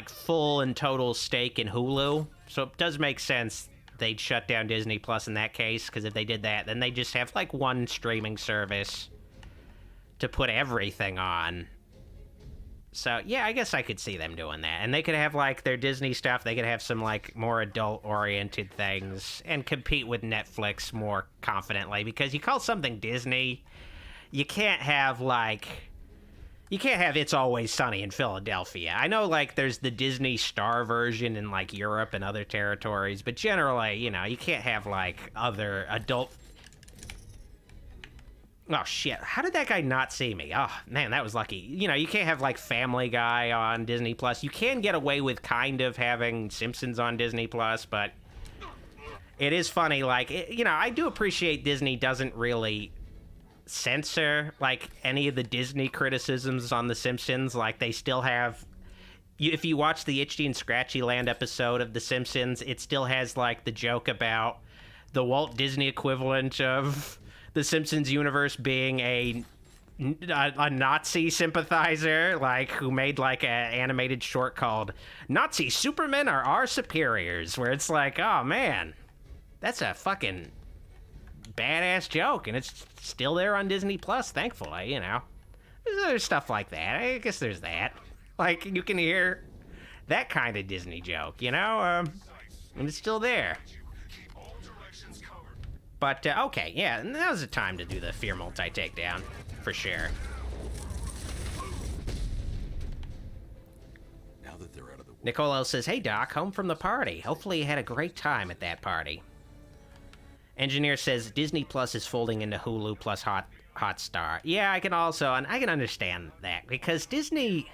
full and total stake in Hulu. So it does make sense they'd shut down Disney Plus in that case, because if they did that, then they just have one streaming service to put everything on. So, yeah, I guess I could see them doing that. And they could have, like, their Disney stuff. They could have some, like, more adult-oriented things and compete with Netflix more confidently. Because you call something Disney, you can't have, like... You can't have It's Always Sunny in Philadelphia. I know, like, there's the Disney Star version in, like, Europe and other territories. But generally, you know, you can't have, like, other adult... Oh, shit. How did that guy not see me? Oh, man, that was lucky. You know, you can't have, like, Family Guy on Disney+. You can get away with kind of having Simpsons on Disney+, but it is funny. Like, you know, I do appreciate Disney doesn't really censor, like, any of the Disney criticisms on The Simpsons. Like, they still have... If you watch the Itchy and Scratchy Land episode of The Simpsons, it still has, like, the joke about the Walt Disney equivalent of... the Simpsons universe being a Nazi sympathizer, like, who made, like, an animated short called Nazi Supermen Are Our Superiors, where it's like, oh, man, that's a fucking badass joke, and it's still there on Disney Plus, thankfully, you know. There's stuff like that. I guess there's that. Like, you can hear that kind of Disney joke, you know, and it's still there. But, okay, yeah, that was the time to do the Fear multi-takedown, for sure. Now that they're out of the way. Nicolo says, hey, Doc, home from the party. Hopefully you had a great time at that party. Engineer says, Disney Plus is folding into Hulu plus Hotstar. Yeah, I can understand that, because Disney...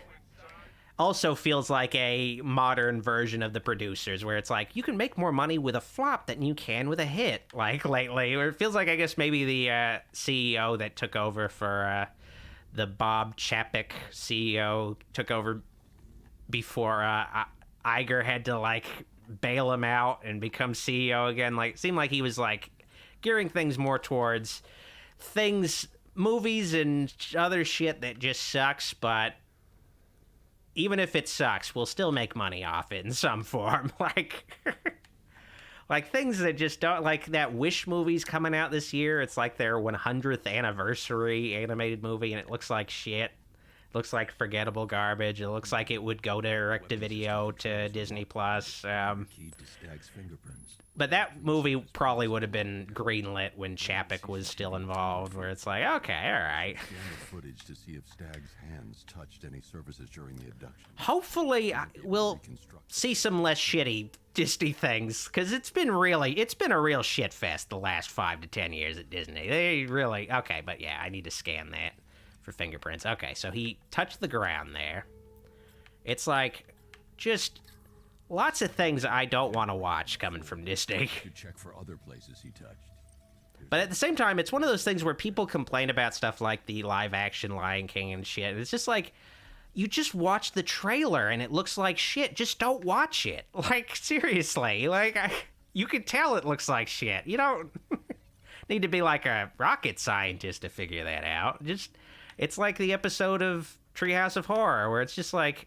also feels like a modern version of the producers, where it's like, you can make more money with a flop than you can with a hit, like, lately. Or it feels like, I guess, maybe the CEO that took over for the Bob Chapek CEO took over before Iger had to, like, bail him out and become CEO again. Like, it seemed like he was, like, gearing things more towards movies and other shit that just sucks, but... even if it sucks, we'll still make money off it in some form. Like things that just don't... like that Wish movie's coming out this year. It's like their 100th anniversary animated movie, and it looks like shit. It looks like forgettable garbage. It looks like it would go direct-to-video to Disney+. But that movie probably would have been greenlit when Chapek was still involved, where it's like, okay, all right. Scan the footage to see if Stag's hands touched any surfaces during the abduction. Hopefully, we'll see some less shitty Disney things, because it's been a real shit fest the last 5 to 10 years at Disney. They really... okay, but yeah, I need to scan that for fingerprints. Okay, so he touched the ground there. It's like, just... lots of things I don't want to watch coming from Disney. You check for other places he touched. But at the same time, it's one of those things where people complain about stuff like the live-action Lion King and shit. And it's just like, you just watch the trailer and it looks like shit. Just don't watch it. Like, seriously. Like, you can tell it looks like shit. You don't need to be like a rocket scientist to figure that out. It's like the episode of Treehouse of Horror, where it's just like...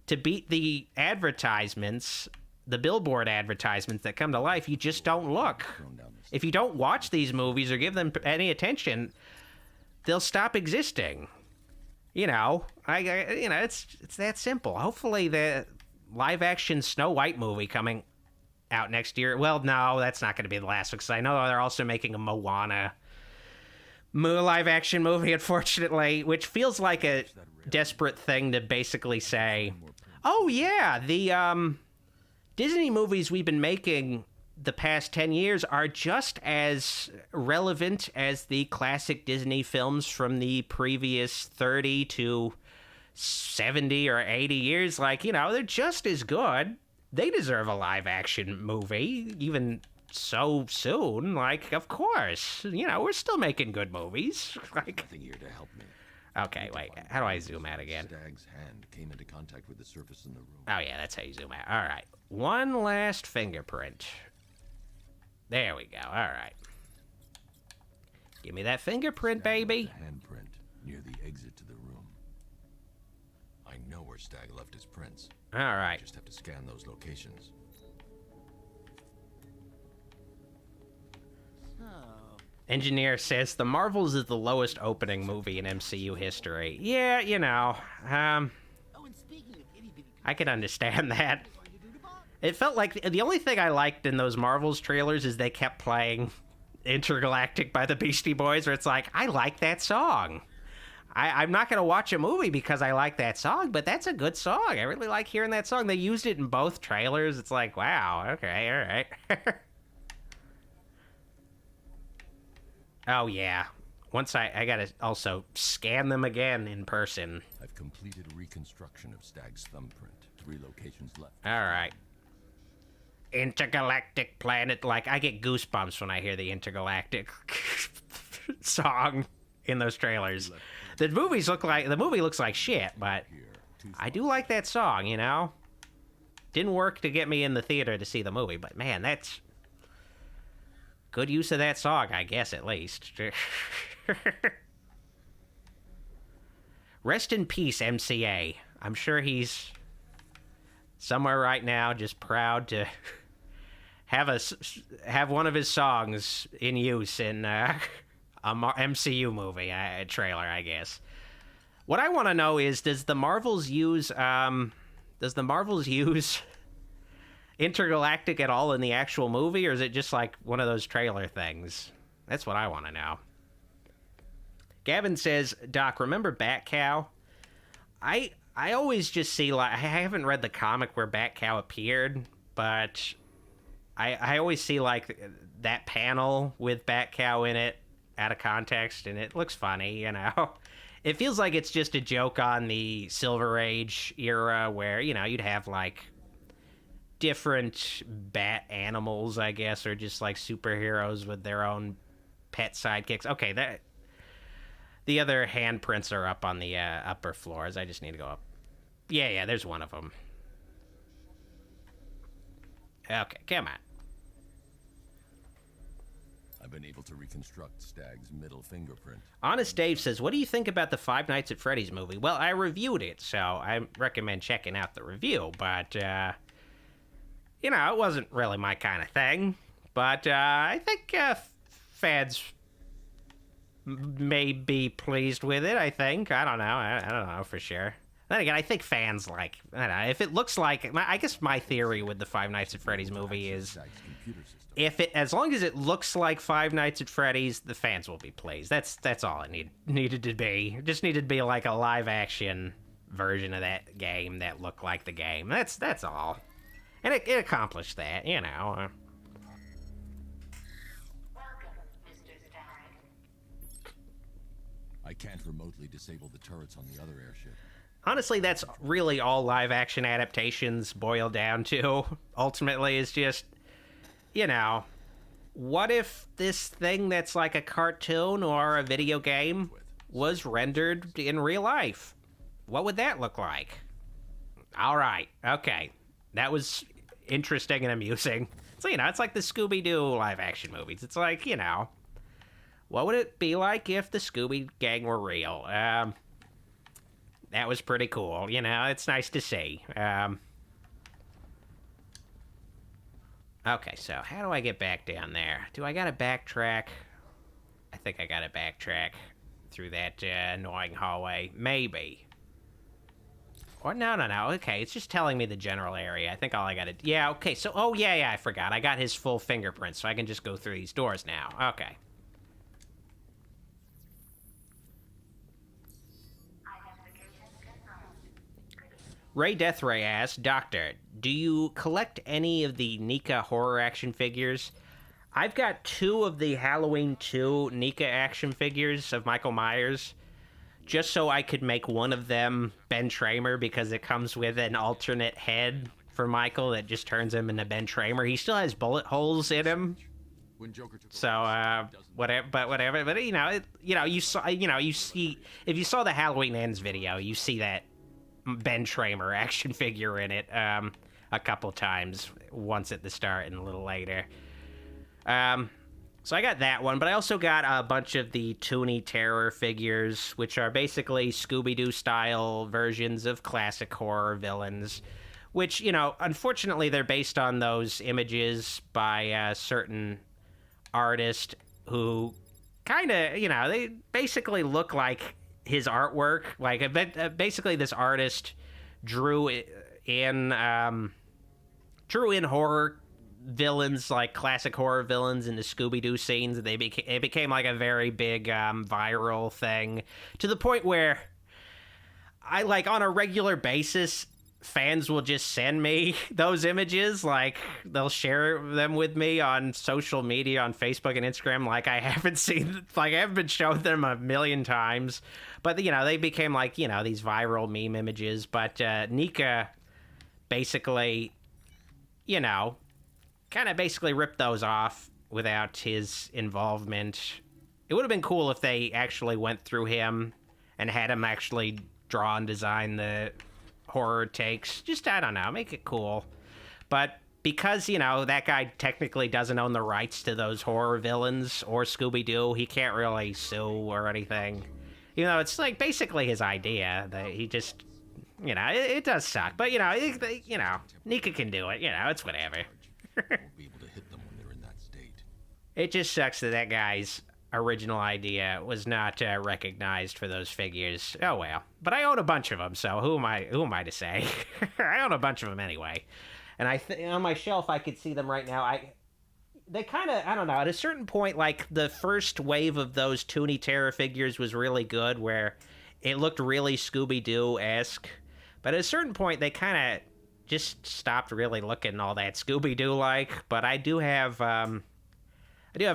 to beat the advertisements, the billboard advertisements that come to life, you just don't look. If you don't watch these movies or give them any attention, they'll stop existing. You know, it's that simple. Hopefully the live-action Snow White movie coming out next year. Well, no, that's not going to be the last one, because I know they're also making a Moana live-action movie, unfortunately, which feels like a desperate thing to basically say, oh yeah, the Disney movies we've been making the past 10 years are just as relevant as the classic Disney films from the previous 30 to 70 or 80 years. Like, you know, they're just as good. They deserve a live-action movie, even so soon. Like, of course. You know, we're still making good movies. Like, nothing here to help me. Okay, wait. How do I zoom out again? Stag's hand came into contact with the surface in the room. Oh, yeah, that's how you zoom out. All right. One last fingerprint. There we go. All right. Give me that fingerprint, baby. Handprint near the exit to the room. I know where Stag left his prints. All right. Just have to scan those locations. Engineer says The Marvels is the lowest opening movie in MCU history. Yeah, you know. I can understand that. It felt like the only thing I liked in those Marvel's trailers is they kept playing Intergalactic by the Beastie Boys, where it's like, I like that song. I'm not going to watch a movie because I like that song, but that's a good song. I really like hearing that song. They used it in both trailers. It's like, wow, okay, all right. Oh, yeah. Once I got to also scan them again in person. I've completed reconstruction of Stag's thumbprint. 3 locations left. All right. Intergalactic planet. Like, I get goosebumps when I hear the Intergalactic song in those trailers. The movie looks like shit, but I do like that song, you know? Didn't work to get me in the theater to see the movie, but man, that's good use of that song, I guess, at least. Rest in peace, MCA. I'm sure he's somewhere right now just proud to have one of his songs in use in a MCU movie, a trailer, I guess. What I want to know is, does the Marvels use Intergalactic at all in the actual movie, or is it just like one of those trailer things? That's what I want to know. Gavin says, Doc, remember Bat Cow? I always just see, like, I haven't read the comic where Bat Cow appeared, but I always see, like, that panel with Bat Cow in it out of context, and it looks funny, you know? It feels like it's just a joke on the Silver Age era where, you know, you'd have, like, different bat animals, I guess, or just, like, superheroes with their own pet sidekicks. Okay, the other handprints are up on the upper floors. I just need to go up. Yeah, there's one of them. Okay, come on. I've been able to reconstruct Stag's middle fingerprint. Honest Dave says, what do you think about the Five Nights at Freddy's movie? Well, I reviewed it, so I recommend checking out the review, but, you know, it wasn't really my kind of thing. But I think fans may be pleased with it, I think. I don't know. I don't know for sure. Then again, I think fans like, I don't know, if it looks like, I guess my theory with the Five Nights at Freddy's movie is, as long as it looks like Five Nights at Freddy's, the fans will be pleased. That's all it needed to be. It just needed to be like a live action version of that game that looked like the game. That's all. And it accomplished that, you know. I can't remotely disable the turrets on the other airship. Honestly, that's really all live-action adaptations boil down to, ultimately, is just, you know, what if this thing that's like a cartoon or a video game was rendered in real life? What would that look like? All right, okay. That was interesting and amusing. So, you know, it's like the Scooby-Doo live-action movies. It's like, you know, what would it be like if the Scooby Gang were real? That was pretty cool. You know, it's nice to see. Okay, so how do I get back down there? Do I gotta backtrack? I think I gotta backtrack through that annoying hallway. Maybe. Or no. Okay, it's just telling me the general area. I think all I gotta... Yeah, okay, so... Oh, yeah, I forgot. I got his full fingerprint, so I can just go through these doors now. Okay. Ray Deathray asks, Doctor, do you collect any of the NECA horror action figures? I've got 2 of the Halloween 2 NECA action figures of Michael Myers, just so I could make one of them Ben Tramer, because it comes with an alternate head for Michael that just turns him into Ben Tramer. He still has bullet holes in him. So, whatever. But, you see, if you saw the Halloween Ends video, you see that Ben Tramer action figure in it a couple times, once at the start and a little later. So I got that one, but I also got a bunch of the Toonie Terror figures, which are basically Scooby-Doo style versions of classic horror villains, which, you know, unfortunately they're based on those images by a certain artist who kind of, you know, they basically look like his artwork. Like, basically this artist drew in horror villains, like classic horror villains in the Scooby-Doo scenes. It became like a very big viral thing, to the point where I, like, on a regular basis, fans will just send me those images. Like, they'll share them with me on social media, on Facebook and Instagram. Like, I haven't been shown them a million times. But, you know, they became, like, you know, these viral meme images. But Nika basically, you know, kind of basically ripped those off without his involvement. It would have been cool if they actually went through him and had him actually draw and design the horror takes. Just, I don't know, make it cool. But because, you know, that guy technically doesn't own the rights to those horror villains or Scooby-Doo, he can't really sue or anything. Even though it's, like, basically his idea. That he just, you know, it does suck. But, you know, Nika can do it. You know, it's whatever. Be able to hit them when they're in that state. It just sucks that that guy's original idea was not recognized for those figures. Oh well. But I own a bunch of them, so who am I to say? I own a bunch of them anyway. And on my shelf I could see them right now. They kind of, I don't know, at a certain point, like, the first wave of those Toony Terror figures was really good, where it looked really Scooby-Doo-esque. But at a certain point, they kind of just stopped really looking all that Scooby-Doo-like. But I do have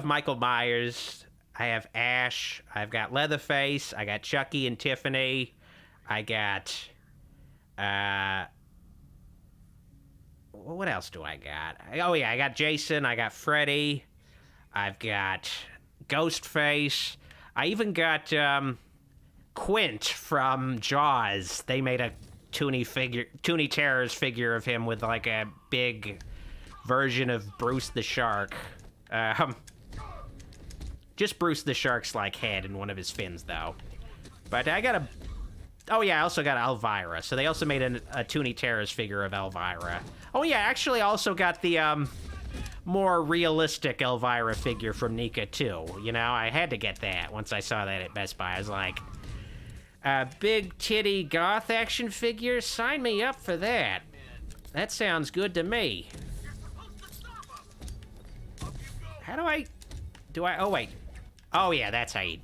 Michael Myers, I have Ash, I've got Leatherface, I got Chucky and Tiffany, I got, what else do I got? Oh yeah, I got Jason, I got Freddy, I've got Ghostface, I even got, Quint from Jaws. They made a Toony Terror's figure of him with, like, a big version of Bruce the Shark. Just Bruce the Shark's, like, head and one of his fins, though. But I got oh yeah, I also got Elvira. So they also made a Toony Terror's figure of Elvira. Oh yeah, actually I also got the, more realistic Elvira figure from Nika, too. You know, I had to get that once I saw that at Best Buy. I was like, big titty goth action figure? Sign me up for that. That sounds good to me. How do I, oh wait. Oh yeah, that's how you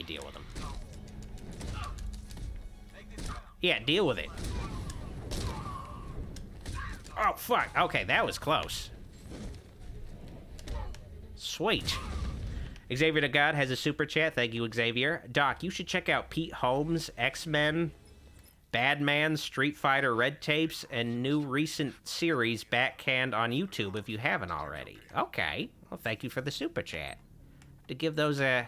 deal with them. Yeah, deal with it. Oh, fuck. Okay, that was close. Sweet. Xavier the God has a super chat. Thank you, Xavier. Doc, you should check out Pete Holmes' X-Men, Badman, Street Fighter Red Tapes, and new recent series Batcanned on YouTube if you haven't already. Okay. Well, thank you for the super chat. To give those a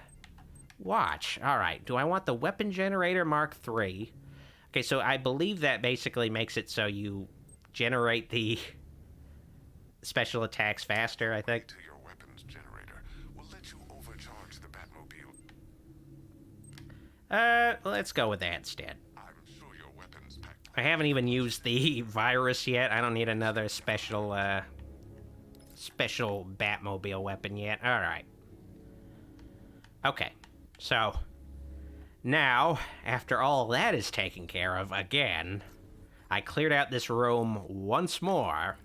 watch. All right. Do I want the Weapon Generator Mark III? Okay, so I believe that basically makes it so you generate the special attacks faster, I think. To your weapons generator will let you overcharge the Batmobile. Let's go with that instead. I'm sure your weapons pack. I haven't even used the virus yet. I don't need another special Batmobile weapon yet. All right. Okay, so now, after all that is taken care of again, I cleared out this room once more.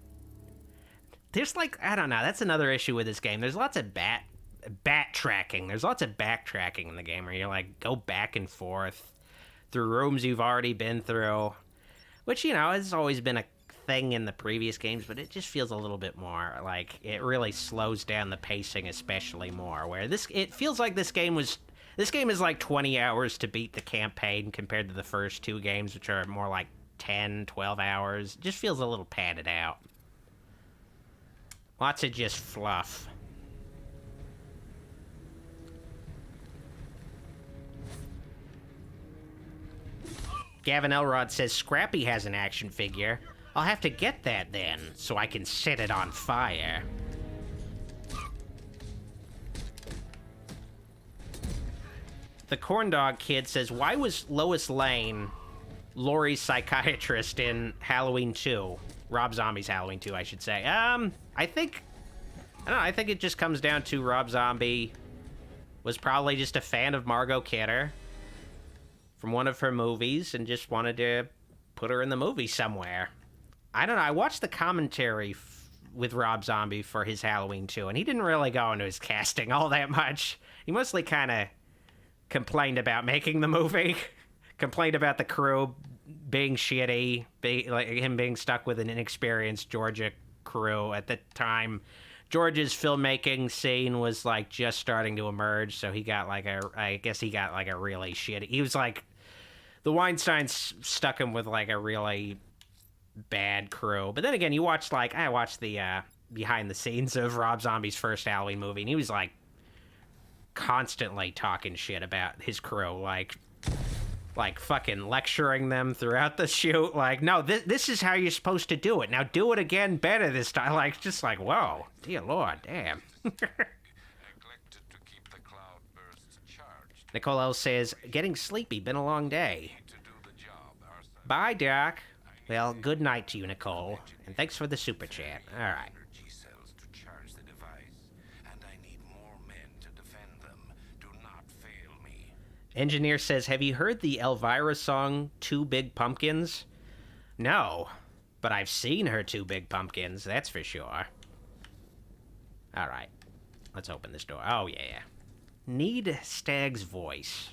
There's, like, I don't know, that's another issue with this game. There's lots of bat tracking. There's lots of backtracking in the game where you, like, go back and forth through rooms you've already been through, which, you know, has always been a thing in the previous games, but it just feels a little bit more like it really slows down the pacing, especially more, where it feels like this game is like 20 hours to beat the campaign compared to the first two games, which are more like 10, 12 hours. It just feels a little padded out. Lots of just fluff. Gavin Elrod says Scrappy has an action figure. I'll have to get that then, so I can set it on fire. The Corndog Kid says, why was Lois Lane Laurie's psychiatrist in Halloween 2? Rob Zombie's Halloween 2, I should say. I think it just comes down to Rob Zombie was probably just a fan of Margot Kidder from one of her movies and just wanted to put her in the movie somewhere. I don't know. I watched the commentary with Rob Zombie for his Halloween 2, and he didn't really go into his casting all that much. He mostly kind of complained about making the movie, complained about the crew being shitty, like him being stuck with an inexperienced Georgia crew at the time. George's filmmaking scene was like just starting to emerge, so he got like I guess he got like a really shitty. He was like, the Weinsteins stuck him with like a really bad crew. But then again, I watched the behind the scenes of Rob Zombie's first Halloween movie, and he was like constantly talking shit about his crew, like fucking lecturing them throughout the shoot. Like, no, this is how you're supposed to do it. Now do it again better this time. Like, just like, whoa, dear Lord, damn. Nicole L says, getting sleepy, been a long day. Bye, Doc. Well, good night to you, Nicole, and thanks for the super chat. All right. Engineer says, have you heard the Elvira song, Two Big Pumpkins? No, but I've seen her Two Big Pumpkins, that's for sure. All right, let's open this door. Oh, yeah. Need Stag's voice.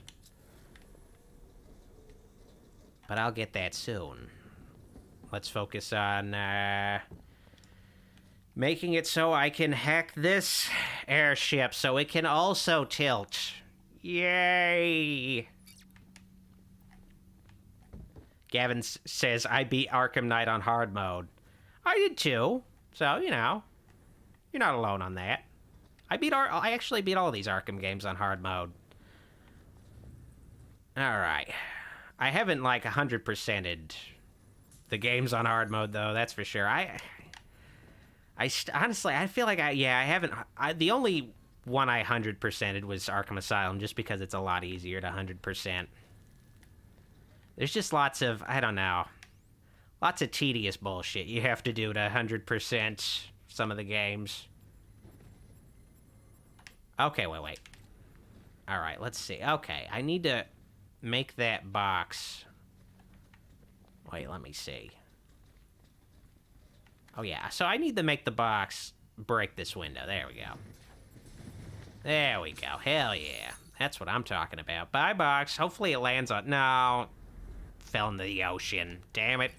But I'll get that soon. Let's focus on making it so I can hack this airship so it can also tilt. Yay! Gavin says, I beat Arkham Knight on hard mode. I did too. So, you know, you're not alone on that. I actually beat all these Arkham games on hard mode. Alright. I haven't, like, 100%ed the games on hard mode, though, that's for sure. Honestly, I feel like I haven't... the only one I 100%ed was Arkham Asylum, just because it's a lot easier to 100%. There's just lots of, I don't know, lots of tedious bullshit you have to do to 100% some of the games. Okay, wait. Alright, let's see. Okay, I need to make that box. Wait, let me see. Oh, yeah, so I need to make the box break this window. There we go. There we go. Hell yeah. That's what I'm talking about. Bye, box. Hopefully it lands on... No. Fell into the ocean. Damn it.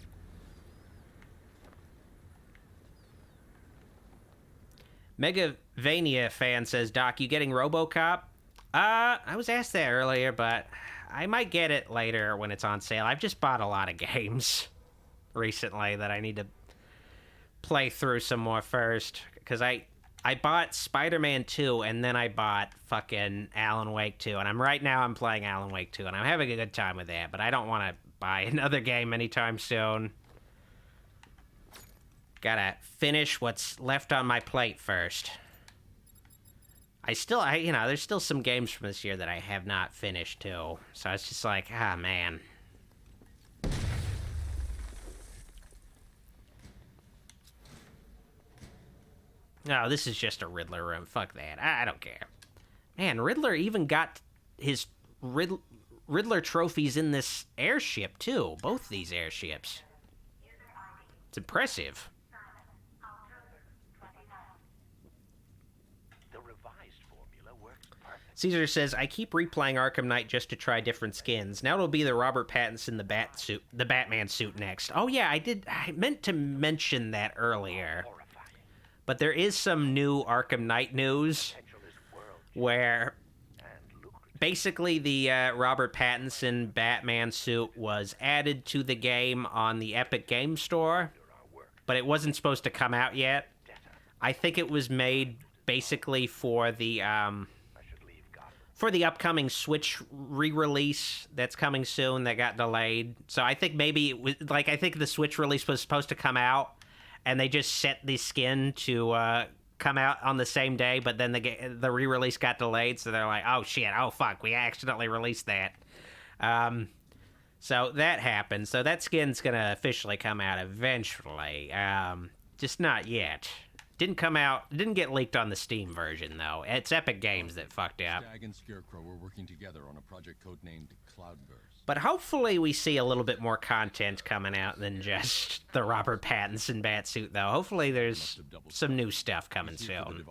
Megavania fan says, Doc, you getting RoboCop? I was asked that earlier, but I might get it later when it's on sale. I've just bought a lot of games recently that I need to play through some more first, because I bought Spider-Man 2, and then I bought fucking Alan Wake 2, and right now I'm playing Alan Wake 2, and I'm having a good time with that, but I don't want to buy another game anytime soon. Gotta finish what's left on my plate first. There's still some games from this year that I have not finished, too, so it's just like, man. No, this is just a Riddler room. Fuck that. I don't care. Man, Riddler even got his Riddler trophies in this airship, too. Both these airships. It's impressive. The revised formula works perfect. Caesar says, I keep replaying Arkham Knight just to try different skins. Now it'll be the Robert Pattinson, the Batman suit next. Oh, yeah, I meant to mention that earlier. But there is some new Arkham Knight news where basically the Robert Pattinson Batman suit was added to the game on the Epic Game Store, but it wasn't supposed to come out yet. I think it was made basically for the upcoming Switch re-release that's coming soon that got delayed. So I think maybe it was, I think the Switch release was supposed to come out, and they just set the skin to come out on the same day, but then the re-release got delayed, so they're like, oh shit, oh fuck, we accidentally released that. So that happened. So that skin's gonna officially come out eventually. Just not yet. Didn't get leaked on the Steam version, though. It's Epic Games that fucked up. Stag and Scarecrow were working together on a project codenamed Cloudburst. But hopefully we see a little bit more content coming out than just the Robert Pattinson batsuit, though. Hopefully there's some new stuff coming soon.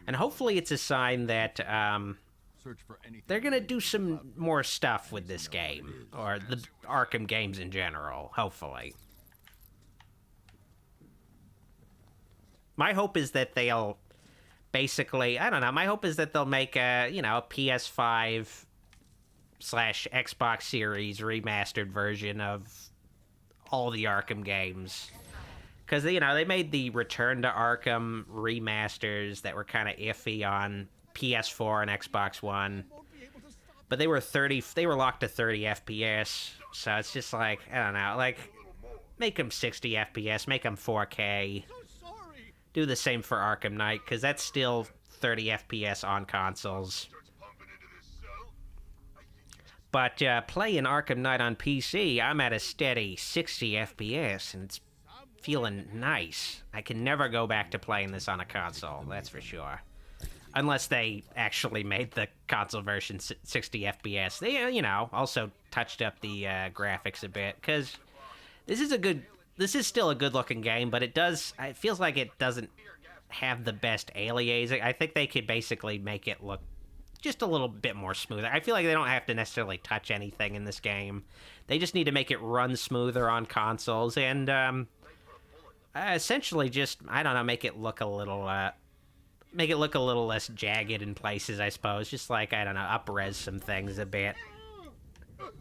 And hopefully it's a sign that they're going to do some more stuff with this game, or the Arkham games in general, hopefully. My hope is that they'll basically, I don't know, my hope is that they'll make a, you know, a PS5 / Xbox Series remastered version of all the Arkham games. Because, you know, they made the Return to Arkham remasters that were kind of iffy on PS4 and Xbox One. But they were locked to 30 FPS. So it's just like, I don't know, like, make them 60 FPS, make them 4K. Do the same for Arkham Knight, because that's still 30 FPS on consoles. But playing Arkham Knight on PC, I'm at a steady 60 FPS, and it's feeling nice. I can never go back to playing this on a console, that's for sure. Unless they actually made the console version 60 FPS. They, you know, also touched up the graphics a bit, because this is still a good-looking game, but it feels like it doesn't have the best aliasing. I think they could basically make it look just a little bit more smoother. I feel like they don't have to necessarily touch anything in this game. They just need to make it run smoother on consoles and essentially just, I don't know, make it look a little less jagged in places, I suppose. Just like, I don't know, up-res some things a bit.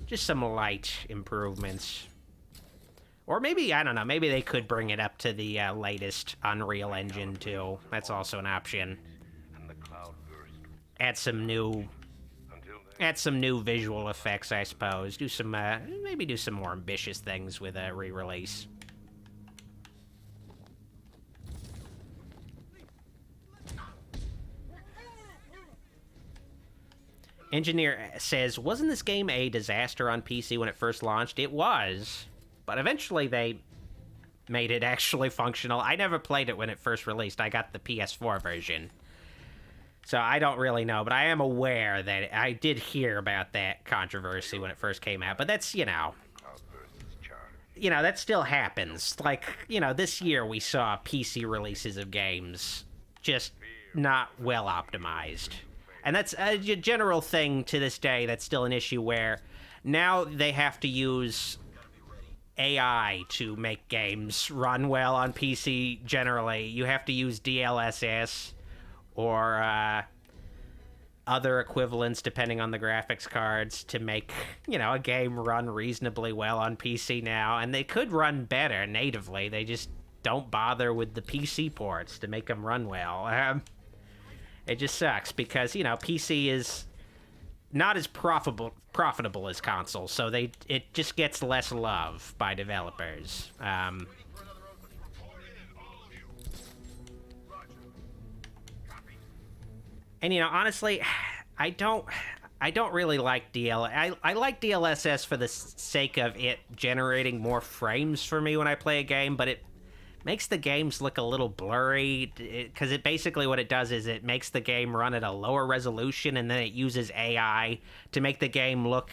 Just some light improvements. Or maybe, I don't know, maybe they could bring it up to the latest Unreal Engine, too. That's also an option. Add some new visual effects, I suppose. Do some, maybe do some more ambitious things with a re-release. Engineer says, wasn't this game a disaster on PC when it first launched? It was, but eventually they made it actually functional. I never played it when it first released. I got the PS4 version. So I don't really know, but I am aware that I did hear about that controversy when it first came out. But that's, you know, that still happens. Like, you know, this year we saw PC releases of games just not well optimized. And that's a general thing to this day. That's still an issue where now they have to use AI to make games run well on PC generally. You have to use DLSS or other equivalents depending on the graphics cards to make, you know, a game run reasonably well on PC now. And they could run better natively. They just don't bother with the PC ports to make them run well. It just sucks because, you know, PC is not as profitable as consoles, so it just gets less love by developers. And, you know, honestly, I don't really like I like DLSS for the sake of it generating more frames for me when I play a game, but it makes the games look a little blurry, because it basically what it does is it makes the game run at a lower resolution, and then it uses AI to make the game look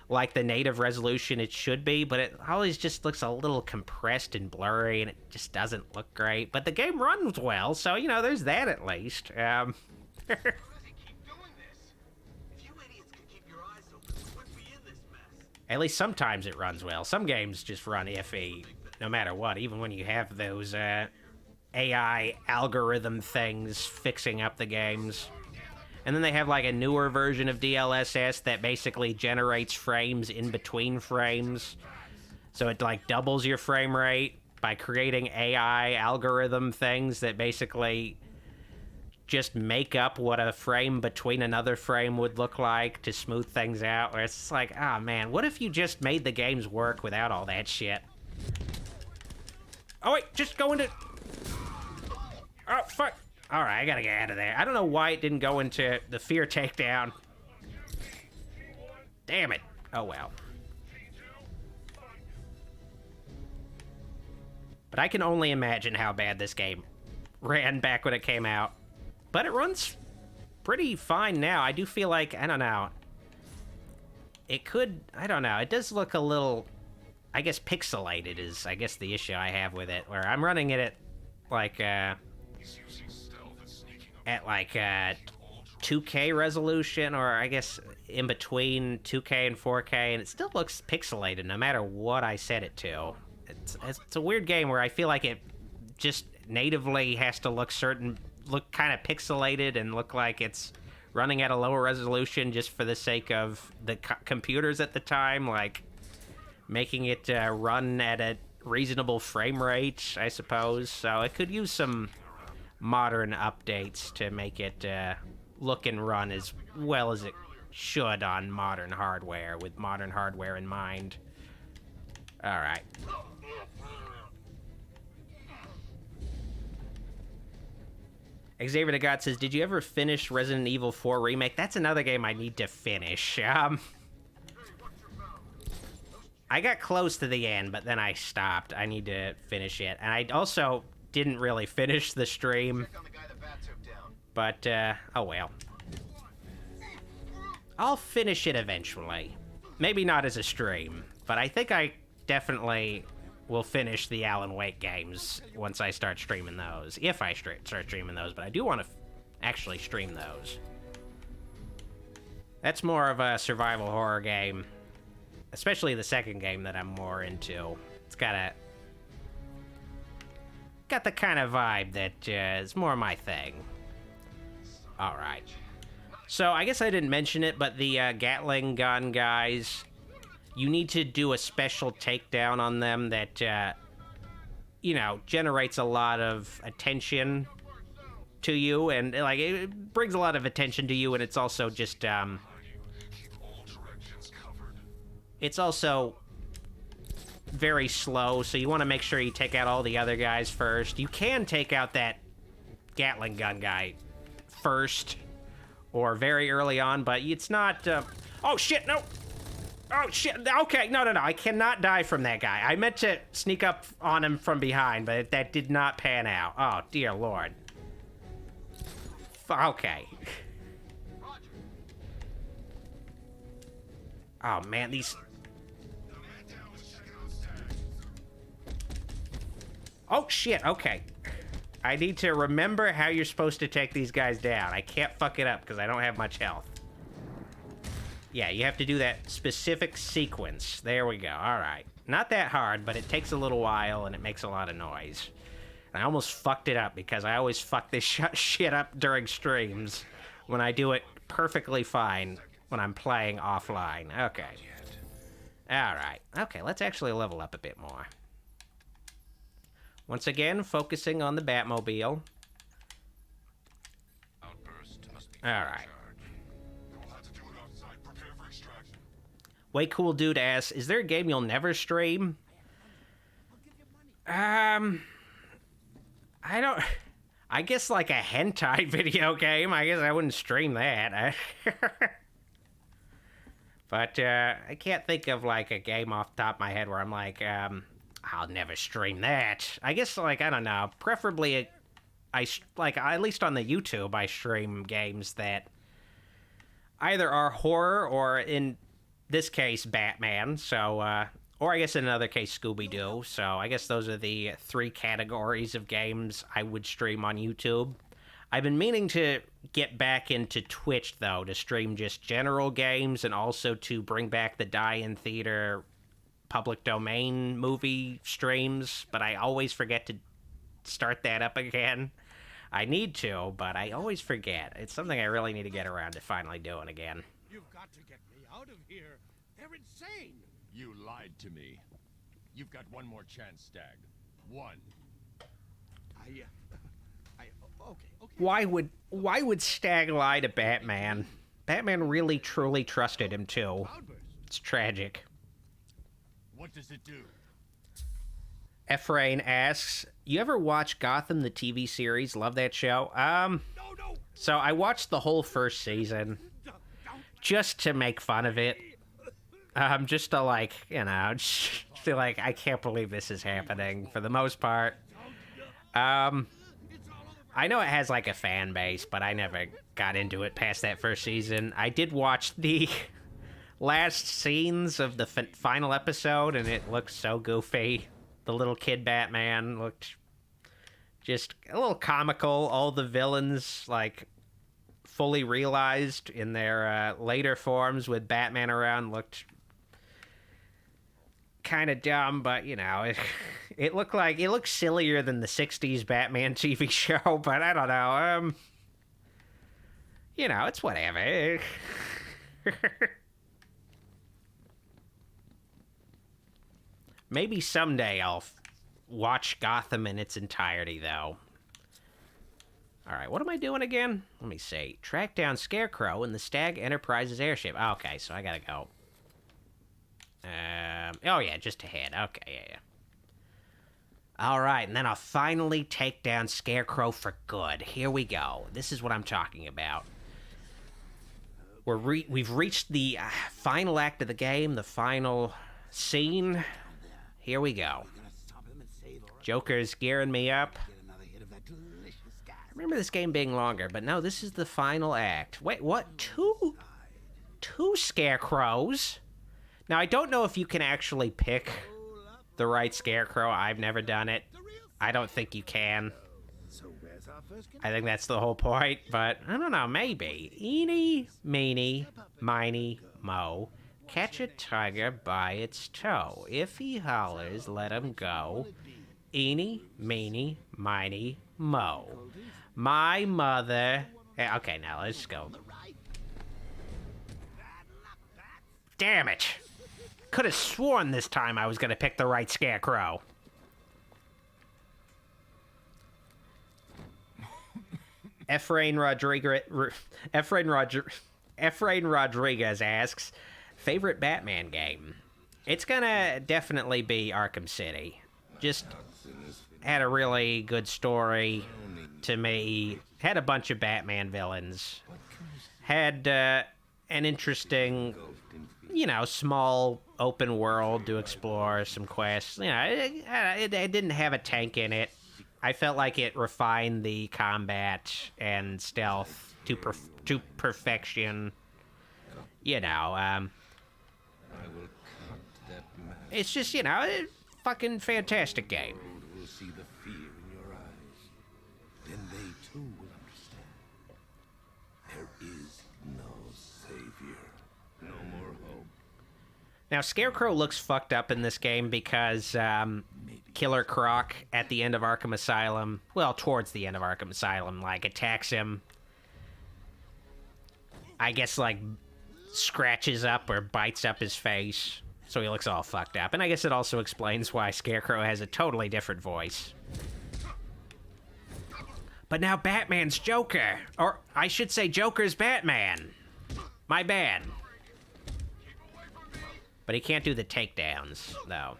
like the native resolution it should be, but it always just looks a little compressed and blurry, and it just doesn't look great. But the game runs well, so, you know, there's that at least. At least sometimes it runs well. Some games just run iffy no matter what, even when you have those AI algorithm things fixing up the games. And then they have like a newer version of DLSS that basically generates frames in between frames. So it like doubles your frame rate by creating AI algorithm things that basically just make up what a frame between another frame would look like to smooth things out. Where it's like, oh man, what if you just made the games work without all that shit? Oh, wait, just go into... Oh, fuck. All right, I gotta get out of there. I don't know why it didn't go into the fear takedown. Damn it. Oh, well. But I can only imagine how bad this game ran back when it came out. But it runs pretty fine now. I do feel like, I don't know. it could, I don't know, it does look a little, I guess pixelated is, I guess, the issue I have with it, where I'm running it at, like, at, like, 2K resolution, or I guess in between 2K and 4K, and it still looks pixelated no matter what I set it to. It's a weird game where I feel like it just natively has to look kind of pixelated and look like it's running at a lower resolution just for the sake of the computers at the time, like making it run at a reasonable frame rate, I suppose. So it could use some modern updates to make it look and run as well as it should on modern hardware, with modern hardware in mind. All right. Xavier the God says, did you ever finish Resident Evil 4 Remake? That's another game I need to finish. I got close to the end, but then I stopped. I need to finish it. And I also didn't really finish the stream. But, oh well. I'll finish it eventually. Maybe not as a stream, but I think I definitely will finish the Alan Wake games once I start streaming those. If I start streaming those, but I do want to actually stream those. That's more of a survival horror game, especially the second game that I'm more into. It's got the kind of vibe that is more my thing. All right. So I guess I didn't mention it, but the Gatling gun guys, you need to do a special takedown on them that, you know, generates a lot of attention to you, and like it brings a lot of attention to you, and it's also just it's also very slow, so you want to make sure you take out all the other guys first. You can take out that Gatling gun guy first or very early on, but it's not oh shit, no. Oh shit, okay, no, I cannot die from that guy. I meant to sneak up on him from behind, but that did not pan out. Oh, dear lord. Okay. Oh man, these... Oh shit, okay. I need to remember how you're supposed to take these guys down. I can't fuck it up because I don't have much health. Yeah, you have to do that specific sequence. There we go. All right. Not that hard, but it takes a little while, and it makes a lot of noise. And I almost fucked it up, because I always fuck this shit up during streams when I do it perfectly fine when I'm playing offline. Okay. All right. Okay, let's actually level up a bit more. Once again, focusing on the Batmobile. All right. Way Cool Dude asks, is there a game you'll never stream? I guess like a hentai video game. I guess I wouldn't stream that. But I can't think of like a game off the top of my head where I'm like, I'll never stream that. I guess like, I don't know, preferably at least on the YouTube, I stream games that either are horror or in this case, Batman, so, or I guess in another case, Scooby-Doo, so I guess those are the three categories of games I would stream on YouTube. I've been meaning to get back into Twitch, though, to stream just general games, and also to bring back the die-in theater public domain movie streams, but I always forget to start that up again. I need to, but I always forget. It's something I really need to get around to finally doing again. You've got to get me out of here. They're insane. You lied to me. You've got one more chance, Stag. One. Okay. Why would Stag lie to Batman? Batman really truly trusted him too. It's tragic. What does it do? Ephraim asks, you ever watch Gotham the TV series? Love that show. So I watched the whole first season just to make fun of it. Just to like, you know, just feel like I can't believe this is happening for the most part. I know it has like a fan base, but I never got into it past that first season. I did watch the last scenes of the final episode, and it looked so goofy. The little kid Batman looked just a little comical. All the villains, like, fully realized in their later forms with Batman around looked kind of dumb, but, you know, it looked sillier than the 60s Batman TV show, but I don't know. You know, it's whatever. Maybe someday I'll watch Gotham in its entirety, though. Alright, what am I doing again? Let me see. Track down Scarecrow in the Stag Enterprise's airship. Okay, so I gotta go. Oh yeah, just ahead. Okay, yeah. Alright, and then I'll finally take down Scarecrow for good. Here we go. This is what I'm talking about. We've reached the final act of the game, the final scene. Here we go. Joker's gearing me up. I remember this game being longer, but no, this is the final act. Wait, what? Two Scarecrows? Now, I don't know if you can actually pick the right Scarecrow. I've never done it. I don't think you can. I think that's the whole point, but I don't know, maybe. Eeny, meeny, miny, mo. Catch a tiger by its toe. If he hollers, let him go. Eeny, meeny, miny, mo. My mother... Okay, now let's go. Damn it! Could have sworn this time I was going to pick the right Scarecrow. Efrain Rodriguez asks, favorite Batman game? It's gonna definitely be Arkham City. Just had a really good story to me. Had a bunch of Batman villains. Had an interesting, you know, small open world to explore, some quests. You know, it didn't have a tank in it. I felt like it refined the combat and stealth to perfection. You know, it's just, you know, a fucking fantastic game. Will see the fear in your eyes. Then they too will understand. There is no savior, no more hope. Now, Scarecrow looks fucked up in this game because Killer Croc at the end of Arkham Asylum, well, towards the end of Arkham Asylum, like, attacks him. I guess, like, scratches up or bites up his face, so he looks all fucked up. And I guess it also explains why Scarecrow has a totally different voice. But now Batman's Joker. Or, I should say Joker's Batman. My bad. But he can't do the takedowns, though.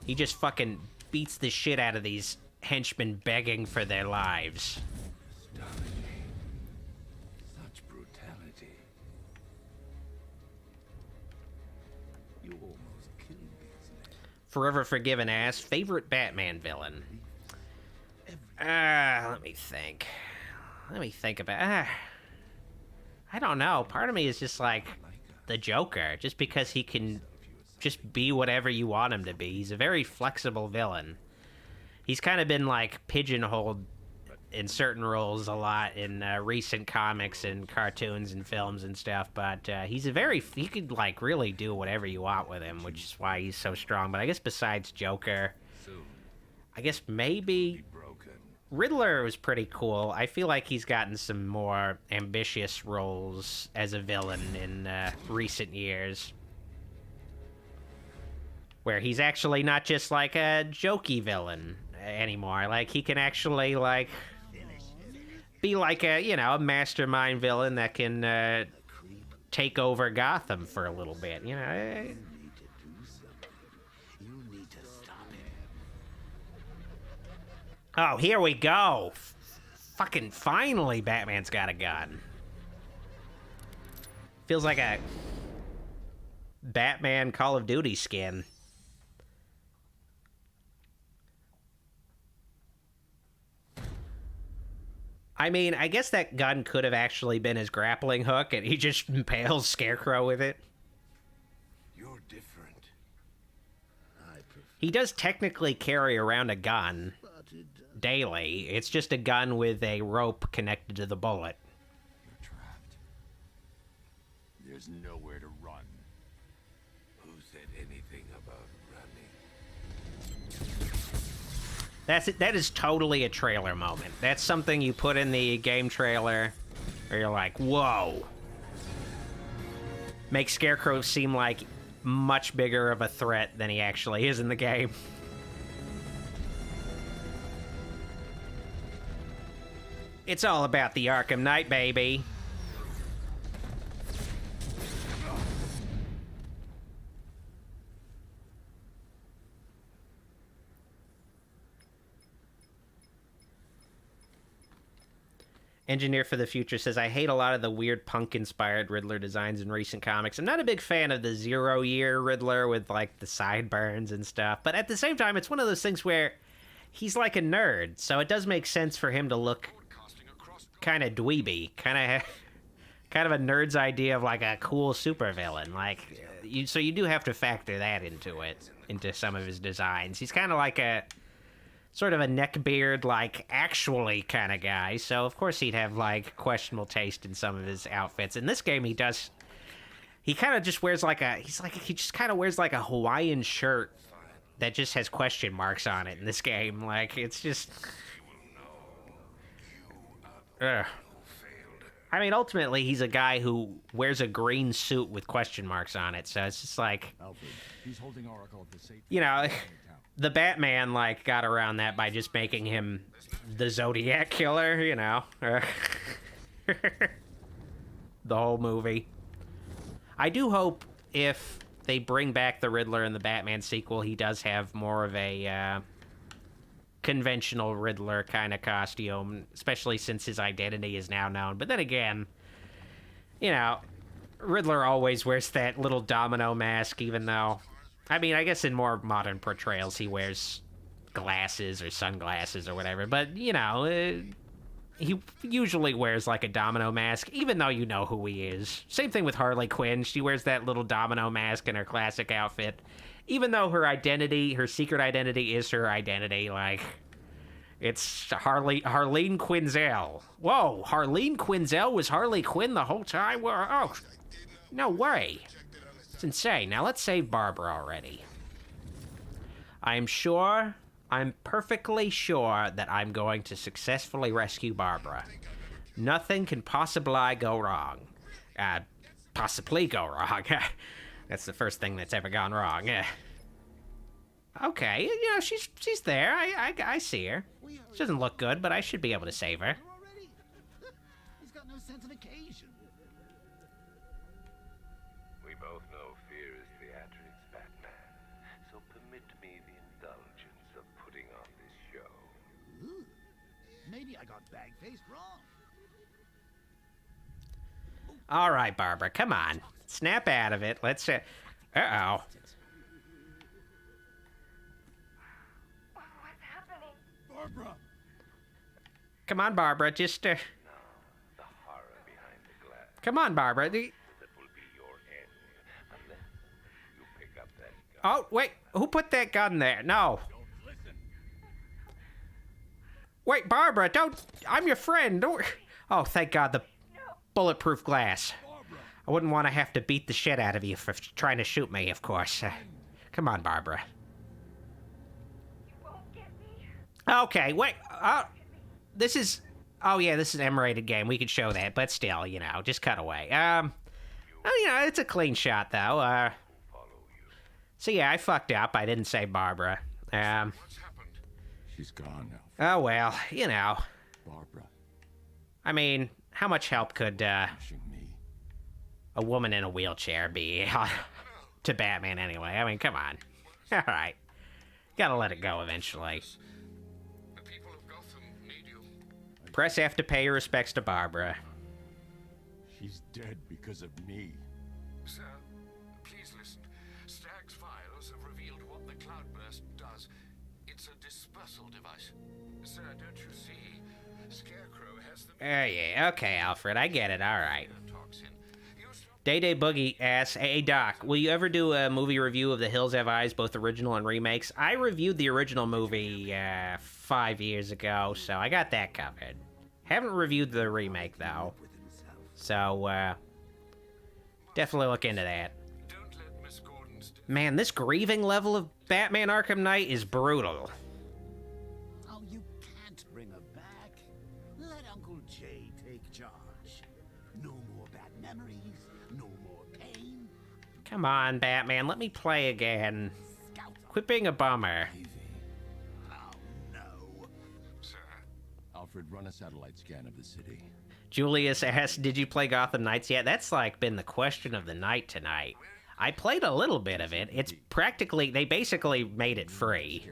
He just fucking beats the shit out of these henchmen begging for their lives. Such brutality. You almost killed these men. Forever Forgiven ass, favorite Batman villain? Let me think. Let me think about... I don't know. Part of me is just like the Joker, just because he can just be whatever you want him to be. He's a very flexible villain. He's kind of been, like, pigeonholed in certain roles a lot in recent comics and cartoons and films and stuff, but he's a very... He could, like, really do whatever you want with him, which is why he's so strong. But I guess besides Joker, I guess maybe Riddler was pretty cool. I feel like he's gotten some more ambitious roles as a villain in recent years, where he's actually not just, like, a jokey villain anymore. Like, he can actually, like, be like a, you know, a mastermind villain that can take over Gotham for a little bit, you know? Oh, here we go. Fucking finally Batman's got a gun. Feels like a Batman Call of Duty skin. I mean, I guess that gun could have actually been his grappling hook, and he just impales Scarecrow with it. You're different. He does technically carry around a gun daily. It's just a gun with a rope connected to the bullet. You're trapped. There's nowhere to run. Who said anything about running? That is totally a trailer moment. That's something you put in the game trailer where you're like, whoa. Makes Scarecrow seem like much bigger of a threat than he actually is in the game. It's all about the Arkham Knight, baby. Engineer for the Future says, I hate a lot of the weird punk-inspired Riddler designs in recent comics. I'm not a big fan of the 0 Year Riddler with, like, the sideburns and stuff. But at the same time, it's one of those things where he's like a nerd. So it does make sense for him to look kind of dweeby. Kind of a nerd's idea of, like, a cool supervillain. Like, so you do have to factor that into it, into some of his designs. He's kind of like a sort of a neckbeard, like, actually kind of guy. So, of course, he'd have, like, questionable taste in some of his outfits. In this game, he kind of just wears, like, he just kind of wears, like, a Hawaiian shirt that just has question marks on it in this game. Like, it's just... Ugh. I mean, ultimately, he's a guy who wears a green suit with question marks on it, so it's just like... Alfred, he's holding Oracle at the safe. You know... The Batman, like, got around that by just making him the Zodiac Killer, you know. The whole movie. I do hope if they bring back the Riddler in the Batman sequel, he does have more of a conventional Riddler kind of costume, especially since his identity is now known. But then again, you know, Riddler always wears that little domino mask, even though... I mean, I guess in more modern portrayals, he wears glasses or sunglasses or whatever. But, you know, he usually wears, like, a domino mask, even though you know who he is. Same thing with Harley Quinn. She wears that little domino mask in her classic outfit. Even though her identity, her secret identity is her identity, like... It's Harleen Quinzel. Whoa, Harleen Quinzel was Harley Quinn the whole time? Oh, no way. It's insane. Now let's save Barbara already. I'm perfectly sure that I'm going to successfully rescue Barbara. Nothing can possibly go wrong. Possibly go wrong. That's the first thing that's ever gone wrong. Okay, you know, she's there. I see her. She doesn't look good, but I should be able to save her. He's got no sense of occasion. We both know fear is theatrics, Batman. So permit me the indulgence of putting on this show. Ooh, maybe I got bag-faced wrong. All right, Barbara, come on. Snap out of it. Let's, uh-oh. What's happening? Barbara! Come on, Barbara, just, No, the horror behind the glass. Come on, Barbara. That will be your end, unless you pick up that gun. Oh, wait, who put that gun there? No. Don't listen. Wait, Barbara, don't, I'm your friend. Don't... Oh, thank God, the bulletproof glass. I wouldn't want to have to beat the shit out of you for trying to shoot me, of course. Come on, Barbara. You won't get me. Okay, wait, this is... Oh, yeah, this is an M-rated game. We could show that, but still, you know, just cut away. Oh, you know, it's a clean shot, though. So, yeah, I fucked up. I didn't say Barbara. What's happened? She's gone now. Oh, well, you know. Barbara. I mean, how much help could, a woman in a wheelchair be to Batman anyway? I mean, come on. All right. Gotta let it go eventually. The people of Gotham need you. Press F to pay your respects to Barbara. She's dead because of me. Sir, please listen. Stagg's files have revealed what the cloudburst does. It's a dispersal device. Sir, don't you see? Scarecrow has them. Yeah, okay, Alfred, I get it, alright. Day Boogie asks, hey Doc, will you ever do a movie review of The Hills Have Eyes, both original and remakes? I reviewed the original movie 5 years ago, so I got that covered. Haven't reviewed the remake, though. So, definitely look into that. Man, this grieving level of Batman Arkham Knight is brutal. Oh, you can't bring her back. Let Uncle Jay take charge. No more bad memories, no more pain. Come on, Batman, let me play again. Quit being a bummer. Alfred, run a satellite scan of the city. Julius asked, did you play Gotham Knights yet? That's like been the question of the night tonight. I played a little bit of it. It's practically, they basically made it free.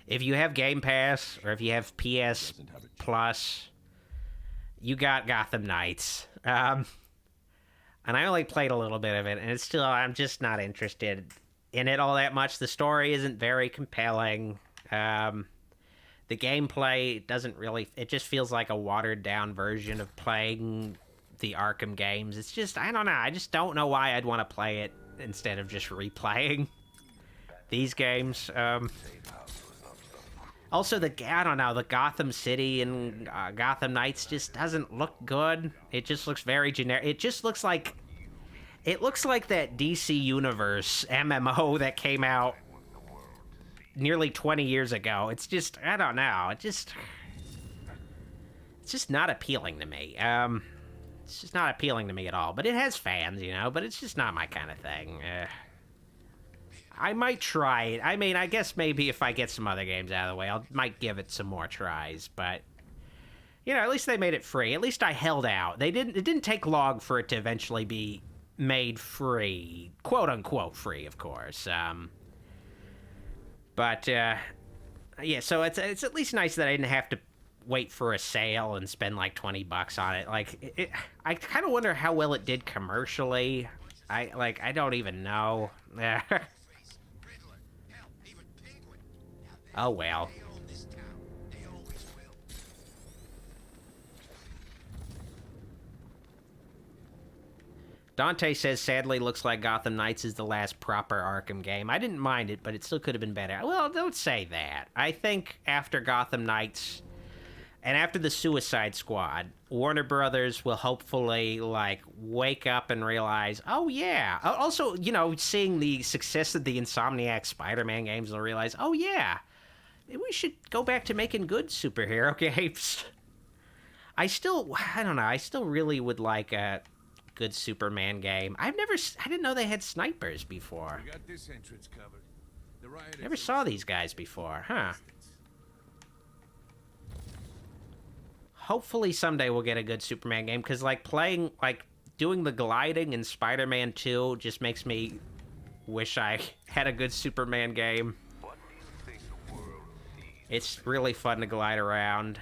If you have Game Pass, or if you have PS Plus, you got Gotham Knights. And I only played a little bit of it, and it's still, I'm just not interested in it all that much. The story isn't very compelling. The gameplay doesn't really, it just feels like a watered down version of playing the Arkham games. It's just, I don't know, I just don't know why I'd want to play it instead of just replaying these games. Also, I don't know, the Gotham City and Gotham Knights just doesn't look good. It just looks very generic. It just looks like, it looks like that DC Universe MMO that came out nearly 20 years ago. It's just, I don't know, it's just not appealing to me. It's just not appealing to me at all. But it has fans, you know, but it's just not my kind of thing. I might try it. I mean, I guess maybe if I get some other games out of the way, I might give it some more tries, but, you know, at least they made it free. At least I held out. It didn't take long for it to eventually be made free. Quote-unquote free, of course. But, yeah, so it's at least nice that I didn't have to wait for a sale and spend like $20 on it. Like, I kind of wonder how well it did commercially. I don't even know. Oh, well. Dante says, sadly, looks like Gotham Knights is the last proper Arkham game. I didn't mind it, but it still could have been better. Well, don't say that. I think after Gotham Knights and after the Suicide Squad, Warner Brothers will hopefully, like, wake up and realize, oh, yeah. Also, you know, seeing the success of the Insomniac Spider-Man games, they'll realize, oh, yeah, maybe we should go back to making good superhero games. I don't know, I still really would like a good Superman game. I didn't know they had snipers before. We got this entrance covered. The riot Never saw these guys before, huh? Hopefully someday we'll get a good Superman game, because, like, doing the gliding in Spider-Man 2 just makes me wish I had a good Superman game. It's really fun to glide around.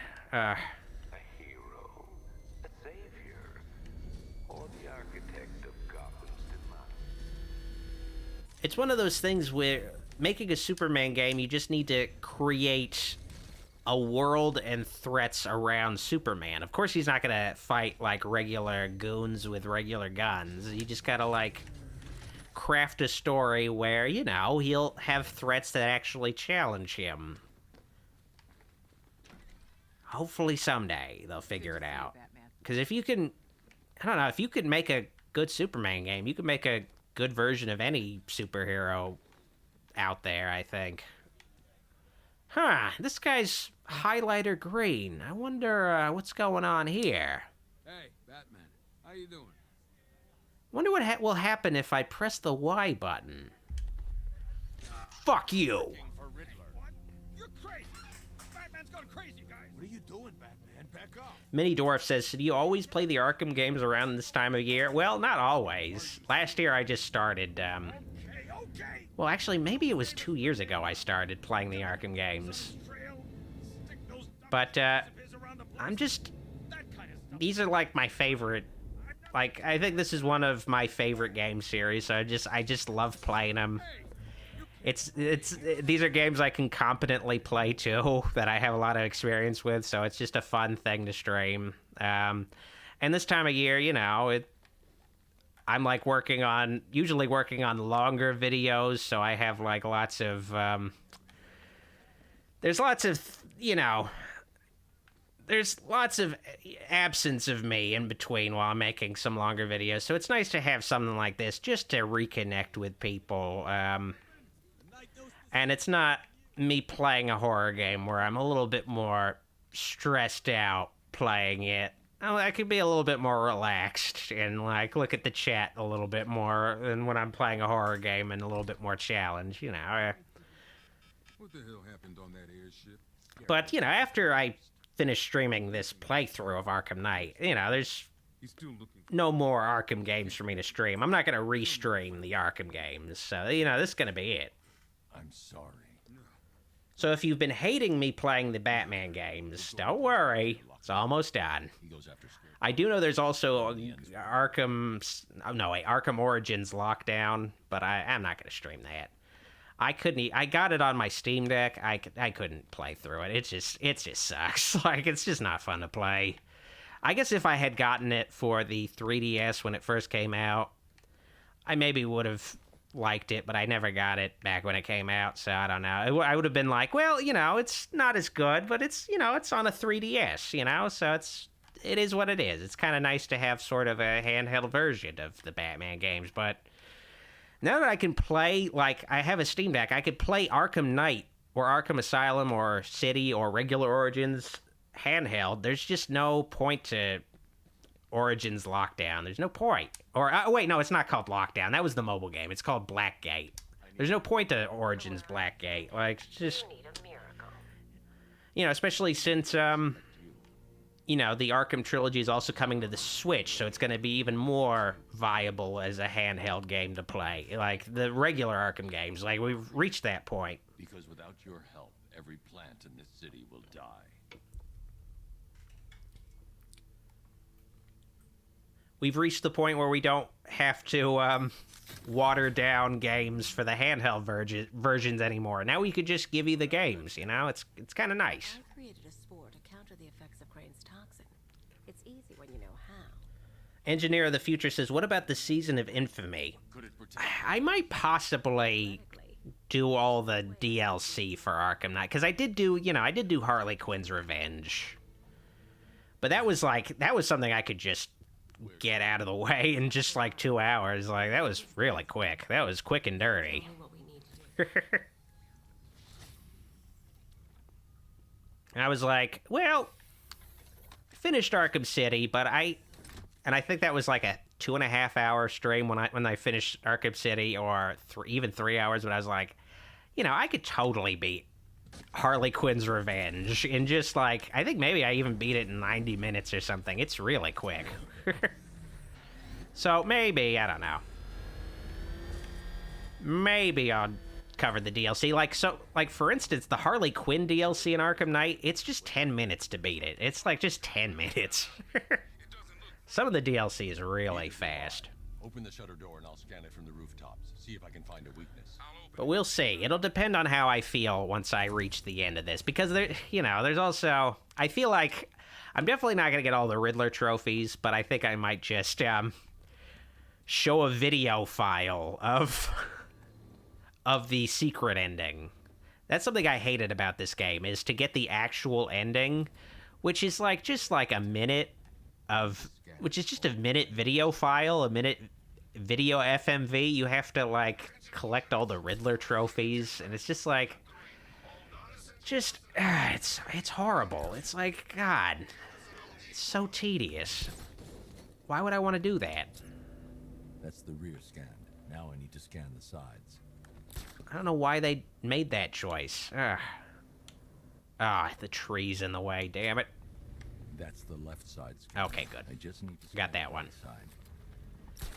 It's one of those things where making a Superman game, you just need to create a world and threats around Superman. Of course, he's not going to fight, like, regular goons with regular guns. You just got to, like, craft a story where, you know, he'll have threats that actually challenge him. Hopefully someday they'll figure it out. Because if you can, I don't know, if you could make a good Superman game, you could make a good version of any superhero out there, I think. Huh, this guy's highlighter green. I wonder what's going on here. Hey, Batman, how you doing? Wonder what will happen if I press the Y button. Fuck you! You're crazy! Batman's gone crazy, guys! What are you doing, Batman? Back up! Mini Dwarf says, do you always play the Arkham games around this time of year? Well, not always. Last year I just started, well, actually, maybe it was 2 years ago I started playing the Arkham games. But, I'm just... These are, like, my favorite... Like, I think this is one of my favorite game series, so I just love playing them. These are games I can competently play too, that I have a lot of experience with, so it's just a fun thing to stream. And this time of year, you know, I'm like usually working on longer videos, so I have like lots of, there's lots of absence of me in between while I'm making some longer videos, so it's nice to have something like this just to reconnect with people. And it's not me playing a horror game where I'm a little bit more stressed out playing it. I could be a little bit more relaxed and like look at the chat a little bit more than when I'm playing a horror game and a little bit more challenge, you know. What the hell happened on that airship? But, you know, after I finish streaming this playthrough of Arkham Knight, you know, there's no more Arkham games for me to stream. I'm not going to re-stream the Arkham games, so, you know, this is going to be it. I'm sorry. So if you've been hating me playing the Batman games, don't worry, it's almost done. I do know there's also Arkham Origins Lockdown, but I'm not going to stream that. I got it on my Steam Deck. I couldn't play through it. It just sucks. Like, it's just not fun to play. I guess if I had gotten it for the 3DS when it first came out, I maybe would have liked it, but I never got it back when it came out, so I don't know. I would have been like, well, you know, it's not as good, but it's, you know, it's on a 3DS, you know, so it is what it is. It's kind of nice to have sort of a handheld version of the Batman games, but now that I can play, like, I have a Steam Deck, I could play Arkham Knight or Arkham Asylum or City or regular Origins handheld. There's just no point to Origins Lockdown. There's no point. Or, wait, no, it's not called Lockdown. That was the mobile game. It's called Blackgate. There's no point to Origins Blackgate. Like, just, you know, especially since, you know, the Arkham Trilogy is also coming to the Switch, so it's going to be even more viable as a handheld game to play. Like, the regular Arkham games, like, we've reached that point. Because without your help, every plant in this city will die. We've reached the point where we don't have to water down games for the handheld versions anymore. Now we could just give you the games, you know? It's kind of nice. I created a spore to counter the effects of Crane's toxin. It's easy when you know how. Engineer of the Future says, what about the Season of Infamy? I might possibly do all the DLC for Arkham Knight, because I did do Harley Quinn's Revenge. But that was something I could just get out of the way in just like 2 hours. Like, that was really quick. That was quick and dirty. And I was like, well, finished Arkham City, but I think that was like a 2.5 hour stream when I finished Arkham City, or even 3 hours, but I was like, you know, I could totally beat Harley Quinn's Revenge in just like, I think maybe I even beat it in 90 minutes or something. It's really quick. So maybe, I don't know. Maybe I'll cover the DLC. Like for instance, the Harley Quinn DLC in Arkham Knight, it's just 10 minutes to beat it. It's like just 10 minutes. Some of the DLC is really fast. Open the shutter door and I'll scan it from the rooftops. See if I can find a weakness. But we'll see. It'll depend on how I feel once I reach the end of this, because there's also, I feel like I'm definitely not going to get all the Riddler trophies, but I think I might just show a video file of the secret ending. That's something I hated about this game, is to get the actual ending, which is like just like a minute which is just a minute video file, a minute video FMV. You have to like collect all the Riddler trophies, and it's just like, it's horrible. It's like, God, it's so tedious. Why would I want to do that? That's the rear scanned. Now I need to scan the sides. I don't know why they made that choice. The tree's in the way, damn it. That's the left side scan. Okay, good. I just need to got that one. Side.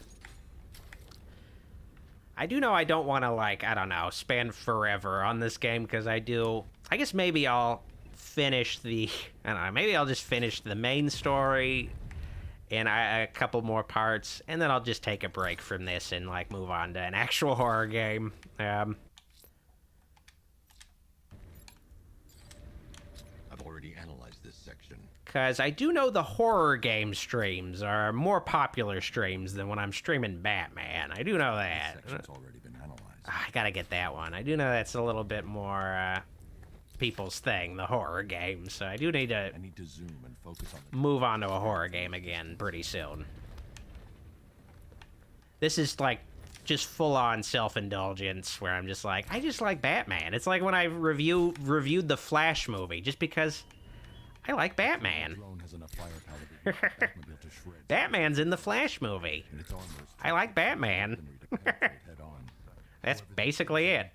I do know I don't want to, like, I don't know, spend forever on this game, because I guess maybe I'll finish maybe I'll just finish the main story and a couple more parts, and then I'll just take a break from this and, like, move on to an actual horror game. already analyzed this section. Because I do know the horror game streams are more popular streams than when I'm streaming Batman. I do know that. This section's already been analyzed. I gotta get that one. I do know that's a little bit more people's thing, the horror game. So I do need to zoom and focus on the move on to a horror game again pretty soon. This is like just full-on self-indulgence where I'm just like, I just like Batman. It's like when I reviewed the Flash movie, just because I like Batman. Batman's in the Flash movie. I like Batman. That's basically it.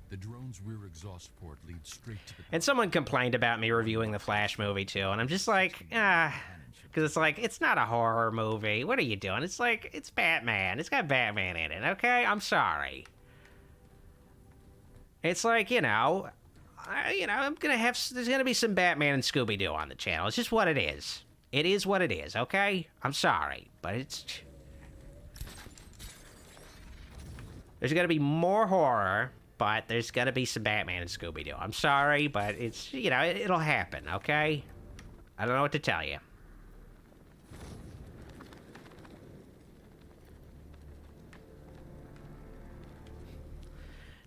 The drone's rear exhaust port leads straight to the... And someone complained about me reviewing the Flash movie too, and I'm just like, because it's like, it's not a horror movie. What are you doing? It's like, it's Batman. It's got Batman in it, okay? I'm sorry. It's like, you know, there's gonna be some Batman and Scooby-Doo on the channel. It's just what it is. It is what it is, okay? I'm sorry, but it's... There's gonna be more horror, but there's gonna be some Batman and Scooby-Doo. I'm sorry, but it's, you know, it'll happen, okay? I don't know what to tell you.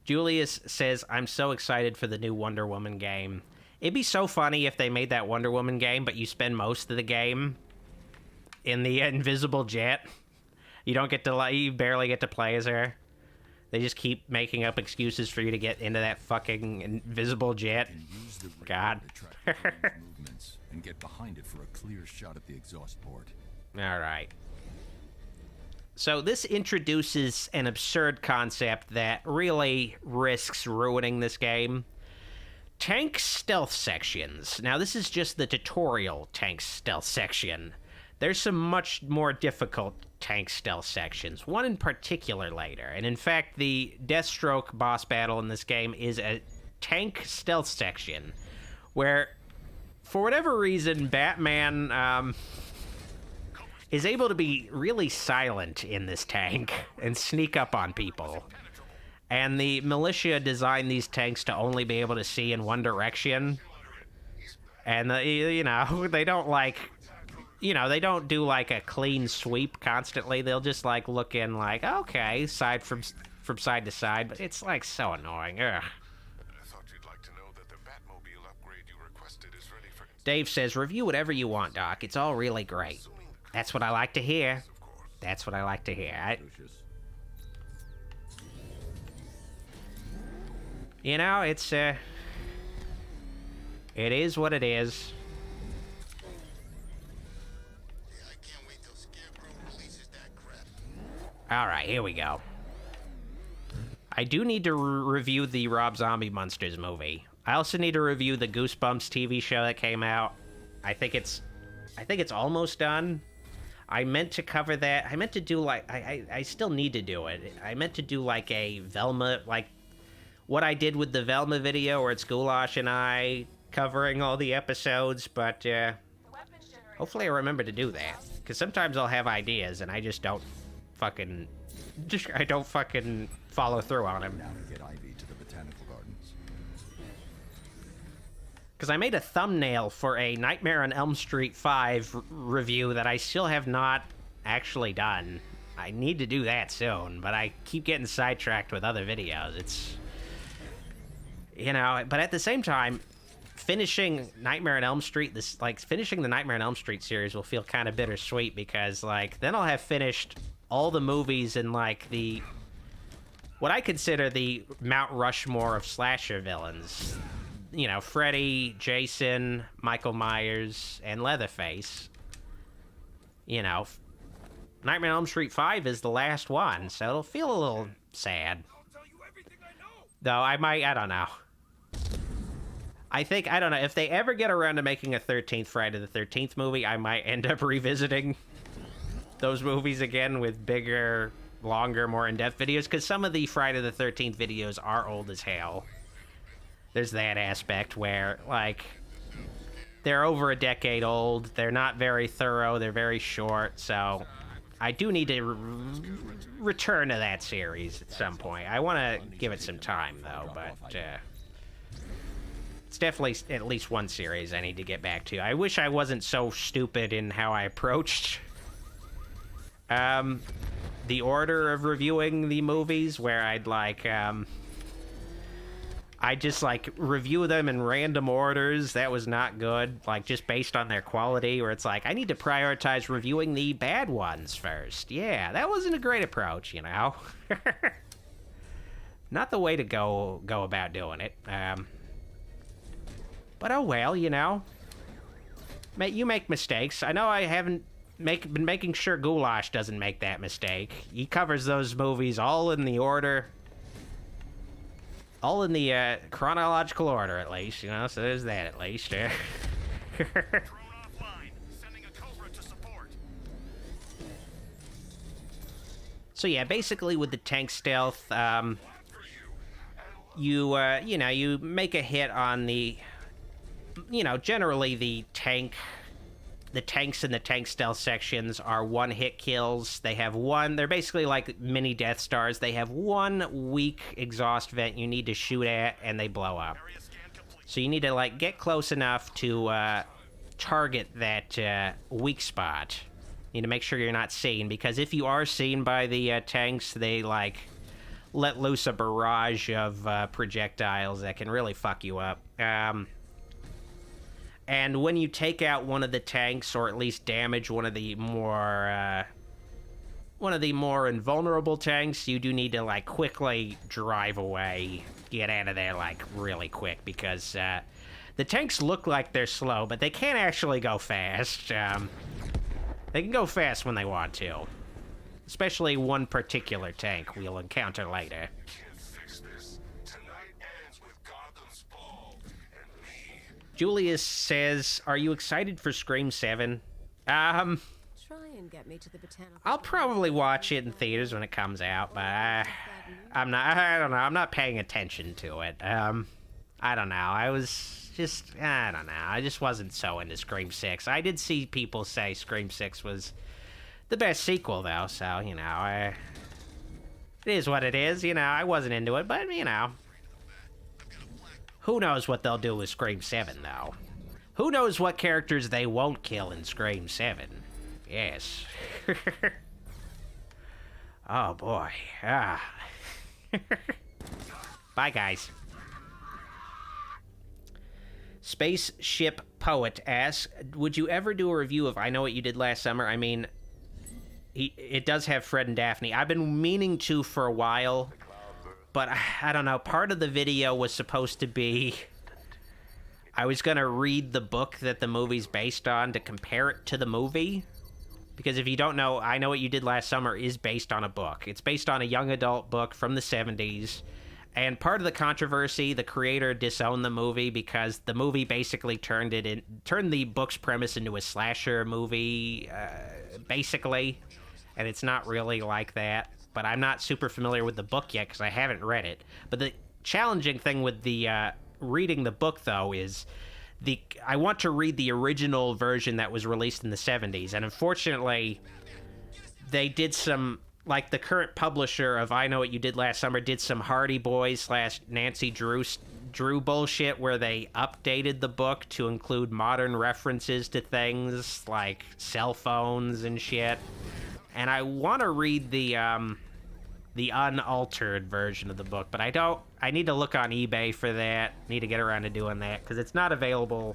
Julius says, I'm so excited for the new Wonder Woman game. It'd be so funny if they made that Wonder Woman game, but you spend most of the game in the invisible jet. You don't get to, you barely get to play as her. They just keep making up excuses for you to get into that fucking invisible jet. God. movements and get behind it for a clear shot at the exhaust port. All right. So this introduces an absurd concept that really risks ruining this game. Tank stealth sections. Now, this is just the tutorial tank stealth section. There's some much more difficult tank stealth sections, one in particular later. And in fact, the Deathstroke boss battle in this game is a tank stealth section where, for whatever reason, Batman is able to be really silent in this tank and sneak up on people. And the militia designed these tanks to only be able to see in one direction. And, you know, they don't like... You know, they don't do, like, a clean sweep constantly. They'll just, like, look in, like, okay, side from side to side. But it's, like, so annoying. Ugh. I thought you'd like to know that the Batmobile upgrade you requested is ready for... Dave says, review whatever you want, Doc. It's all really great. That's what I like to hear. That's what I like to hear. You know, it's, it is what it is. Alright, here we go. I do need to review the Rob Zombie Monsters movie. I also need to review the Goosebumps TV show that came out. I think it's almost done. I meant to cover that. I meant to do, like, I still need to do it. I meant to do, like, a Velma, like, what I did with the Velma video, where it's Goulash and I covering all the episodes, but, hopefully I remember to do that. Because sometimes I'll have ideas, and I just don't fucking follow through on them. Now to get Ivy to the botanical gardens. Because I made a thumbnail for a Nightmare on Elm Street 5 review that I still have not actually done. I need to do that soon, but I keep getting sidetracked with other videos. It's, you know, but at the same time, finishing Nightmare on Elm Street, finishing the Nightmare on Elm Street series will feel kind of bittersweet, because, like, then I'll have finished all the movies in, like, what I consider the Mount Rushmore of slasher villains. You know, Freddy, Jason, Michael Myers, and Leatherface. You know, Nightmare on Elm Street 5 is the last one, so it'll feel a little sad. Though I don't know. I don't know, if they ever get around to making a 13th Friday the 13th movie, I might end up revisiting those movies again with bigger, longer, more in-depth videos, because some of the Friday the 13th videos are old as hell. There's that aspect where, like, they're over a decade old, they're not very thorough, they're very short, so I do need to return to that series at some point. I want to give it some time, though, but It's definitely at least one series I need to get back to. I wish I wasn't so stupid in how I approached the order of reviewing the movies, where I'd like, I just like review them in random orders. That was not good, like just based on their quality, where it's like, I need to prioritize reviewing the bad ones first. Yeah, that wasn't a great approach, you know? Not the way to go about doing it. But oh well, you know. You make mistakes. I know I haven't been making sure Goulash doesn't make that mistake. He covers those movies all in the order. All in the chronological order, at least, you know, so there's that at least. So yeah, basically with the tank stealth, you know, you make a hit on the, you know, generally the tanks in the tank stealth sections are one-hit kills. They're basically like mini Death Stars. They have one weak exhaust vent you need to shoot at, and they blow up. So you need to, like, get close enough to target that weak spot. You need to make sure you're not seen, because if you are seen by the tanks, they, like, let loose a barrage of projectiles that can really fuck you up. And when you take out one of the tanks, or at least damage one of the more invulnerable tanks, you do need to, like, quickly drive away, get out of there, like, really quick, because the tanks look like they're slow, but they can't actually go fast. They can go fast when they want to, especially one particular tank we'll encounter later. Julius says, "Are you excited for Scream 7? Try and get me to the botanical. I'll probably watch it in theaters when it comes out, but I don't know. I'm not paying attention to it. I don't know. I just wasn't so into Scream 6. I did see people say Scream 6 was the best sequel, though, so, you know, it is what it is. You know, I wasn't into it, but, you know. Who knows what they'll do with Scream 7, though? Who knows what characters they won't kill in Scream 7? Yes. Oh, boy. Bye, guys. Spaceship Poet asks, would you ever do a review of I Know What You Did Last Summer? I mean, it does have Fred and Daphne. I've been meaning to for a while, but I don't know. Part of the video was supposed to be, I was going to read the book that the movie's based on to compare it to the movie. Because if you don't know, I Know What You Did Last Summer is based on a book. It's based on a young adult book from the 70s. And part of the controversy, the creator disowned the movie because the movie basically turned the book's premise into a slasher movie, basically. And it's not really like that. But I'm not super familiar with the book yet because I haven't read it. But the challenging thing with the reading the book, though, is I want to read the original version that was released in the 70s. And unfortunately, they did some, like the current publisher of I Know What You Did Last Summer did some Hardy Boys / Nancy Drew bullshit where they updated the book to include modern references to things like cell phones and shit. And I want to read the unaltered version of the book, but I don't. I need to look on eBay for that. Need to get around to doing that because it's not available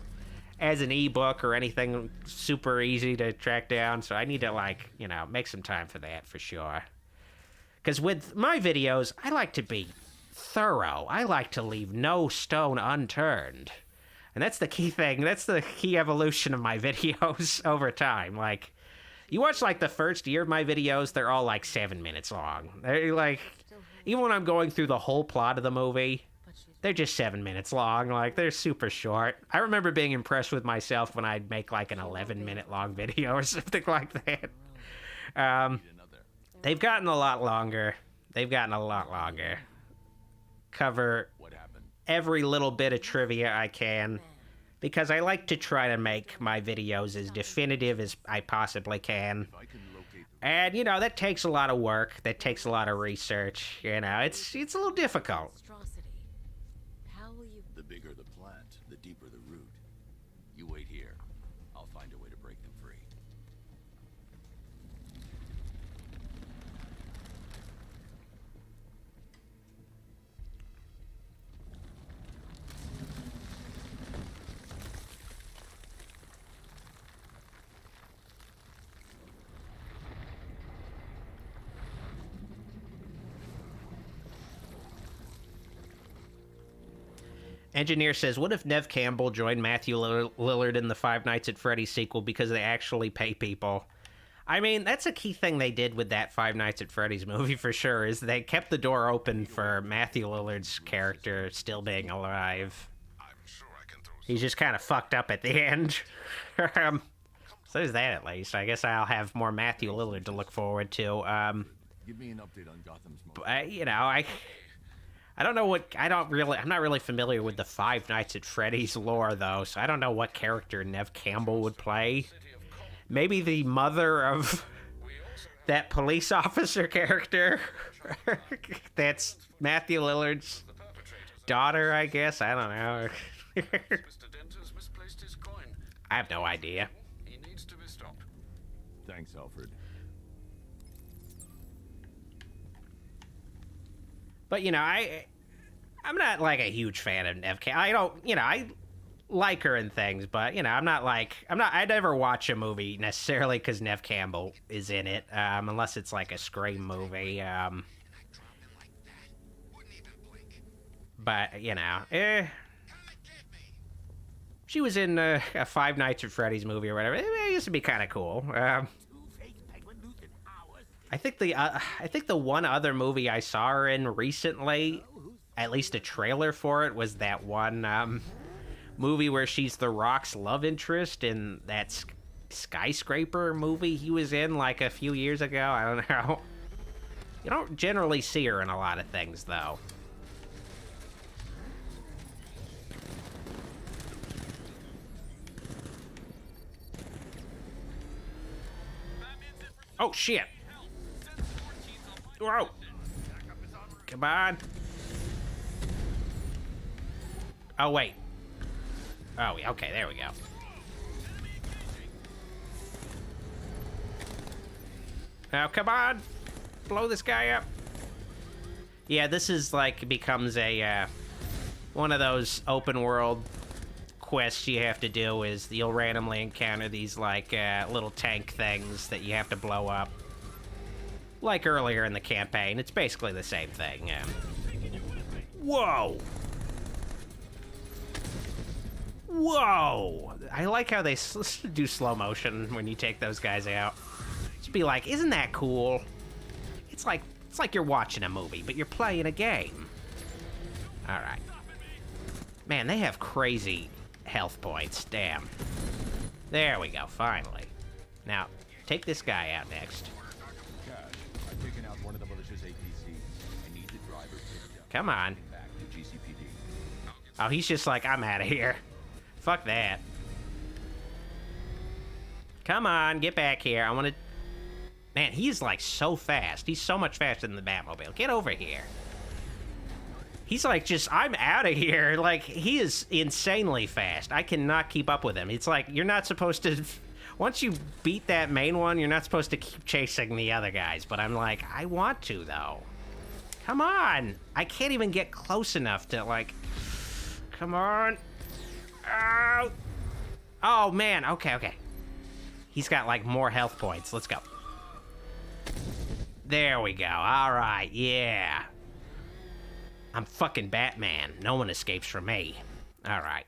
as an ebook or anything super easy to track down. So I need to, like, you know, make some time for that for sure. Because with my videos, I like to be thorough. I like to leave no stone unturned. And that's the key thing. That's the key evolution of my videos over time. Like, you watch, like, the first year of my videos, they're all, like, 7 minutes long. They're, like, even when I'm going through the whole plot of the movie, they're just 7 minutes long. Like, they're super short. I remember being impressed with myself when I'd make, like, an 11-minute long video or something like that. They've gotten a lot longer. Cover every little bit of trivia I can, because I like to try to make my videos as definitive as I possibly can. And, you know, that takes a lot of work. That takes a lot of research. You know, it's a little difficult. The bigger the plant, the steeper the route. You wait here. I'll find a way to break them free. Engineer says, what if Nev Campbell joined Matthew Lillard in the Five Nights at Freddy's sequel because they actually pay people? I mean, that's a key thing they did with that Five Nights at Freddy's movie for sure, is they kept the door open for Matthew Lillard's character still being alive. He's just kind of fucked up at the end. So there's that at least. I guess I'll have more Matthew Lillard to look forward to. Give me an update on Gotham's But, you know, I don't know what, I'm not really familiar with the Five Nights at Freddy's lore, though, so I don't know what character Nev Campbell would play. Maybe the mother of that police officer character. That's Matthew Lillard's daughter, I guess. I don't know. I have no idea. He needs to be stopped. Thanks, Alfred. But, you know, I'm not, like, a huge fan of Nev Campbell. I don't, you know, I like her and things, but, you know, I never watch a movie necessarily because Nev Campbell is in it, unless it's, like, a Scream movie. But, you know, she was in a Five Nights at Freddy's movie or whatever. It used to be kind of cool. I think the one other movie I saw her in recently, at least a trailer for it, was that one movie where she's The Rock's love interest in that skyscraper movie he was in like a few years ago. I don't know. You don't generally see her in a lot of things, though. Oh, shit. Whoa. Come on. Oh, wait. Oh, okay, there we go. Now, come on. Blow this guy up. Yeah, this is like, becomes a, one of those open world quests you have to do is you'll randomly encounter these, like, little tank things that you have to blow up. Like earlier in the campaign, it's basically the same thing. Whoa! Whoa! I like how they do slow motion when you take those guys out. Just be like, isn't that cool? It's like you're watching a movie, but you're playing a game. All right. Man, they have crazy health points. Damn. There we go. Finally. Now, take this guy out next. I've taken out one of the militia's APCs. I need the driver picked up. Come on. Back to GCPD. Oh, he's just like, I'm out of here. Fuck that. Come on, get back here. I want to... Man, he's like so fast. He's so much faster than the Batmobile. Get over here. He's like just, I'm out of here. Like, he is insanely fast. I cannot keep up with him. It's like, you're not supposed to... Once you beat that main one, you're not supposed to keep chasing the other guys. But I'm like, I want to, though. Come on. I can't even get close enough to, like... Come on. Oh, oh man. Okay. He's got, like, more health points. Let's go. There we go. All right, yeah. I'm fucking Batman. No one escapes from me. All right.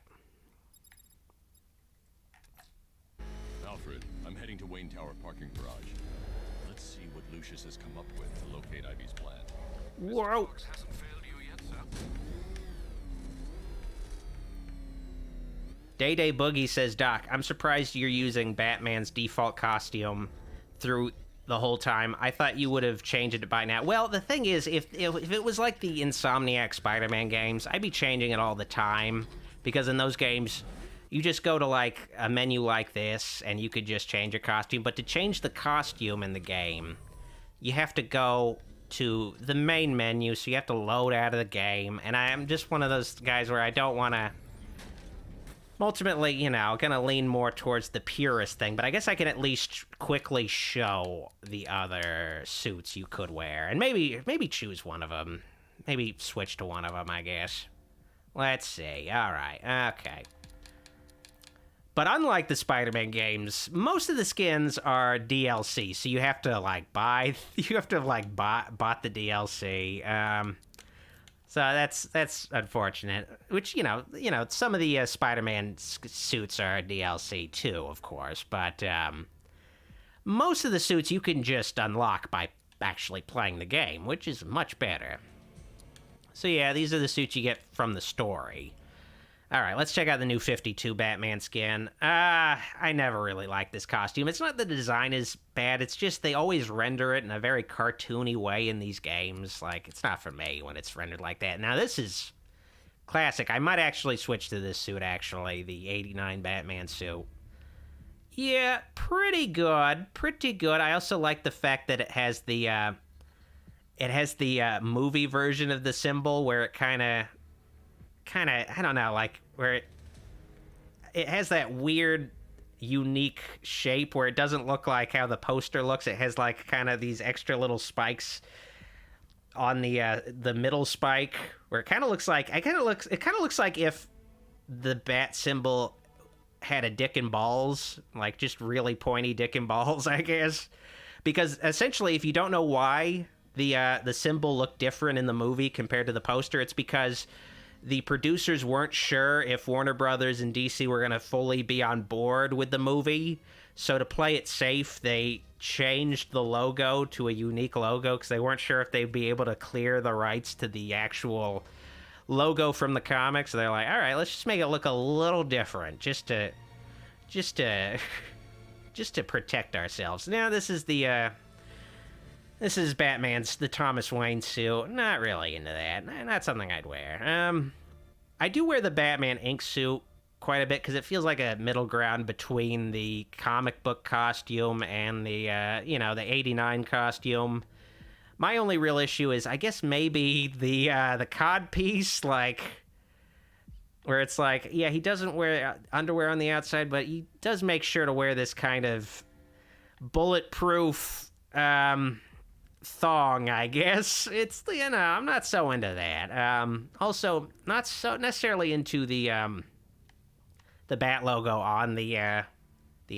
Alfred, I'm heading to Wayne Tower parking garage. Let's see what Lucius has come up with to locate Ivy's plan. Whoa. Day Boogie says, Doc, I'm surprised you're using Batman's default costume through the whole time. I thought you would have changed it by now. Well, the thing is, if it was like the Insomniac Spider-Man games, I'd be changing it all the time. Because in those games, you just go to, like, a menu like this, and you could just change your costume. But to change the costume in the game, you have to go to the main menu, so you have to load out of the game. And I'm just one of those guys where I don't want to ultimately, you know, gonna lean more towards the purist thing, but I guess I can at least quickly show the other suits you could wear, and maybe choose one of them. Maybe switch to one of them, I guess. Let's see. All right. Okay. But unlike the Spider-Man games, most of the skins are DLC, so you have to like bought the DLC. So that's unfortunate. Which you know, some of the Spider-Man suits are DLC too, of course. But most of the suits you can just unlock by actually playing the game, which is much better. So yeah, these are the suits you get from the story. All right, let's check out the new 52 Batman skin. I never really liked this costume. It's not the design is bad, it's just they always render it in a very cartoony way in these games. Like, it's not for me when it's rendered like that. Now, this is classic. I might actually switch to this suit, actually, the 89 Batman suit. Yeah, pretty good. Pretty good. I also like the fact that it has the movie version of the symbol where it kind of, I don't know, like, where it has that weird, unique shape where it doesn't look like how the poster looks. It has, like, kind of these extra little spikes on the middle spike, where it kind of looks like, it looks like if the bat symbol had a dick and balls, like, just really pointy dick and balls, I guess. Because, essentially, if you don't know why the symbol looked different in the movie compared to the poster, it's because the producers weren't sure if Warner Brothers and DC were going to fully be on board with the movie. So to play it safe, they changed the logo to a unique logo because they weren't sure if they'd be able to clear the rights to the actual logo from the comics. So they're like, all right, let's just make it look a little different just to protect ourselves. Now this is Batman's, the Thomas Wayne suit. Not really into that. Not something I'd wear. I do wear the Batman ink suit quite a bit because it feels like a middle ground between the comic book costume and the, the 89 costume. My only real issue is, I guess, maybe the cod piece, like, where it's like, yeah, he doesn't wear underwear on the outside, but he does make sure to wear this kind of bulletproof, thong, I guess. It's, I'm not so into that. Also, not so necessarily into the bat logo on the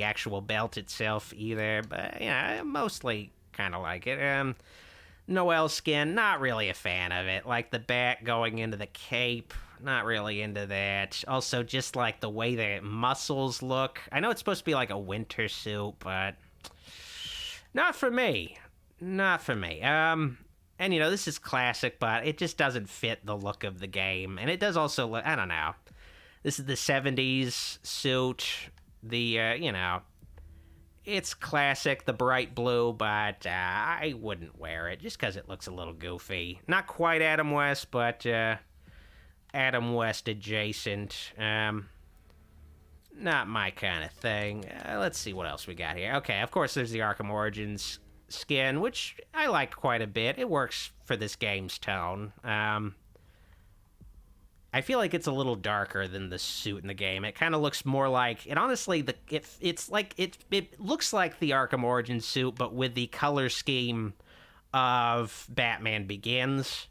actual belt itself either, but yeah, I mostly kind of like it. Noel skin, not really a fan of it. Like the bat going into the cape, not really into that. Also, just like the way the muscles look. I know it's supposed to be like a winter suit, but not for me. Not for me. And, this is classic, but it just doesn't fit the look of the game. And it does also look, I don't know. This is the 70s suit. It's classic, the bright blue, but I wouldn't wear it just because it looks a little goofy. Not quite Adam West, but Adam West adjacent. Not my kind of thing. Let's see what else we got here. Okay, of course, there's the Arkham Origins skin, which I like quite a bit. It works for this game's tone. I feel like it's a little darker than the suit in the game. It kind of looks more like, and honestly, it looks like the Arkham Origins suit, but with the color scheme of Batman Begins,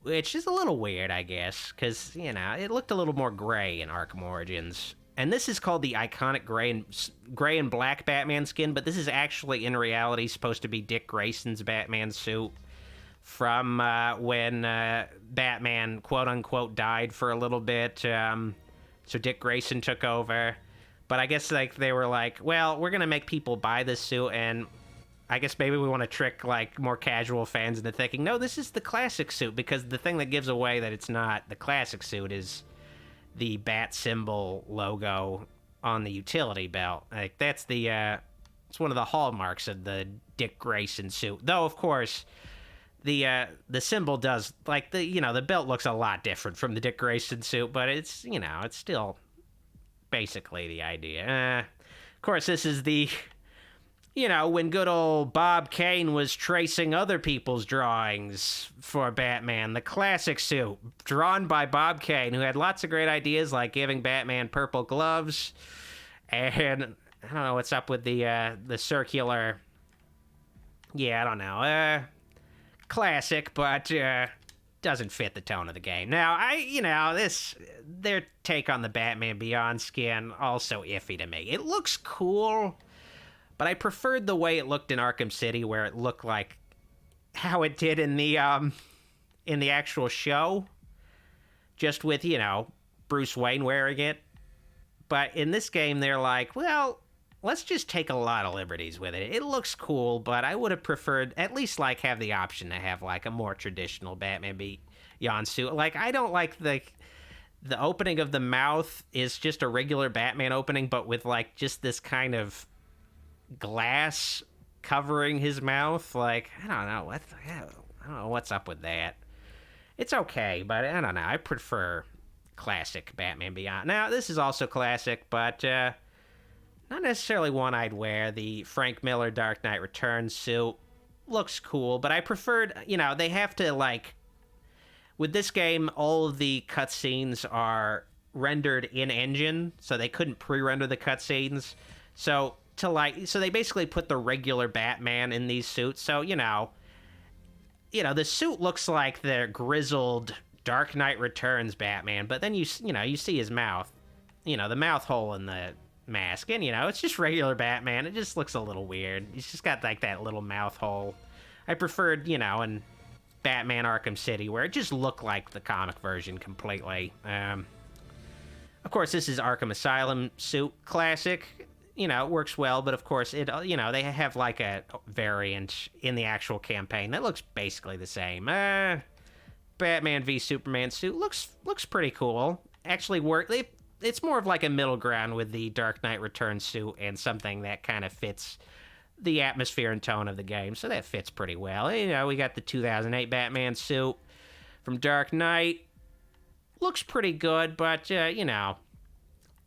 which is a little weird, I guess, because it looked a little more gray in Arkham Origins. And this is called the iconic gray and black Batman skin, but this is actually, in reality, supposed to be Dick Grayson's Batman suit from when Batman, quote-unquote, died for a little bit. So Dick Grayson took over. But I guess they were like, well, we're going to make people buy this suit, and I guess maybe we want to trick more casual fans into thinking, no, this is the classic suit, because the thing that gives away that it's not the classic suit is the bat symbol logo on the utility belt. Like, that's it's one of the hallmarks of the Dick Grayson suit. Though, of course, the symbol does, the belt looks a lot different from the Dick Grayson suit, but it's, it's still basically the idea. Of course, this is the when good old Bob Kane was tracing other people's drawings for Batman, the classic suit, drawn by Bob Kane, who had lots of great ideas, like giving Batman purple gloves, and I don't know what's up with the circular... Yeah, I don't know. Classic, but doesn't fit the tone of the game. Now, their take on the Batman Beyond skin, also iffy to me. It looks cool, but I preferred the way it looked in Arkham City, where it looked like how it did in the actual show, just with, Bruce Wayne wearing it. But in this game, they're like, well, let's just take a lot of liberties with it. It looks cool, but I would have preferred at least, have the option to have, a more traditional Batman Beyond suit. I don't like the opening of the mouth is just a regular Batman opening, but with, just this kind of glass covering his mouth. I don't know. I don't know what's up with that. It's okay, but I don't know. I prefer classic Batman Beyond. Now, this is also classic, but not necessarily one I'd wear. The Frank Miller Dark Knight Returns suit looks cool, but I preferred, they have to, with this game, all of the cutscenes are rendered in-engine, so they couldn't pre-render the cutscenes. So they basically put the regular Batman in these suits. So, the suit looks like the grizzled Dark Knight Returns Batman, but then you see his mouth, the mouth hole in the mask, and it's just regular Batman. It just looks a little weird. He's just got that little mouth hole. I preferred, in Batman Arkham City, where it just looked like the comic version completely. Of course, this is Arkham Asylum suit, classic. It works well, but of course, they have a variant in the actual campaign that looks basically the same. Batman v Superman suit looks pretty cool. Actually, it's more of a middle ground with the Dark Knight Returns suit and something that kind of fits the atmosphere and tone of the game, so that fits pretty well. We got the 2008 Batman suit from Dark Knight. Looks pretty good, but, a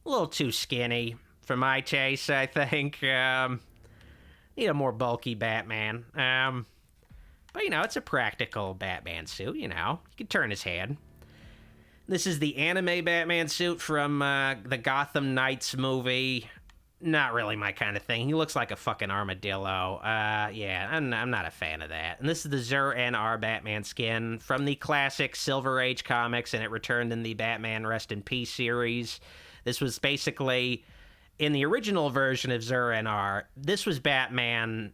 little too skinny for my taste, I think. Need a more bulky Batman. But, it's a practical Batman suit, you can turn his head. This is the anime Batman suit from the Gotham Knights movie. Not really my kind of thing. He looks like a fucking armadillo. Yeah, I'm not a fan of that. And this is the Zur-En-Arrh Batman skin from the classic Silver Age comics, and it returned in the Batman Rest in Peace series. This was basically, in the original version of Zur-En-Arrh, this was Batman.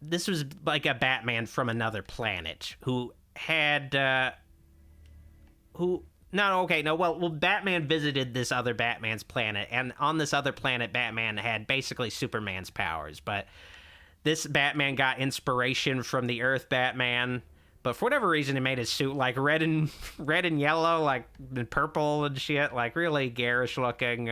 This was like a Batman from another planet who had, Batman visited this other Batman's planet, and on this other planet, Batman had basically Superman's powers, but this Batman got inspiration from the Earth Batman, but for whatever reason, it made his suit, red and yellow, and purple and shit, really garish looking,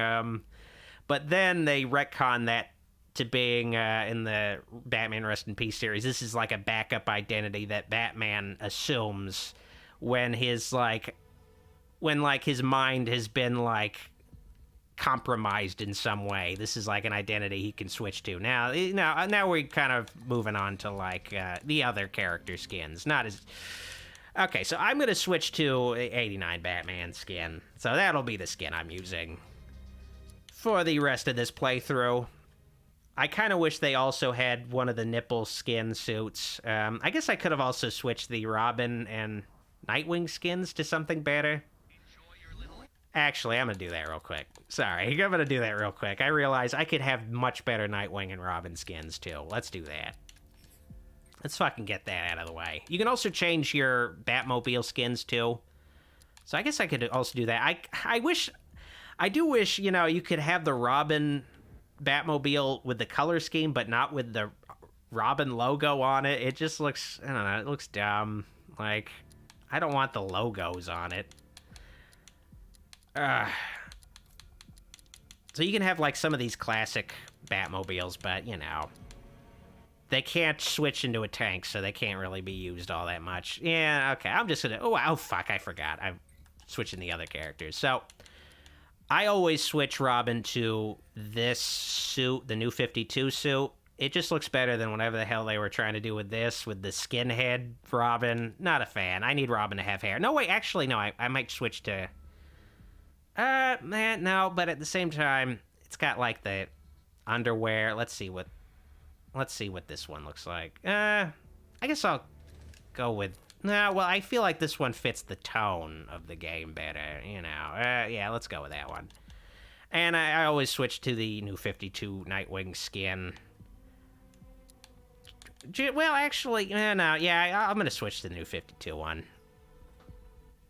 but then they retconned that to being in the Batman Rest in Peace series. This is a backup identity that Batman assumes when his his mind has been compromised in some way. This is an identity he can switch to. Now we're kind of moving on to the other character skins. Not as okay. So I'm gonna switch to 89 Batman skin. So that'll be the skin I'm using for the rest of this playthrough. I kind of wish they also had one of the nipple skin suits. I guess I could have also switched the Robin and Nightwing skins to something better. Actually, I'm going to do that real quick. Sorry, I'm going to do that real quick. I realize I could have much better Nightwing and Robin skins, too. Let's do that. Let's fucking get that out of the way. You can also change your Batmobile skins, too. So I guess I could also do that. I do wish, you could have the Robin Batmobile with the color scheme, but not with the Robin logo on it. It just looks, I don't know, it looks dumb. I don't want the logos on it. So you can have some of these classic Batmobiles, but they can't switch into a tank, so they can't really be used all that much. Yeah, okay, I'm just gonna, oh fuck, I forgot. I'm switching the other characters. So I always switch Robin to this suit, the new 52 suit. It just looks better than whatever the hell they were trying to do with this, with the skinhead Robin. Not a fan. I need Robin to have hair. No, wait, actually, no, I might switch to... man, no, but at the same time, it's got, like, the underwear. Let's see what this one looks like. I guess I'll go with... No, well, I feel like this one fits the tone of the game better, you know. Yeah, let's go with that one. And I always switch to the New 52 Nightwing skin. Well, actually, no, yeah, I'm going to switch to the New 52 one.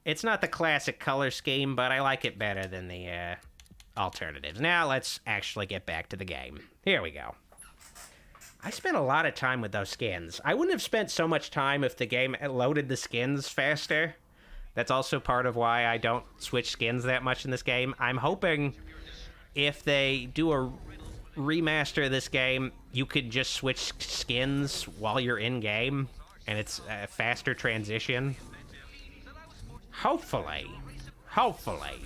It's not the classic color scheme, but I like it better than the alternatives. Now, let's actually get back to the game. Here we go. I spent a lot of time with those skins. I wouldn't have spent so much time if the game loaded the skins faster. That's also part of why I don't switch skins that much in this game. I'm hoping if they do a remaster of this game, you could just switch skins while you're in-game, and it's a faster transition. Hopefully. Hopefully.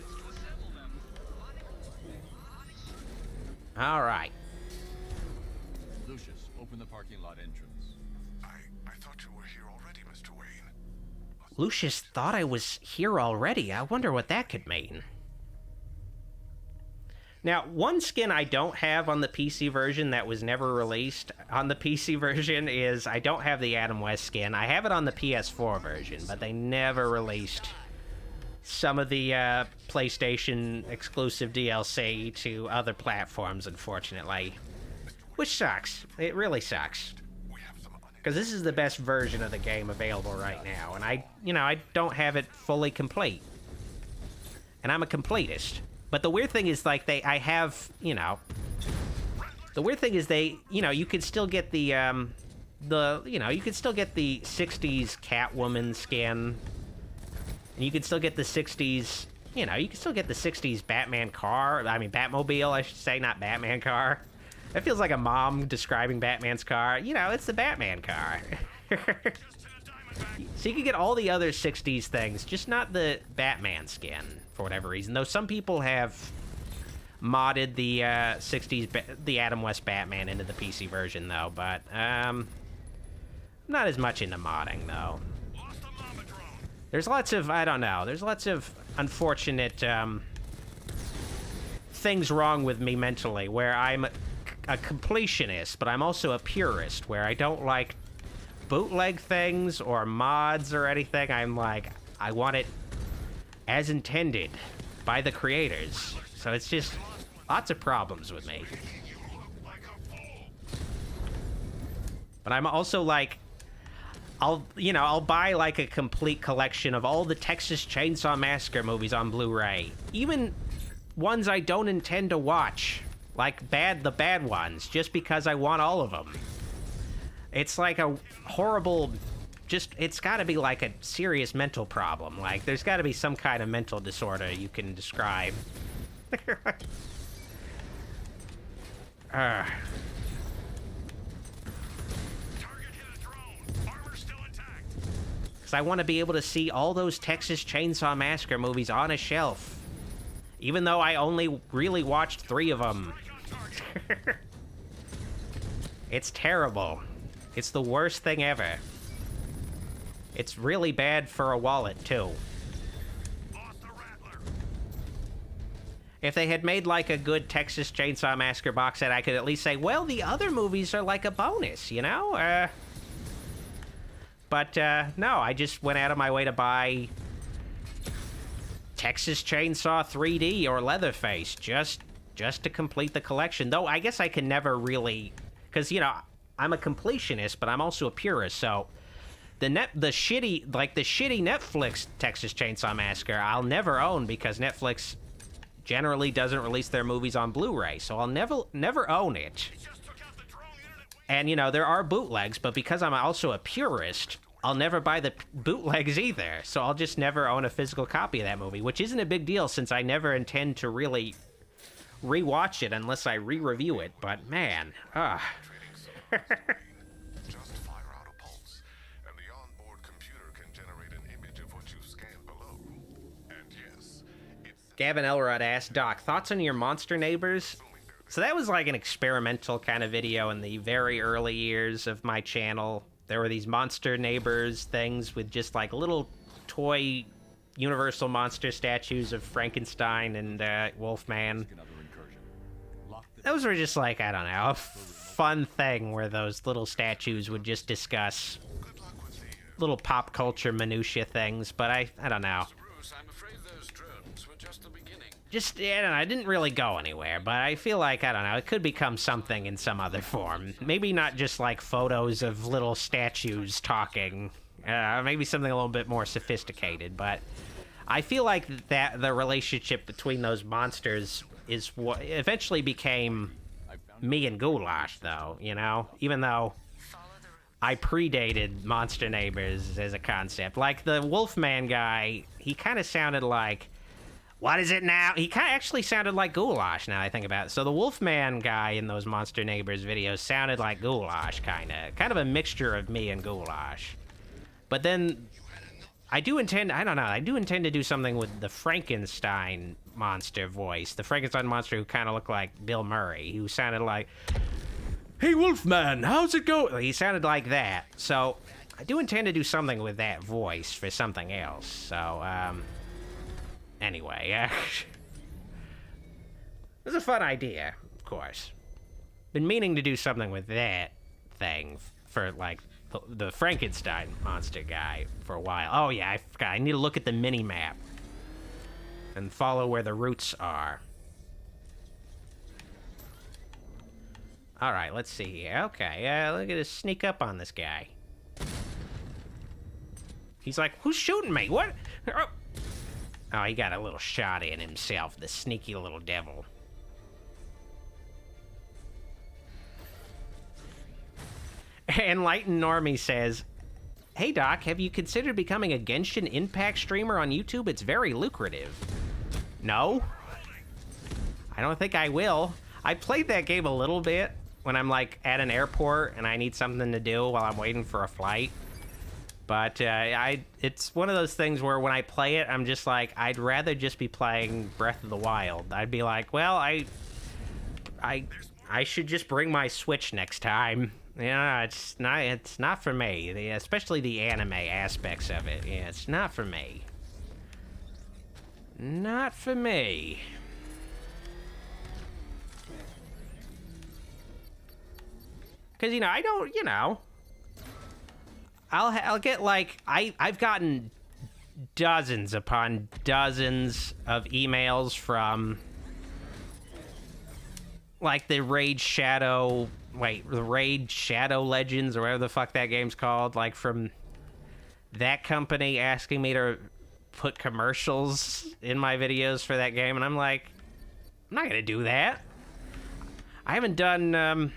All right. Lucius, open the parking lot entrance. I thought you were here already, Mr. Wayne. Lucius thought I was here already. I wonder what that could mean. Now, one skin I don't have on the PC version that was never released on the PC version is I don't have the Adam West skin. I have it on the PS4 version, but they never released some of the PlayStation exclusive DLC to other platforms, unfortunately. Which sucks. It really sucks. Because this is the best version of the game available right now, and I don't have it fully complete. And I'm a completist. But the weird thing is, like, the weird thing is you could still get the 60s Catwoman skin. And you could still get the 60s, you can still get the 60s Batmobile, I should say, not Batman car. That feels like a mom describing Batman's car. It's the Batman car. So you can get all the other 60s things, just not the Batman skin, for whatever reason. Though some people have modded the 60s, the Adam West Batman into the PC version, though. But, not as much into modding, though. There's lots of, there's lots of unfortunate things wrong with me mentally, where I'm a completionist, but I'm also a purist, where I don't like bootleg things or mods or anything. I'm like, I want it as intended by the creators. So it's just lots of problems with me. But I'm also like, I'll buy like a complete collection of all the Texas Chainsaw Massacre movies on Blu-ray. Even ones I don't intend to watch, like the bad ones, just because I want all of them. It's like a horrible, it's gotta be like a serious mental problem. Like, there's gotta be some kind of mental disorder you can describe. Because I want to be able to see all those Texas Chainsaw Massacre movies on a shelf. Even though I only really watched 3 of them. It's terrible. It's the worst thing ever. It's really bad for a wallet, too. If they had made, like, a good Texas Chainsaw Massacre box set, I could at least say, well, the other movies are like a bonus, you know? But no, I just went out of my way to buy Texas Chainsaw 3D or Leatherface just to complete the collection. Though I guess I can never really... Because, I'm a completionist, but I'm also a purist, so... The shitty Netflix Texas Chainsaw Massacre I'll never own because Netflix generally doesn't release their movies on Blu-ray, so I'll never own it. And, there are bootlegs, but because I'm also a purist, I'll never buy the bootlegs either, so I'll just never own a physical copy of that movie, which isn't a big deal since I never intend to really rewatch it unless I re-review it, but man, Just fire out a pulse, and the onboard computer can generate an image of what you scanned below. And yes, Gavin Elrod asked, Doc, thoughts on your monster neighbors? So that was like an experimental kind of video in the very early years of my channel. There were these monster neighbors things with just like little toy Universal monster statues of Frankenstein and Wolfman. Those were just like, I don't know, a fun thing where those little statues would just discuss little pop culture minutia things, but I don't know. Just, I don't know, it didn't really go anywhere, but I feel like, I don't know, it could become something in some other form. Maybe not just like photos of little statues talking. Maybe something a little bit more sophisticated, but I feel like that the relationship between those monsters is what eventually became me and Goulash, though, you know? Even though I predated Monster Neighbors as a concept. Like, the Wolfman guy, he kind of sounded like... What is it now? He kind of actually sounded like Goulash, now I think about it. So the Wolfman guy in those Monster Neighbors videos sounded like Goulash, kind of a mixture of me and Goulash. But then, I do intend to do something with the Frankenstein monster voice. The Frankenstein monster who kind of looked like Bill Murray, who sounded like, "Hey Wolfman, how's it going?" He sounded like that. So, I do intend to do something with that voice for something else. So, anyway, it was a fun idea, of course. Been meaning to do something with that thing for, like, the Frankenstein monster guy for a while. Oh, yeah, I forgot. I need to look at the mini-map and follow where the roots are. All right, let's see here. Okay, look at us sneak up on this guy. He's like, who's shooting me? What? Oh, he got a little shot in himself, the sneaky little devil. Enlightened Normie says, "Hey Doc, have you considered becoming a Genshin Impact streamer on YouTube? It's very lucrative." No. I don't think I will. I played that game a little bit when I'm like at an airport and I need something to do while I'm waiting for a flight. But it's one of those things where when I play it, I'm just like, I'd rather just be playing Breath of the Wild. I'd be like, well, I should just bring my Switch next time. Yeah, it's not for me. Especially the anime aspects of it. Yeah, it's not for me. Not for me. Because, I don't, I'll get, like, I've gotten dozens upon dozens of emails from, like, the Raid Shadow Legends, or whatever the fuck that game's called, like, from that company asking me to put commercials in my videos for that game, and I'm like, I'm not gonna do that. I haven't done,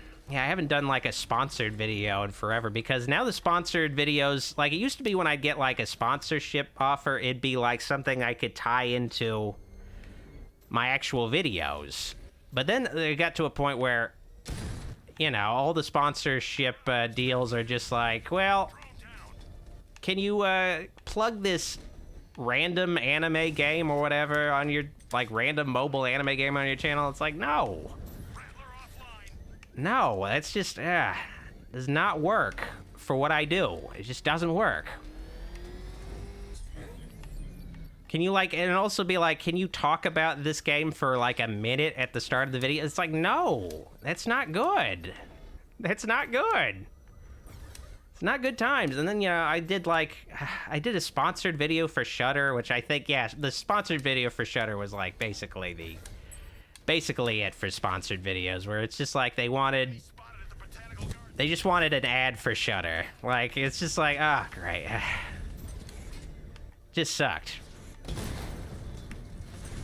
like, a sponsored video in forever, because now the sponsored videos, like, it used to be when I'd get, like, a sponsorship offer, it'd be, like, something I could tie into my actual videos. But then it got to a point where, all the sponsorship deals are just like, well, can you plug this random anime game or whatever on your, like, random mobile anime game on your channel? It's like, no. No, that's just, does not work for what I do. It just doesn't work. Can you, like, and also be like, can you talk about this game for, like, a minute at the start of the video? It's like, no, that's not good. That's not good. It's not good times. And then, I did a sponsored video for Shudder, which I think, the sponsored video for Shudder was, like, basically it for sponsored videos, where it's just like they just wanted an ad for Shudder. Like, it's just like, oh, great. Just sucked.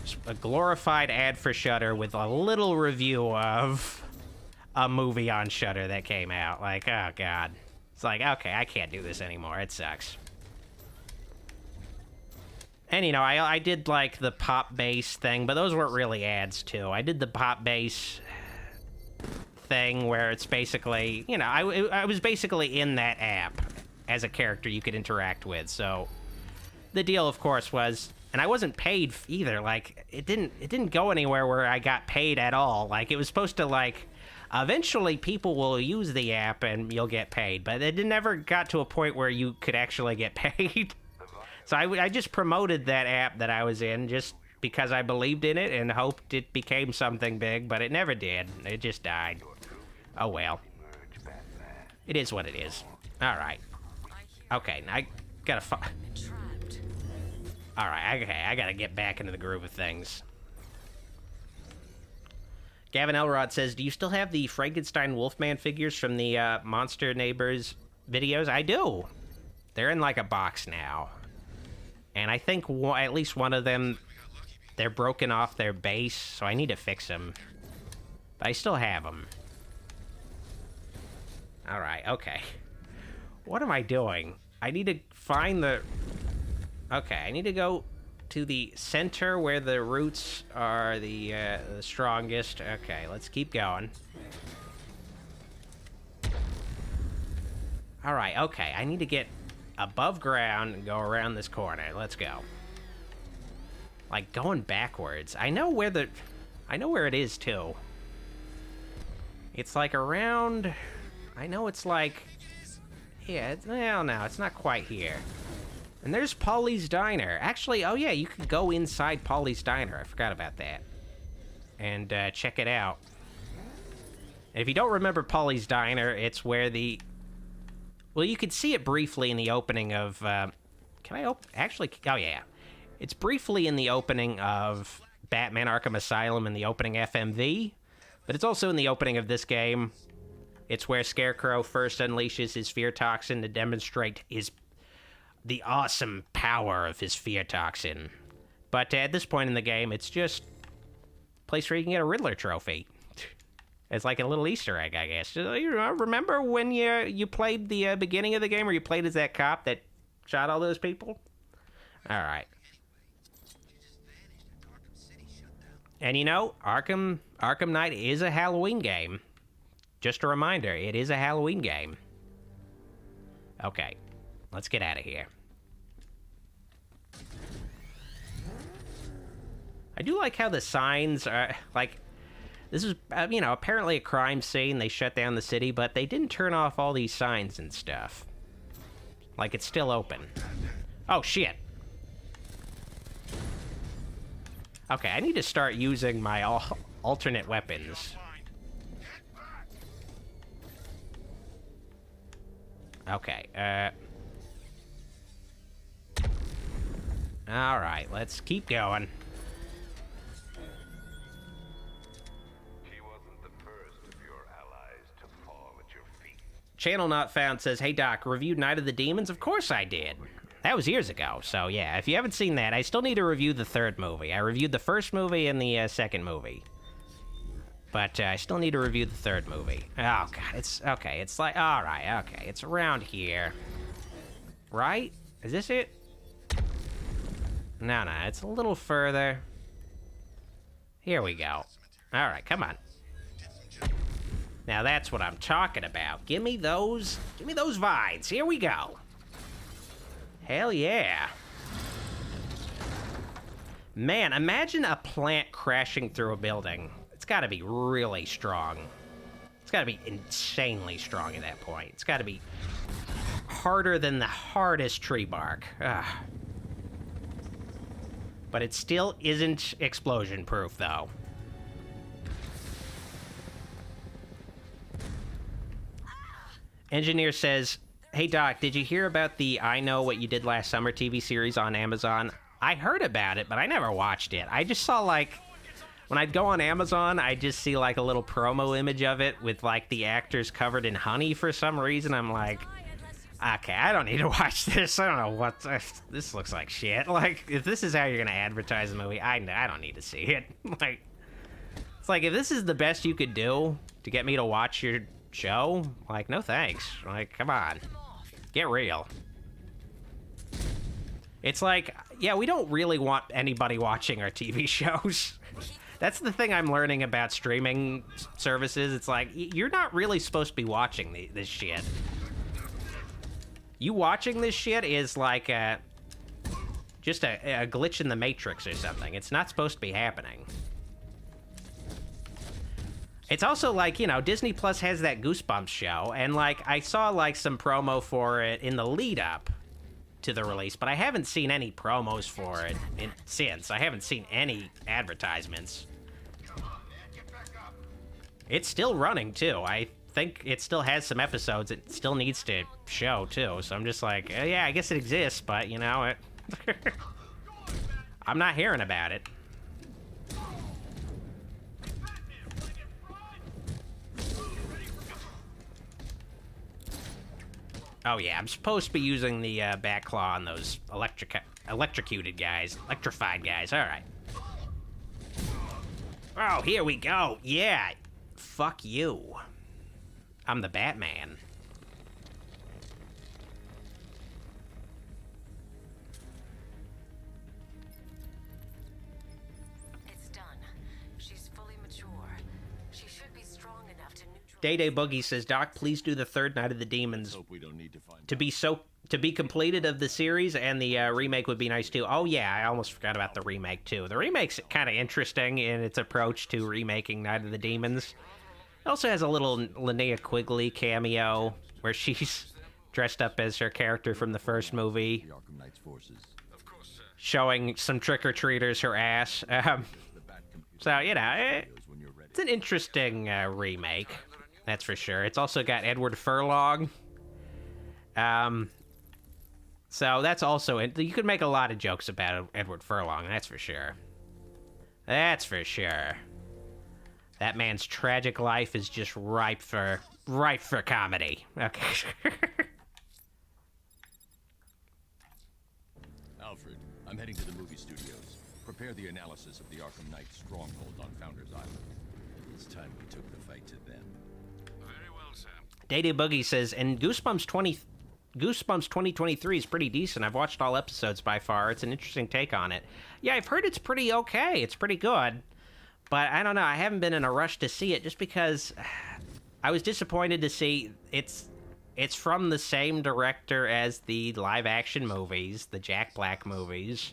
Just a glorified ad for Shudder with a little review of a movie on Shudder that came out. Like, oh, God. It's like, okay, I can't do this anymore. It sucks. And, I did, like, the pop bass thing, but those weren't really ads, too. I did the pop bass thing where it's basically, I was basically in that app as a character you could interact with. So the deal, of course, was, And I wasn't paid either. Like, it didn't go anywhere where I got paid at all. Like, it was supposed to, like, eventually people will use the app and you'll get paid. But it never got to a point where you could actually get paid. So I just promoted that app that I was in just because I believed in it and hoped it became something big, but it never did. It just died. Oh, well. It is what it is. All right. Okay, I gotta all right, okay, I gotta get back into the groove of things. Gavin Elrod says, do you still have the Frankenstein Wolfman figures from the Monster Neighbors videos? I do. They're in, like, a box now. And I think at least one of them, they're broken off their base, so I need to fix them. But I still have them. All right, okay. What am I doing? I need to find the... Okay, I need to go to the center where the roots are the strongest. Okay, let's keep going. All right, okay, I need to get above ground and go around this corner. Let's go. Like, going backwards. I know where it is, too. It's, like, around... I know it's, like... Yeah, well, no, it's not quite here. And there's Polly's Diner. Actually, oh yeah, you can go inside Polly's Diner. I forgot about that. And check it out. And if you don't remember Polly's Diner, it's where the... Well, you could see it briefly in the opening of... Can I open... Actually, oh yeah. It's briefly in the opening of Batman Arkham Asylum in the opening FMV. But it's also in the opening of this game. It's where Scarecrow first unleashes his fear toxin to demonstrate the awesome power of his fear toxin. But at this point in the game, it's just a place where you can get a Riddler trophy. It's like a little Easter egg, I guess. You remember when you played the beginning of the game where you played as that cop that shot all those people? All right. And you know, Arkham Knight is a Halloween game. Just a reminder, it is a Halloween game. Okay, let's get out of here. I do like how the signs are, like, this is, you know, apparently a crime scene. They shut down the city, but they didn't turn off all these signs and stuff. Like, it's still open. Oh, shit. Okay, I need to start using my alternate weapons. Okay, alright, let's keep going. She wasn't the first of your allies to fall at your feet. Channel Not Found says, hey Doc, reviewed Night of the Demons? Of course I did. That was years ago, so yeah, if you haven't seen that, I still need to review the third movie. I reviewed the first movie and the second movie. But I still need to review the third movie. Oh, God, it's... Okay, it's like... Alright, okay, it's around here. Right? Is this it? No, it's a little further. Here we go. Alright, come on. Now that's what I'm talking about. Give me those vines. Here we go. Hell yeah. Man, imagine a plant crashing through a building. It's got to be really strong. It's got to be insanely strong at that point. It's got to be harder than the hardest tree bark. Ugh. But it still isn't explosion-proof, though. Engineer says, hey, Doc, did you hear about the I Know What You Did Last Summer TV series on Amazon? I heard about it, but I never watched it. I just saw, like... When I'd go on Amazon, I'd just see, like, a little promo image of it with, like, the actors covered in honey for some reason. I'm like, okay, I don't need to watch this. I don't know what... This looks like shit. Like, if this is how you're going to advertise the movie, I don't need to see it. Like, it's like, if this is the best you could do to get me to watch your show, like, no thanks. Like, come on. Get real. It's like, yeah, we don't really want anybody watching our TV shows. That's the thing I'm learning about streaming services. It's like, you're not really supposed to be watching this shit. You watching this shit is like just a glitch in the Matrix or something. It's not supposed to be happening. It's also like, you know, Disney Plus has that Goosebumps show, and like I saw like some promo for it in the lead up to the release, but I haven't seen any promos for it since. I haven't seen any advertisements. It's still running too. I think it still has some episodes. It still needs to show too. So I'm just like, yeah, I guess it exists, but you know, I'm not hearing about it. Oh yeah, I'm supposed to be using the back claw on those electrocuted guys, electrified guys. All right. Oh, here we go. Yeah. Fuck you. I'm the Batman. It's done. She's fully mature. She should be strong enough to neutralize. Day Boogie says, Doc, please do the third Night of the Demons Hope we don't need to find to be completed of the series, and the remake would be nice too. Oh yeah, I almost forgot about the remake too. The remake's kind of interesting in its approach to remaking Night of the Demons. It also has a little Linnea Quigley cameo where she's dressed up as her character from the first movie, the Arkham Knight's forces. showing some trick-or-treaters her ass. So, you know, it's an interesting remake, that's for sure. It's also got Edward Furlong. So that's also... You could make a lot of jokes about Edward Furlong, that's for sure. That's for sure. That man's tragic life is just ripe for comedy. Okay. Alfred, I'm heading to the movie studios. Prepare the analysis of the Arkham Knight stronghold on Founders Island. It's time we took the fight to them. Very well, Sam. Day Boogie says, and Goosebumps 2023 is pretty decent. I've watched all episodes by far. It's an interesting take on it. Yeah, I've heard it's pretty okay. It's pretty good. But I don't know. I haven't been in a rush to see it just because I was disappointed to see it's from the same director as the live-action movies, the Jack Black movies,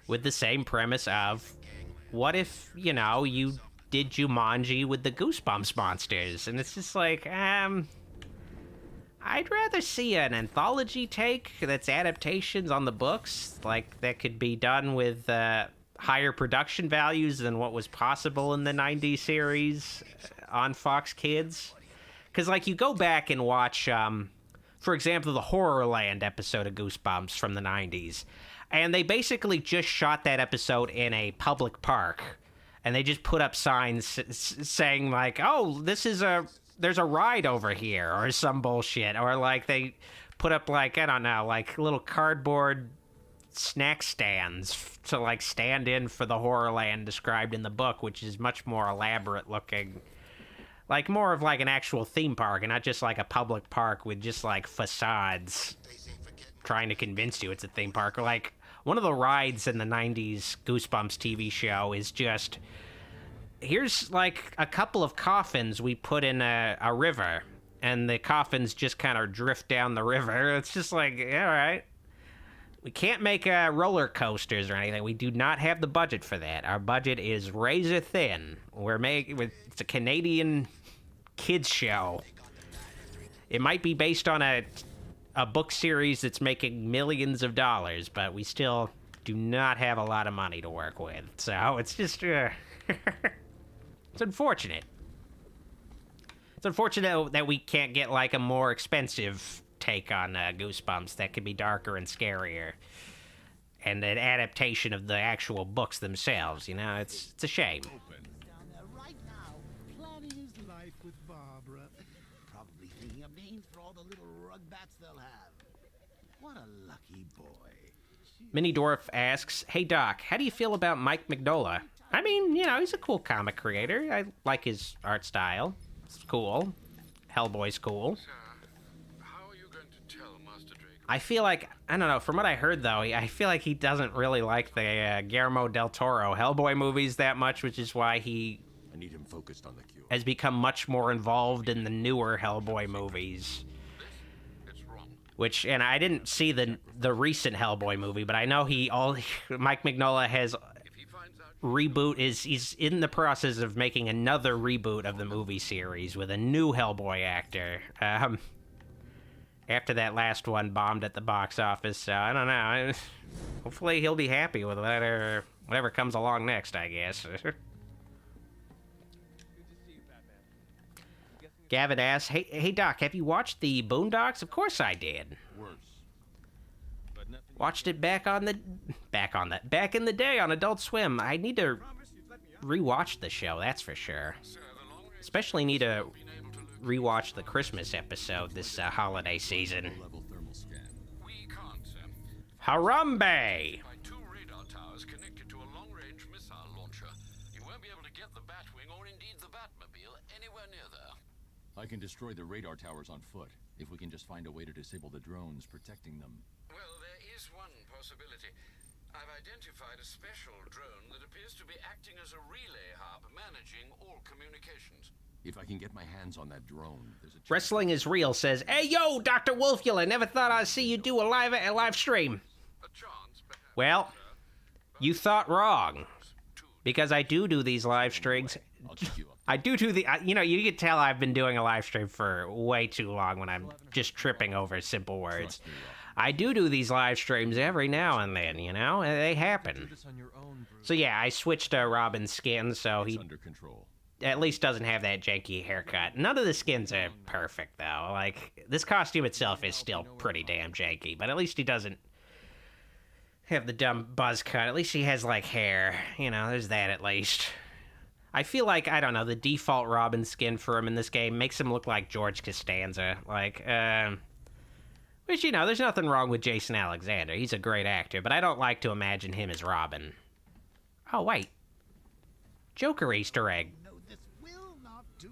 with the same premise of, what if, you know, you did Jumanji with the Goosebumps monsters? And it's just like, I'd rather see an anthology take that's adaptations on the books, like that could be done with higher production values than what was possible in the 90s series on Fox Kids. Because, like, you go back and watch, for example, the Horrorland episode of Goosebumps from the 90s, and they basically just shot that episode in a public park, and they just put up signs saying, like, oh, there's a ride over here, or some bullshit, or, like, they put up, like, I don't know, like, little cardboard snack stands to, like, stand in for the Horrorland described in the book, which is much more elaborate looking, like more of like an actual theme park and not just like a public park with just like facades trying to convince you it's a theme park. Or like one of the rides in the 90s Goosebumps TV show is just, here's like a couple of coffins we put in a river, and the coffins just kind of drift down the river. It's just like, all right. We can't make roller coasters or anything. We do not have the budget for that. Our budget is razor thin. It's a Canadian kids show. It might be based on a book series that's making millions of dollars, but we still do not have a lot of money to work with. So it's just, it's unfortunate. It's unfortunate that we can't get like a more expensive take on Goosebumps that could be darker and scarier, and an adaptation of the actual books themselves. You know, it's a shame. Down there right now, planning his life with Barbara. Probably thinking of names for all the little rug bats they'll have. What a lucky boy. Minnie Dorf asks, hey Doc, how do you feel about Mike Mignola? I mean, you know, he's a cool comic creator. I like his art style. It's cool. Hellboy's cool. I feel like, I don't know, from what I heard, though, I feel like he doesn't really like the Guillermo del Toro Hellboy movies that much, which is why he I need him focused on the cure. has become much more involved in the newer Hellboy movies. which, and I didn't see the recent Hellboy movie, but I know Mike Mignola has he's in the process of making another reboot of the movie series with a new Hellboy actor. After that last one bombed at the box office, so I don't know. Hopefully he'll be happy with whatever comes along next, I guess. Gavin asks, hey Doc, have you watched the Boondocks? Of course I did. Watched it back in the day on Adult Swim. I need to rewatch the show, that's for sure. Especially need to rewatch the Christmas episode this holiday season. Harambe! Two radar towers connected to a long-range missile launcher. You won't be able to get the Batwing or indeed the Batmobile anywhere near there. I can destroy the radar towers on foot, if we can just find a way to disable the drones protecting them. Well, there is one possibility. I've identified a special drone that appears to be acting as a relay hub, managing all communications. If I can get my hands on that drone, there's a chance. Wrestling is Real says, hey yo, Dr. Wolfula, never thought I'd see you do a live stream. Well, you thought wrong. Because I do these live streams. I do the, you can tell I've been doing a live stream for way too long when I'm just tripping over simple words. I do these live streams every now and then, they happen. So yeah, I switched to Robin's skin, so he at least doesn't have that janky haircut. None of the skins are perfect, though. Like, this costume itself is still pretty damn janky, but at least he doesn't have the dumb buzz cut. At least he has, like, hair. There's that at least. I feel like, I don't know, the default Robin skin for him in this game makes him look like George Costanza. Like, which, there's nothing wrong with Jason Alexander. He's a great actor, but I don't like to imagine him as Robin. Oh, wait. Joker Easter egg. No, this will not do.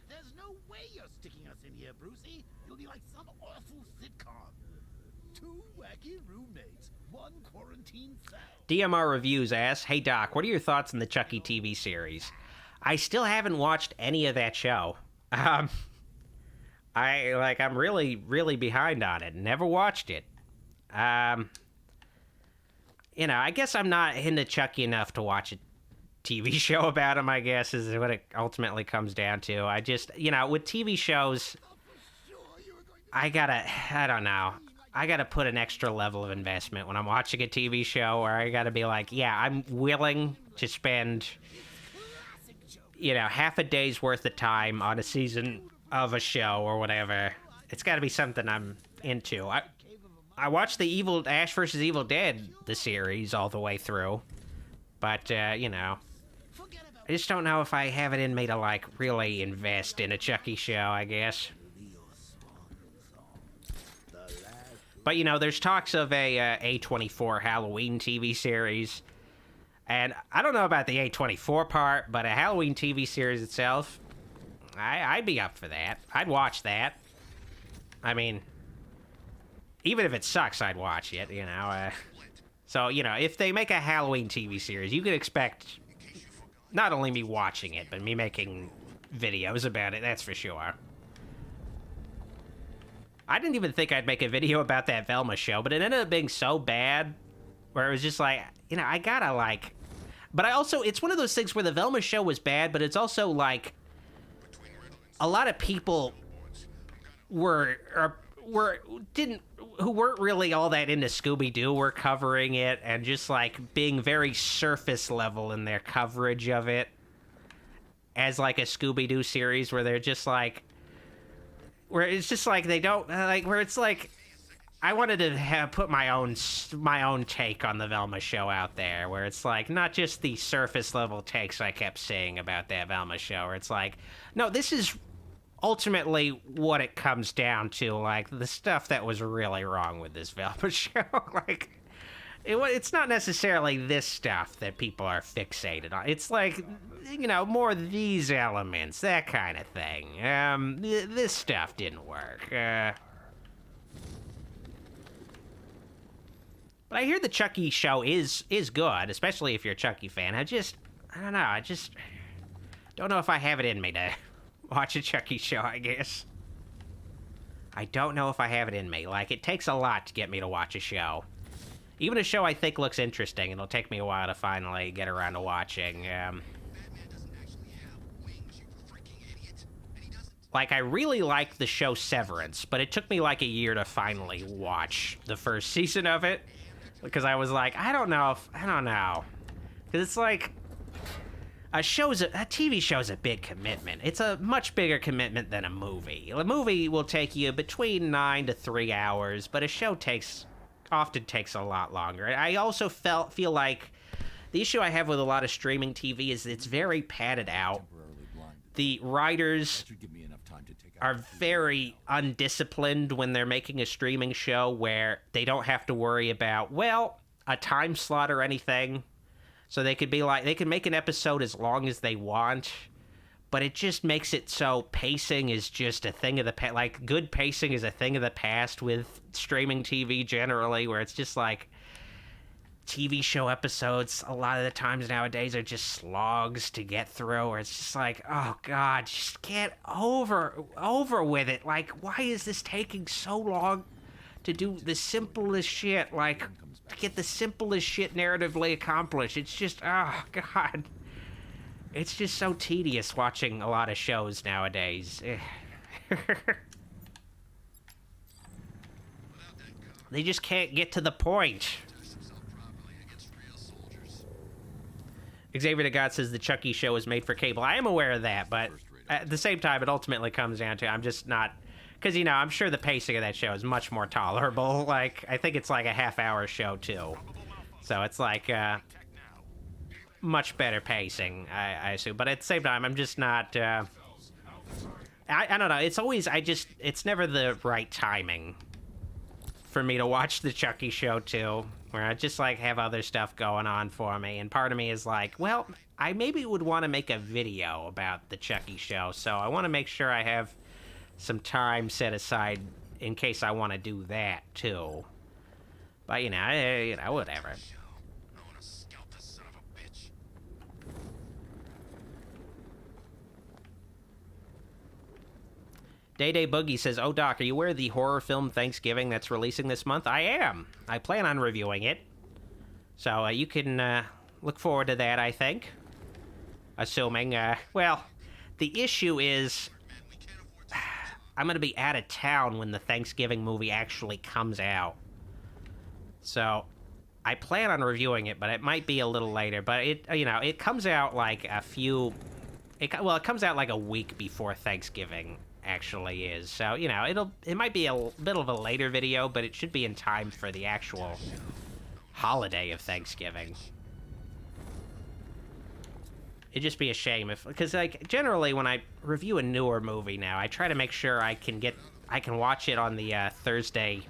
There's no way you're sticking us in here, Brucey. You'll be like some awful sitcom. 2 wacky roommates, 1 quarantine cell. DMR Reviews asks, hey Doc, what are your thoughts on the Chucky TV series? I still haven't watched any of that show. I'm really, really behind on it. Never watched it. I guess I'm not into Chucky enough to watch a TV show about him, I guess, is what it ultimately comes down to. I just, with TV shows, I gotta put an extra level of investment when I'm watching a TV show, or I gotta be like, yeah, I'm willing to spend, half a day's worth of time on a season of a show or whatever. It's gotta be something I'm into. I watched the Ash vs. Evil Dead, the series, all the way through. But, I just don't know if I have it in me to, really invest in a Chucky show, I guess. But, there's talks of a A24 Halloween TV series. And I don't know about the A24 part, but a Halloween TV series itself, I'd be up for that. I'd watch that. I mean, even if it sucks, I'd watch it, So, if they make a Halloween TV series, you could expect not only me watching it, but me making videos about it, that's for sure. I didn't even think I'd make a video about that Velma show, but it ended up being so bad, where it was just like, I gotta, But it's one of those things where the Velma show was bad, but it's also, a lot of people who weren't really all that into Scooby-Doo were covering it and just being very surface level in their coverage of it as a Scooby-Doo series where they're just where it's just they don't where it's I wanted to put my own take on the Velma show out there, where it's not just the surface level takes I kept saying about that Velma show, where it's no, this is ultimately what it comes down to, the stuff that was really wrong with this Velma show. It's not necessarily this stuff that people are fixated on. It's more these elements, that kind of thing. This stuff didn't work. But I hear the Chucky show is good, especially if you're a Chucky fan. I don't know, I don't know if I have it in me to watch a Chucky show, I guess. I don't know if I have it in me. Like, it takes a lot to get me to watch a show. Even a show I think looks interesting, it'll take me a while to finally get around to watching. Like, I really liked the show Severance, but it took me like a year to finally watch the first season of it. Because I was like, I don't know. Because it's like, a TV show's a big commitment. It's a much bigger commitment than a movie. A movie will take you between 9 to 3 hours, but a show often takes a lot longer. I also feel like the issue I have with a lot of streaming TV is it's very padded out. The writers are very undisciplined when they're making a streaming show where they don't have to worry about, well, a time slot or anything. So they could be like, they can make an episode as long as they want, but it just makes it so pacing is just a thing of the past. Like, good pacing is a thing of the past with streaming TV generally, where it's just like, TV show episodes a lot of the times nowadays are just slogs to get through, or it's just like, oh god, just get over with it. Like, why is this taking so long to do the simplest shit? Like, to get the simplest shit narratively accomplished. It's just, oh god, it's just so tedious watching a lot of shows nowadays. They just can't get to the point. Xavier the God says the Chucky show is made for cable. I am aware of that, but at the same time, it ultimately comes down to I'm just not... Because, you know, I'm sure the pacing of that show is much more tolerable. Like, I think it's like a half-hour show, too. So it's like much better pacing, I assume. But at the same time, I'm just not... I don't know. It's always... It's never the right timing for me to watch the Chucky show, too. Where I just, like, have other stuff going on for me. And part of me is like, well, I maybe would want to make a video about the Chucky show. So I want to make sure I have some time set aside in case I want to do that, too. But, you know, whatever. Day Boogie says, oh, Doc, are you aware of the horror film Thanksgiving that's releasing this month? I am. I plan on reviewing it. So you can look forward to that, I think. Assuming, well, the issue is I'm going to be out of town when the Thanksgiving movie actually comes out. So I plan on reviewing it, but it might be a little later. But it comes out like it comes out like a week before Thanksgiving actually is. So, you know, it might be a bit of a later video, but it should be in time for the actual holiday of Thanksgiving. It'd just be a shame because, like, generally when I review a newer movie now, I try to make sure I can watch it on the Thursday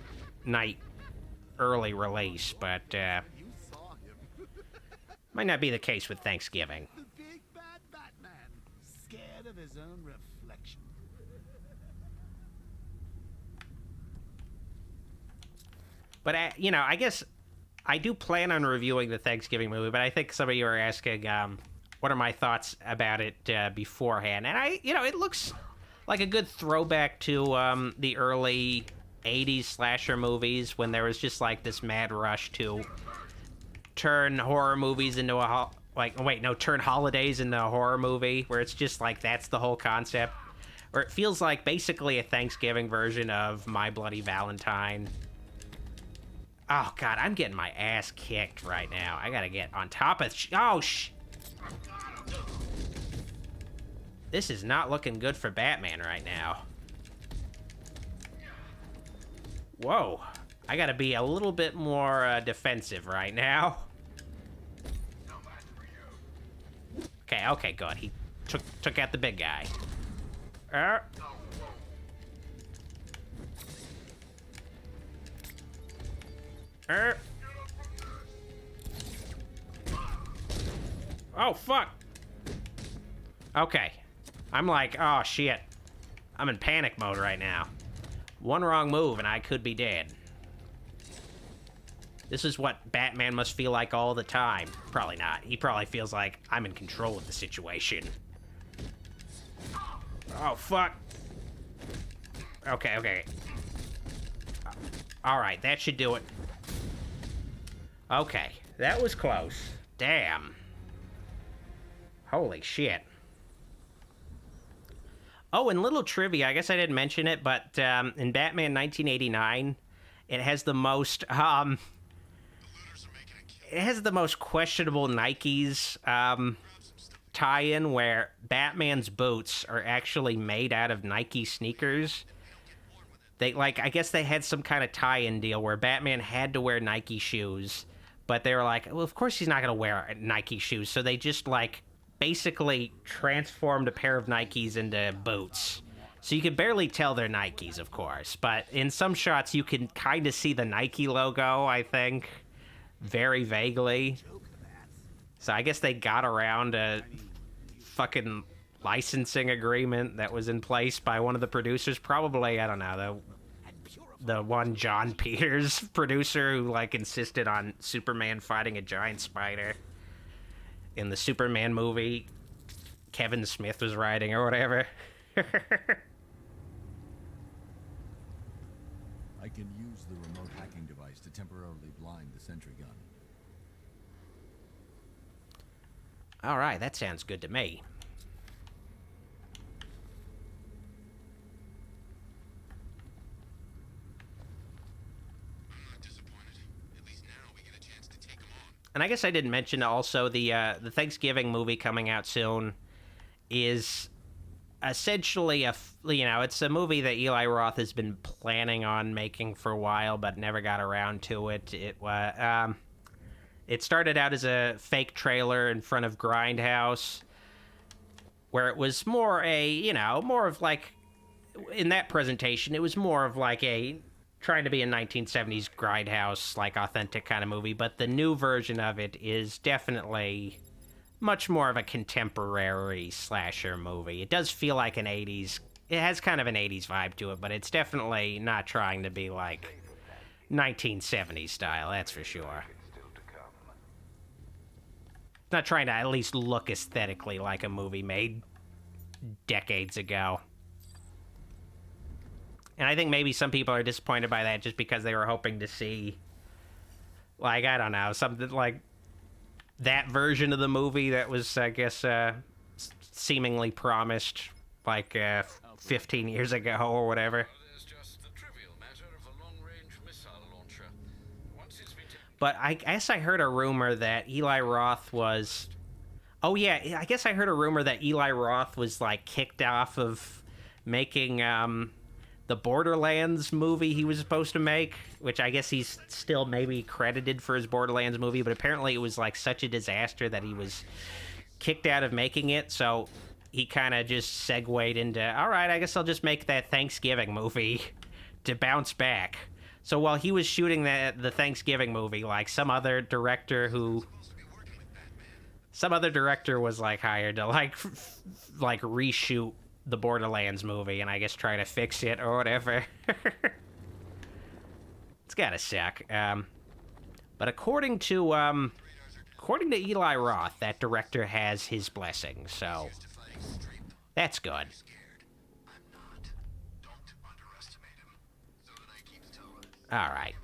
night early release, but might not be the case with Thanksgiving. The big bad Batman, scared of his own reflection. But, you know, I guess I do plan on reviewing the Thanksgiving movie, but I think some of you are asking, what are my thoughts about it beforehand? And it looks like a good throwback to the early 80s slasher movies when there was just, like, this mad rush to turn horror movies into turn holidays into a horror movie, where it's just, like, that's the whole concept. Or it feels like basically a Thanksgiving version of My Bloody Valentine. Oh, God, I'm getting my ass kicked right now. I gotta get on top of... This is not looking good for Batman right now. Whoa. I gotta be a little bit more defensive right now. Okay, good. He took out the big guy. Oh, fuck. Okay. I'm like, oh, shit. I'm in panic mode right now. One wrong move and I could be dead. This is what Batman must feel like all the time. Probably not. He probably feels like I'm in control of the situation. Oh, fuck. Okay. All right, that should do it. Okay, that was close. Damn. Holy shit. Oh, and little trivia, I guess I didn't mention it, but in Batman 1989, it has the most, questionable Nikes tie-in where Batman's boots are actually made out of Nike sneakers. They, like, I guess they had some kind of tie-in deal where Batman had to wear Nike shoes, but they were like, well, of course he's not going to wear Nike shoes, so they just, like, basically transformed a pair of Nikes into boots. So you could barely tell they're Nikes, of course, but in some shots you can kind of see the Nike logo, I think, very vaguely. So I guess they got around a fucking licensing agreement that was in place by one of the producers, probably, I don't know, the one John Peters producer who, like, insisted on Superman fighting a giant spider in the Superman movie Kevin Smith was writing or whatever. I can use the remote hacking device to temporarily blind the sentry gun. All right, that sounds good to me. And I guess I didn't mention also the Thanksgiving movie coming out soon is essentially it's a movie that Eli Roth has been planning on making for a while but never got around to it. It started out as a fake trailer in front of Grindhouse where it was more of like, in that presentation, it was more of like trying to be a 1970s Grindhouse, like, authentic kind of movie, but the new version of it is definitely much more of a contemporary slasher movie. It does feel like an 80s, it has kind of an 80s vibe to it, but it's definitely not trying to be like 1970s style, that's for sure. It's not trying to at least look aesthetically like a movie made decades ago. And I think maybe some people are disappointed by that just because they were hoping to see, like, I don't know, something like that version of the movie that was, I guess, seemingly promised, like, 15 years ago or whatever. But I guess I heard a rumor that Eli Roth was... Oh, yeah, I guess I heard a rumor that Eli Roth was, like, kicked off of making, the Borderlands movie he was supposed to make, which I guess he's still maybe credited for his Borderlands movie, but apparently it was, like, such a disaster that he was kicked out of making it, so he kind of just segued into, all right, I guess I'll just make that Thanksgiving movie to bounce back. So while he was shooting the Thanksgiving movie, like, some other director was, like, hired to, like reshoot the Borderlands movie and I guess try to fix it or whatever. It's gotta suck. But according to Eli Roth, that director has his blessing, so that's good. All right.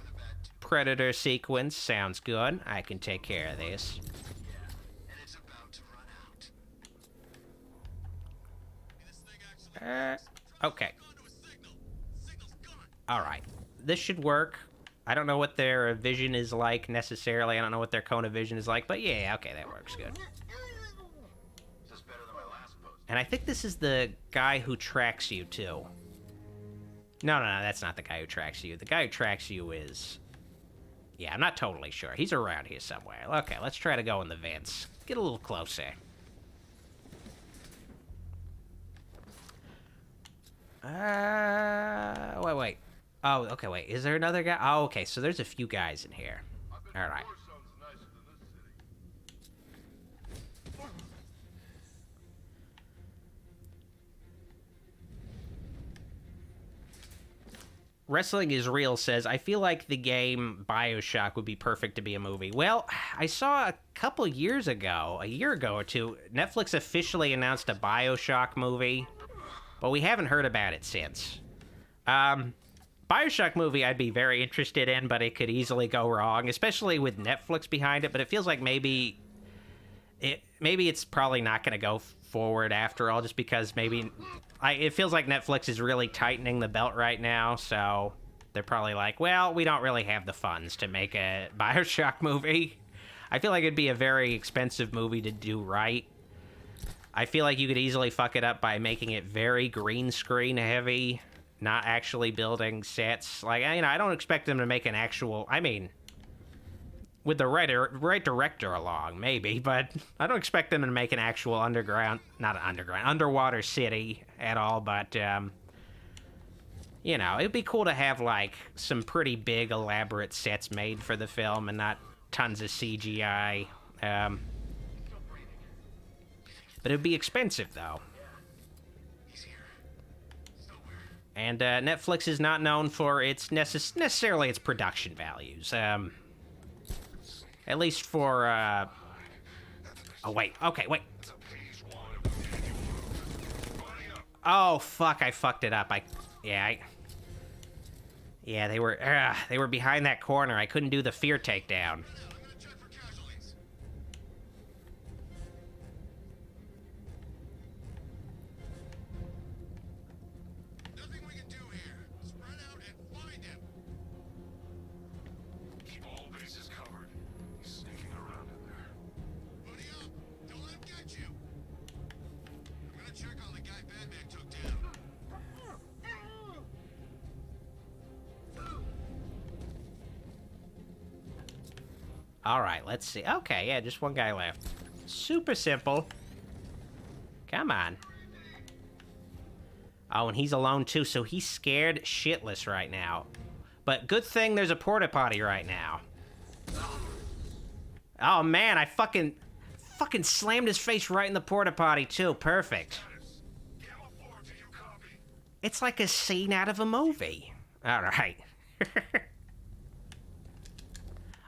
Predator sequence sounds good. I can take care of this. Okay. All right. This should work. I don't know what their vision is like necessarily. I don't know what their cone of vision is like, but yeah, okay, that works good. And I think this is the guy who tracks you, too. No, that's not the guy who tracks you. The guy who tracks you is... Yeah, I'm not totally sure. He's around here somewhere. Okay, let's try to go in the vents. Get a little closer. Wait. Oh, okay, wait. Is there another guy? Oh, okay, so there's a few guys in here. All right. Wrestling is Real says, I feel like the game BioShock would be perfect to be a movie. Well, I saw a couple years ago, a year ago or two, Netflix officially announced a BioShock movie, but we haven't heard about it since. BioShock Bioshock movie I'd be very interested in, but it could easily go wrong, especially with Netflix behind it. But it feels like maybe it's probably not going to go forward after all, just because maybe it feels like Netflix is really tightening the belt right now, so they're probably like, well, we don't really have the funds to make a Bioshock movie. I feel like it'd be a very expensive movie to do right. I feel like you could easily fuck it up by making it very green screen heavy, not actually building sets. Like, you know, I don't expect them to make an actual, I mean, with the right director along, maybe, but I don't expect them to make an actual underwater city at all, but, you know, it'd be cool to have, like, some pretty big, elaborate sets made for the film and not tons of CGI. But it'd be expensive, though. And Netflix is not known for its necessarily its production values. At least for, oh, wait. Okay, wait. Oh, fuck, I fucked it up. Yeah, they were behind that corner. I couldn't do the fear takedown. All right, let's see. Okay, yeah, just one guy left. Super simple. Come on. Oh, and he's alone too, so he's scared shitless right now. But good thing there's a porta potty right now. Oh man, I fucking slammed his face right in the porta potty too. Perfect. It's like a scene out of a movie. All right.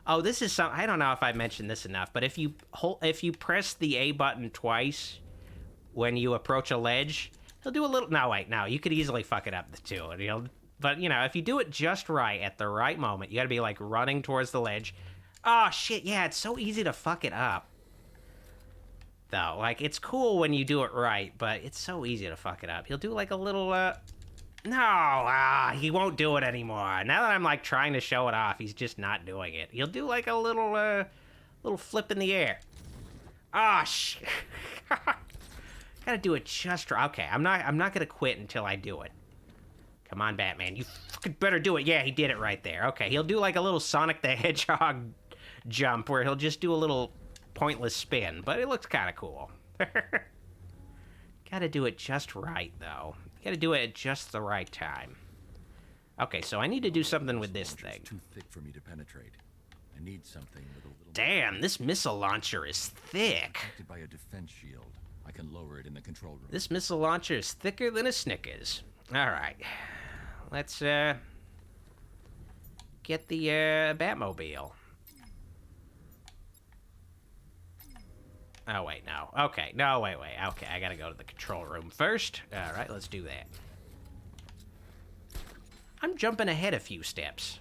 Oh, this is some. I don't know if I mentioned this enough, but if you press the A button twice when you approach a ledge, he'll do a little. No, wait, no, you could easily fuck it up too. And but you know, if you do it just right at the right moment, you got to be like running towards the ledge. Oh shit, yeah, it's so easy to fuck it up. Though, like, it's cool when you do it right, but it's so easy to fuck it up. He'll do like a little. No, he won't do it anymore. Now that I'm, like, trying to show it off, he's just not doing it. He'll do, like, a little flip in the air. Ah, shit. Gotta do it just right. Okay, I'm not gonna quit until I do it. Come on, Batman. You fucking better do it. Yeah, he did it right there. Okay, he'll do, like, a little Sonic the Hedgehog jump where he'll just do a little pointless spin, but it looks kind of cool. Gotta do it just right, though. Gotta do it at just the right time. Okay, so I need to do something with this thing. Too thick for me to penetrate. I need something with a little. Damn, this missile launcher is thick. Protected by a defense shield. I can lower it in the control room. This missile launcher is thicker than a Snickers. All right, let's get the Batmobile. Oh, wait, no. Okay, no, wait. Okay, I gotta go to the control room first. All right, let's do that. I'm jumping ahead a few steps.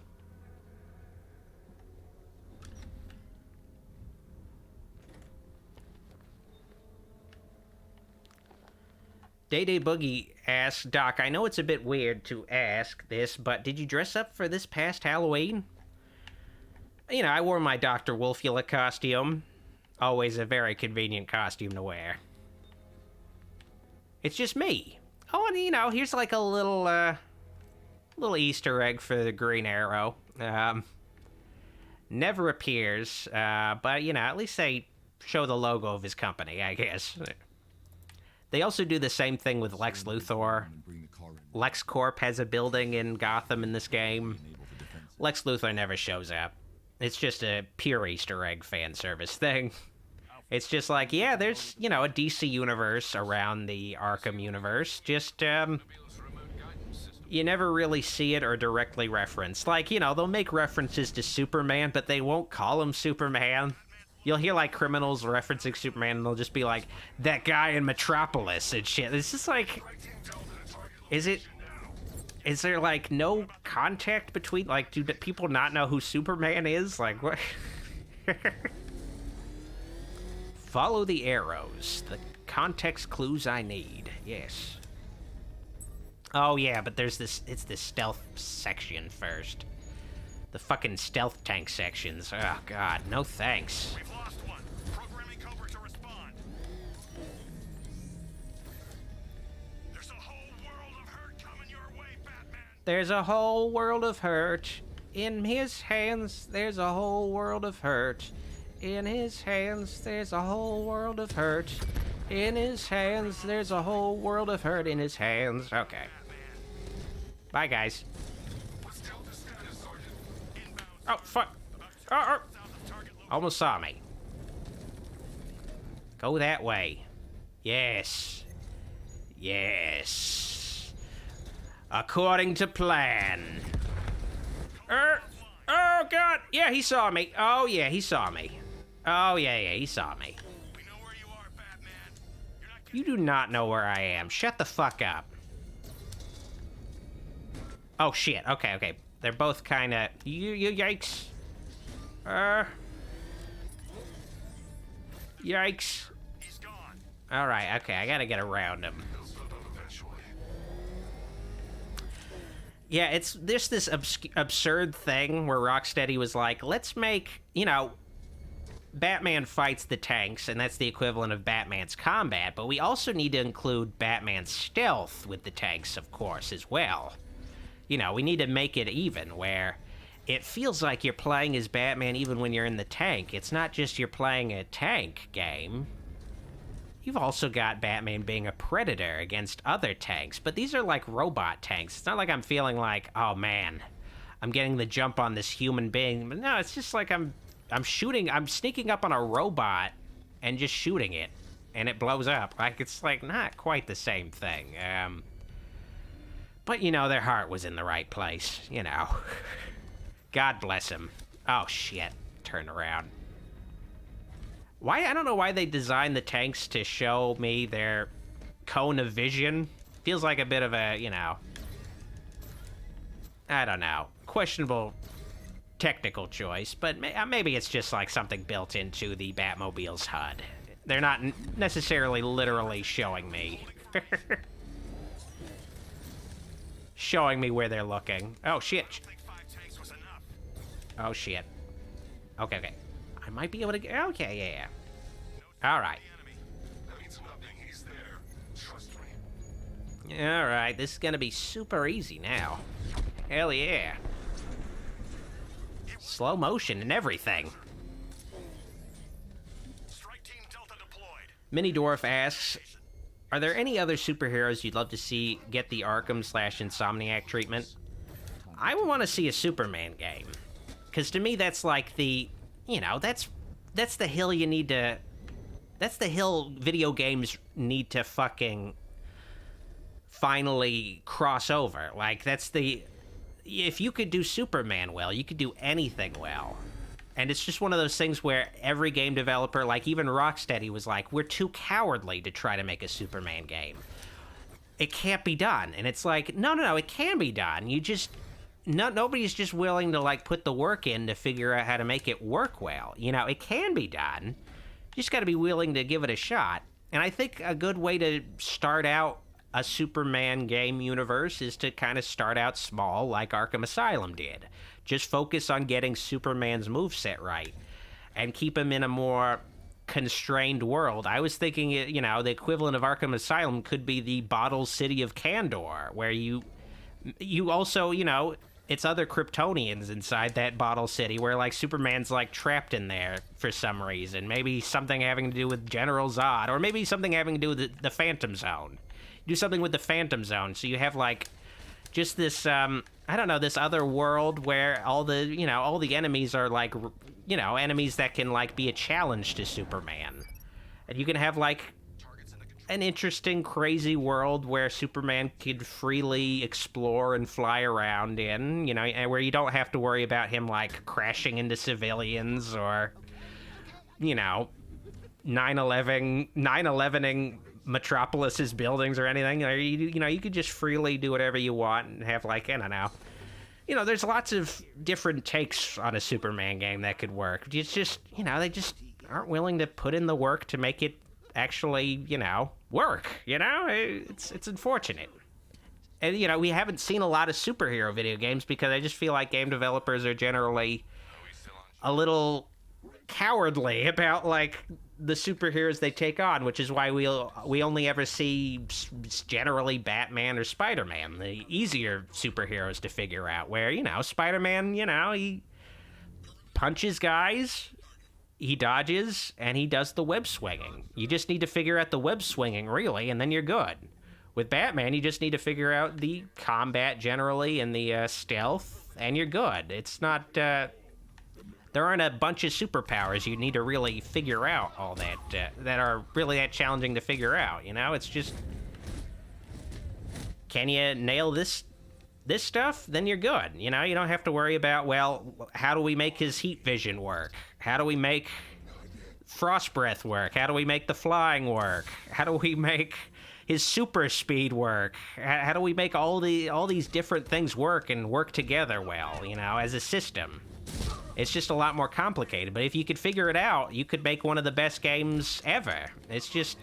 Day Boogie asks, Doc, I know it's a bit weird to ask this, but did you dress up for this past Halloween? You know, I wore my Dr. Wolfula costume. Always a very convenient costume to wear. It's just me. Oh, and you know, here's like a little Easter egg for the Green Arrow. Never appears, but you know, at least they show the logo of his company, I guess. They also do the same thing with Lex Luthor. LexCorp has a building in Gotham in this game. Lex Luthor never shows up. It's just a pure Easter egg fan service thing. It's just like, yeah, there's, you know, a DC universe around the Arkham universe. Just, you never really see it or directly reference. Like, you know, they'll make references to Superman, but they won't call him Superman. You'll hear, like, criminals referencing Superman, and they'll just be like, that guy in Metropolis and shit. It's just like, is it... Is there, like, no contact between, like, do people not know who Superman is? Like, what? Follow the arrows. The context clues I need. Yes. Oh, yeah, but there's this, it's the stealth section first. The fucking stealth tank sections. Oh, God, no thanks. We've lost one. Programming Cobra to respond. There's a whole world of hurt coming your way, Batman. There's a whole world of hurt. In his hands, there's a whole world of hurt. In his hands, there's a whole world of hurt. In his hands, there's a whole world of hurt in his hands. Okay. Bye, guys. Oh, fuck. Oh. Almost saw me. Go that way. Yes. Yes. According to plan. Oh, God. Yeah, he saw me. Oh, yeah, he saw me. Oh, yeah, he saw me. We know where you are, Batman. You do not know where I am. Shut the fuck up. Oh, shit. Okay. They're both kind of... Yikes. Yikes. He's gone. All right, okay. I gotta get around him. Yeah, it's this absurd thing where Rocksteady was like, let's make, Batman fights the tanks, and that's the equivalent of Batman's combat, but we also need to include Batman's stealth with the tanks, of course, as well. We need to make it even, where it feels like you're playing as Batman even when you're in the tank. It's not just you're playing a tank game. You've also got Batman being a predator against other tanks, but these are like robot tanks. It's not like I'm feeling like, oh man, I'm getting the jump on this human being. But no, it's just like I'm sneaking up on a robot and just shooting it, and it blows up. Like, it's like not quite the same thing. But their heart was in the right place, God bless him. Oh shit, turn around. Why? I don't know why they designed the tanks to show me their cone of vision. Feels like a bit of a, I don't know, questionable technical choice, but maybe it's just like something built into the Batmobile's HUD. They're not necessarily literally showing me. Showing me where they're looking. Oh, shit. Oh, shit. Okay. I might be able to get... Okay, yeah. All right. All right, this is going to be super easy now. Hell yeah. Slow motion and everything. Mini Dwarf asks, are there any other superheroes you'd love to see get the Arkham/Insomniac treatment? I would want to see a Superman game. Because to me, that's like the... that's the hill you need to... That's the hill video games need to fucking finally cross over. Like, that's the... If you could do Superman well, you could do anything well. And it's just one of those things where every game developer, like even Rocksteady, was like, we're too cowardly to try to make a Superman game. It can't be done. And it's like, no, it can be done. You just... nobody's just willing to, like, put the work in to figure out how to make it work well. It can be done. You just got to be willing to give it a shot. And I think a good way to start out a Superman game universe is to kind of start out small, like Arkham Asylum did. Just focus on getting Superman's moveset right and keep him in a more constrained world. I was thinking, the equivalent of Arkham Asylum could be the bottle city of Kandor, where you also, it's other Kryptonians inside that bottle city where, like, Superman's, like, trapped in there for some reason. Maybe something having to do with General Zod, or maybe something having to do with the Phantom Zone. Do something with the Phantom Zone, so you have, like, just this, this other world where all the enemies are, like, enemies that can, like, be a challenge to Superman. And you can have, like, an interesting, crazy world where Superman could freely explore and fly around in, and where you don't have to worry about him, like, crashing into civilians or, 9/11ing Metropolis's buildings or anything. You could just freely do whatever you want and have, like, I don't know. There's lots of different takes on a Superman game that could work. It's just, they just aren't willing to put in the work to make it actually, work. It's unfortunate. And, we haven't seen a lot of superhero video games because I just feel like game developers are generally a little cowardly about, like, the superheroes they take on, which is why we only ever see generally Batman or Spider-Man, the easier superheroes to figure out, where, Spider-Man, he punches guys, he dodges, and he does the web swinging. You just need to figure out the web swinging, really, and then you're good. With Batman, you just need to figure out the combat generally and the stealth, and you're good. It's not... there aren't a bunch of superpowers you need to really figure out all that are really that challenging to figure out, It's just... Can you nail this stuff? Then you're good, You don't have to worry about, well, how do we make his heat vision work? How do we make frost breath work? How do we make the flying work? How do we make his super speed work? How do we make all these different things work and work together well, as a system? It's just a lot more complicated, but if you could figure it out, you could make one of the best games ever. It's just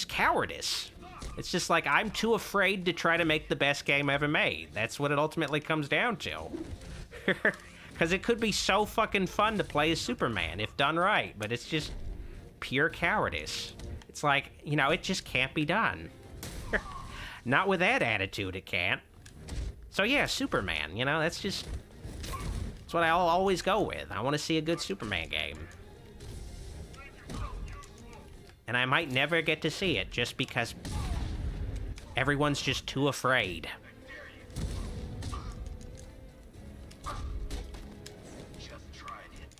cowardice. It's just like, I'm too afraid to try to make the best game ever made. That's what it ultimately comes down to. Because it could be so fucking fun to play as Superman if done right, but it's just pure cowardice. It's like, it just can't be done. Not with that attitude, it can't. So yeah, Superman, that's what I'll always go with. I want to see a good Superman game. And I might never get to see it just because everyone's just too afraid.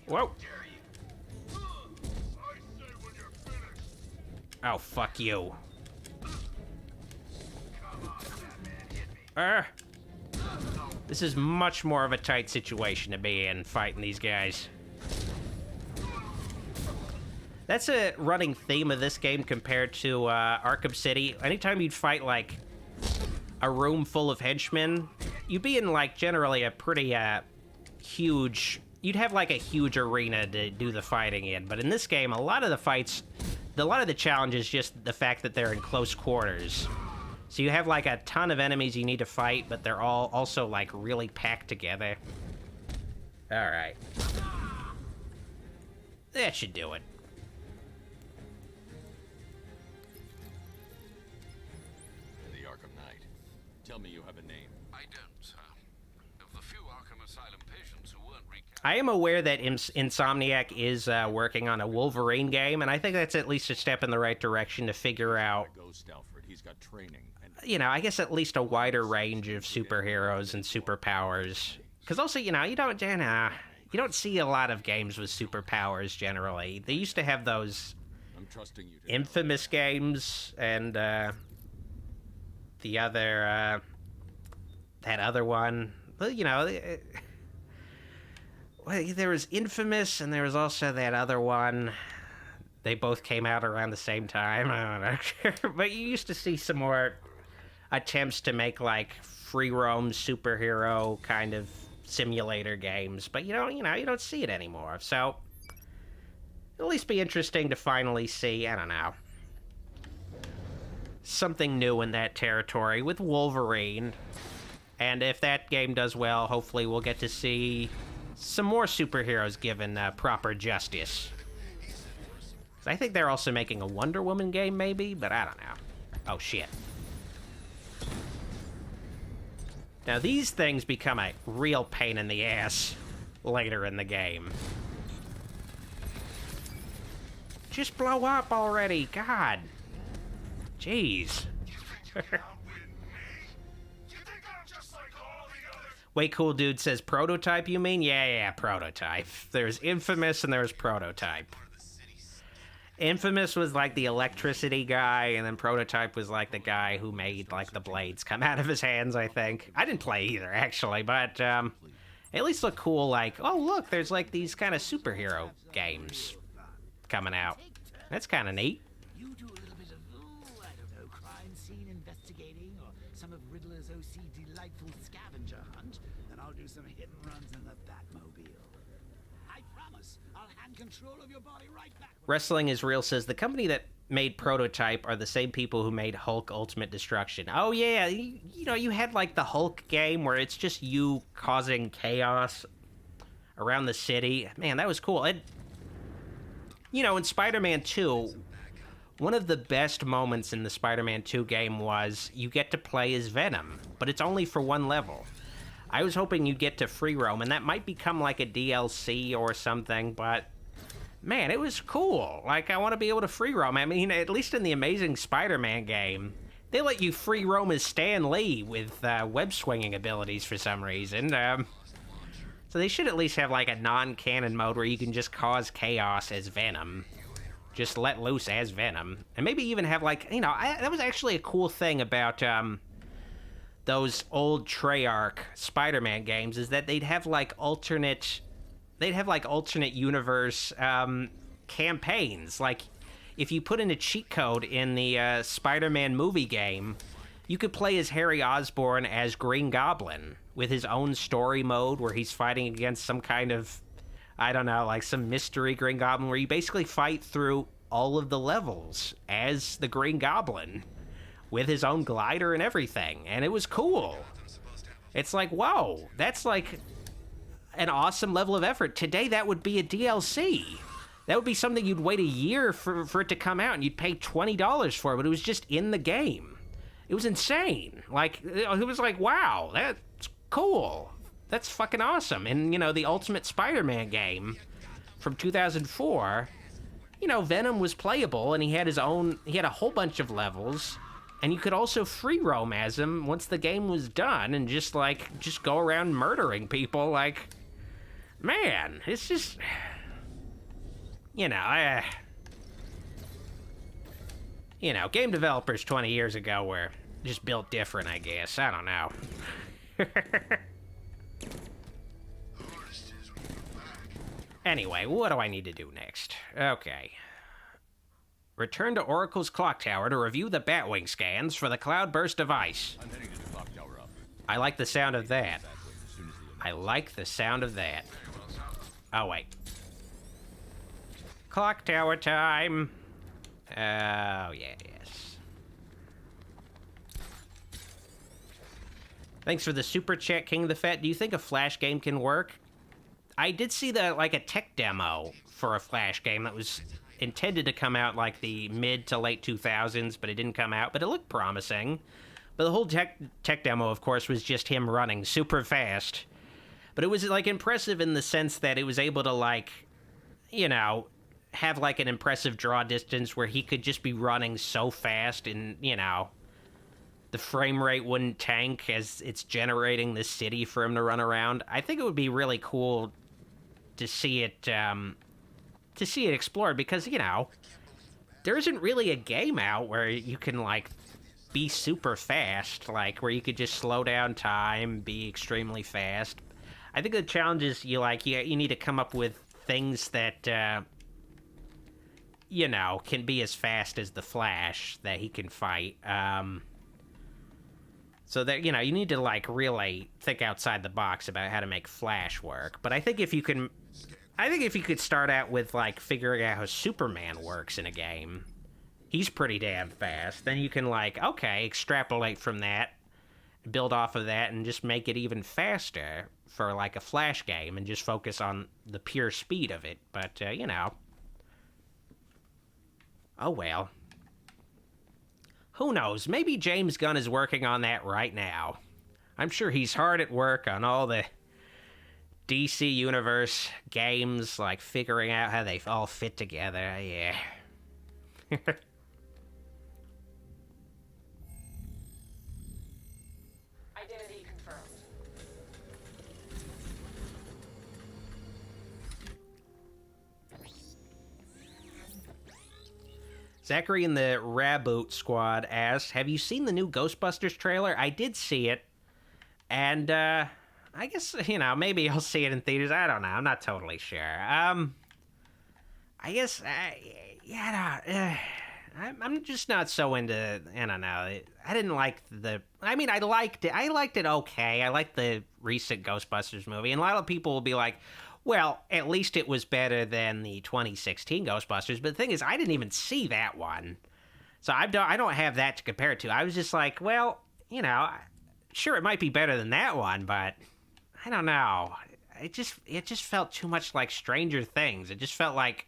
Whoa. Oh, fuck you. This is much more of a tight situation to be in, fighting these guys. That's a running theme of this game compared to Arkham City. Anytime you'd fight, like, a room full of henchmen, you'd be in, like, generally a pretty huge... You'd have, like, a huge arena to do the fighting in. But in this game, a lot of the challenge is just the fact that they're in close quarters. So you have, like, a ton of enemies you need to fight, but they're all also, like, really packed together. Alright. That should do it. The Arkham Knight. Tell me you have a name. I don't, sir. Of the few Arkham Asylum patients who weren't I am aware that Insomniac is working on a Wolverine game, and I think that's at least a step in the right direction to figure out... He's got training. I guess at least a wider range of superheroes and superpowers. Because also, you don't see a lot of games with superpowers generally. They used to have those infamous games and the other, that other one. Well, there was Infamous and there was also that other one. They both came out around the same time. I don't know. But you used to see some more attempts to make, like, free roam superhero kind of simulator games, but you don't see it anymore. So it'll at least be interesting to finally see, I don't know, something new in that territory with Wolverine. And if that game does well, hopefully we'll get to see some more superheroes given proper justice. I think they're also making a Wonder Woman game, maybe, but I don't know. Oh, shit. Now, these things become a real pain in the ass later in the game. Just blow up already, God. Jeez. Way Cool Dude says, Prototype, you mean? Yeah, Prototype. There's Infamous and there's Prototype. Infamous was like the electricity guy, and then Prototype was like the guy who made like the blades come out of his hands, I think. I didn't play either, actually, but at least look cool, like, oh, look, there's like these kind of superhero games coming out. That's kind of neat. you do a little bit of, I don't know, crime scene investigating or some of Riddler's OC delightful scavenger hunt, then I'll do some hit and runs in the Batmobile. I promise, I'll hand control of your body right back. Wrestling is Real says the company that made Prototype are the same people who made Hulk Ultimate Destruction. Oh yeah, you know, you had like the Hulk game where it's just you causing chaos around the city. Man, that was cool. And, you know, in Spider-Man 2, one of the best moments in the Spider-Man 2 game was you get to play as Venom, but it's only for one level. I was hoping you'd get to free roam, and that might become like a DLC or something, but man, it was cool. Like, I want to be able to free roam. I mean, at least in the Amazing Spider-Man game, they let you free roam as Stan Lee with web-swinging abilities for some reason. So they should at least have, like, a non-canon mode where you can just cause chaos as Venom. Just let loose as Venom. And maybe even have, like, you know, that was actually a cool thing about those old Treyarch Spider-Man games, is that they'd have, like, alternate universe campaigns. Like, if you put in a cheat code in the Spider-Man movie game, you could play as Harry Osborn as Green Goblin with his own story mode where he's fighting against some kind of, I don't know, like some mystery Green Goblin, where you basically fight through all of the levels as the Green Goblin with his own glider and everything. And it was cool. It's like, whoa, that's like an awesome level of effort. Today, that would be a DLC. That would be something you'd wait a year for it to come out, and you'd pay $20 for it, but it was just in the game. It was insane. Like, it was like, wow, that's cool. That's fucking awesome. And, you know, the Ultimate Spider-Man game from 2004, you know, Venom was playable, and he had a whole bunch of levels, and you could also free roam as him once the game was done and just go around murdering people. Like, man, it's just, you know, game developers 20 years ago were just built different, I guess. I don't know. Anyway, what do I need to do next? Okay. Return to Oracle's clock tower to review the Batwing scans for the Cloudburst device. I'm heading to the clock tower up. I like the sound of that. I like the sound of that. Oh, wait. Clock tower time. Oh, yeah, yes. Thanks for the super chat, King of the Fat. Do you think a Flash game can work? I did see a tech demo for a Flash game that was intended to come out like the mid to late 2000s, but it didn't come out, but it looked promising. But the whole tech demo, of course, was just him running super fast. But it was, like, impressive in the sense that it was able to, like, you know, have, like, an impressive draw distance where he could just be running so fast and, you know, the frame rate wouldn't tank as it's generating this city for him to run around. I think it would be really cool to see it explored, because, you know, there isn't really a game out where you can, like, be super fast, like, where you could just slow down time, be extremely fast. I think the challenge is you need to come up with things that, you know, can be as fast as the Flash that he can fight. So that, you know, you need to, like, really think outside the box about how to make Flash work. But I think if you could start out with, like, figuring out how Superman works in a game, he's pretty damn fast. Then you can, like, okay, extrapolate from that, build off of that, and just make it even faster for, like, a Flash game and just focus on the pure speed of it. But, you know. Oh, well. Who knows? Maybe James Gunn is working on that right now. I'm sure he's hard at work on all the DC Universe games, like figuring out how they all fit together. Yeah. Identity confirmed. Zachary in the Raboot Squad asked, have you seen the new Ghostbusters trailer? I did see it. And, I guess, you know, maybe I'll see it in theaters. I don't know. I'm not totally sure. I guess, I'm just not so into, I don't know. I didn't like I mean, I liked it. I liked it okay. I liked the recent Ghostbusters movie. And a lot of people will be like, well, at least it was better than the 2016 Ghostbusters. But the thing is, I didn't even see that one. So I don't have that to compare it to. I was just like, well, you know, sure, it might be better than that one, but I don't know. It just felt too much like Stranger Things. It felt like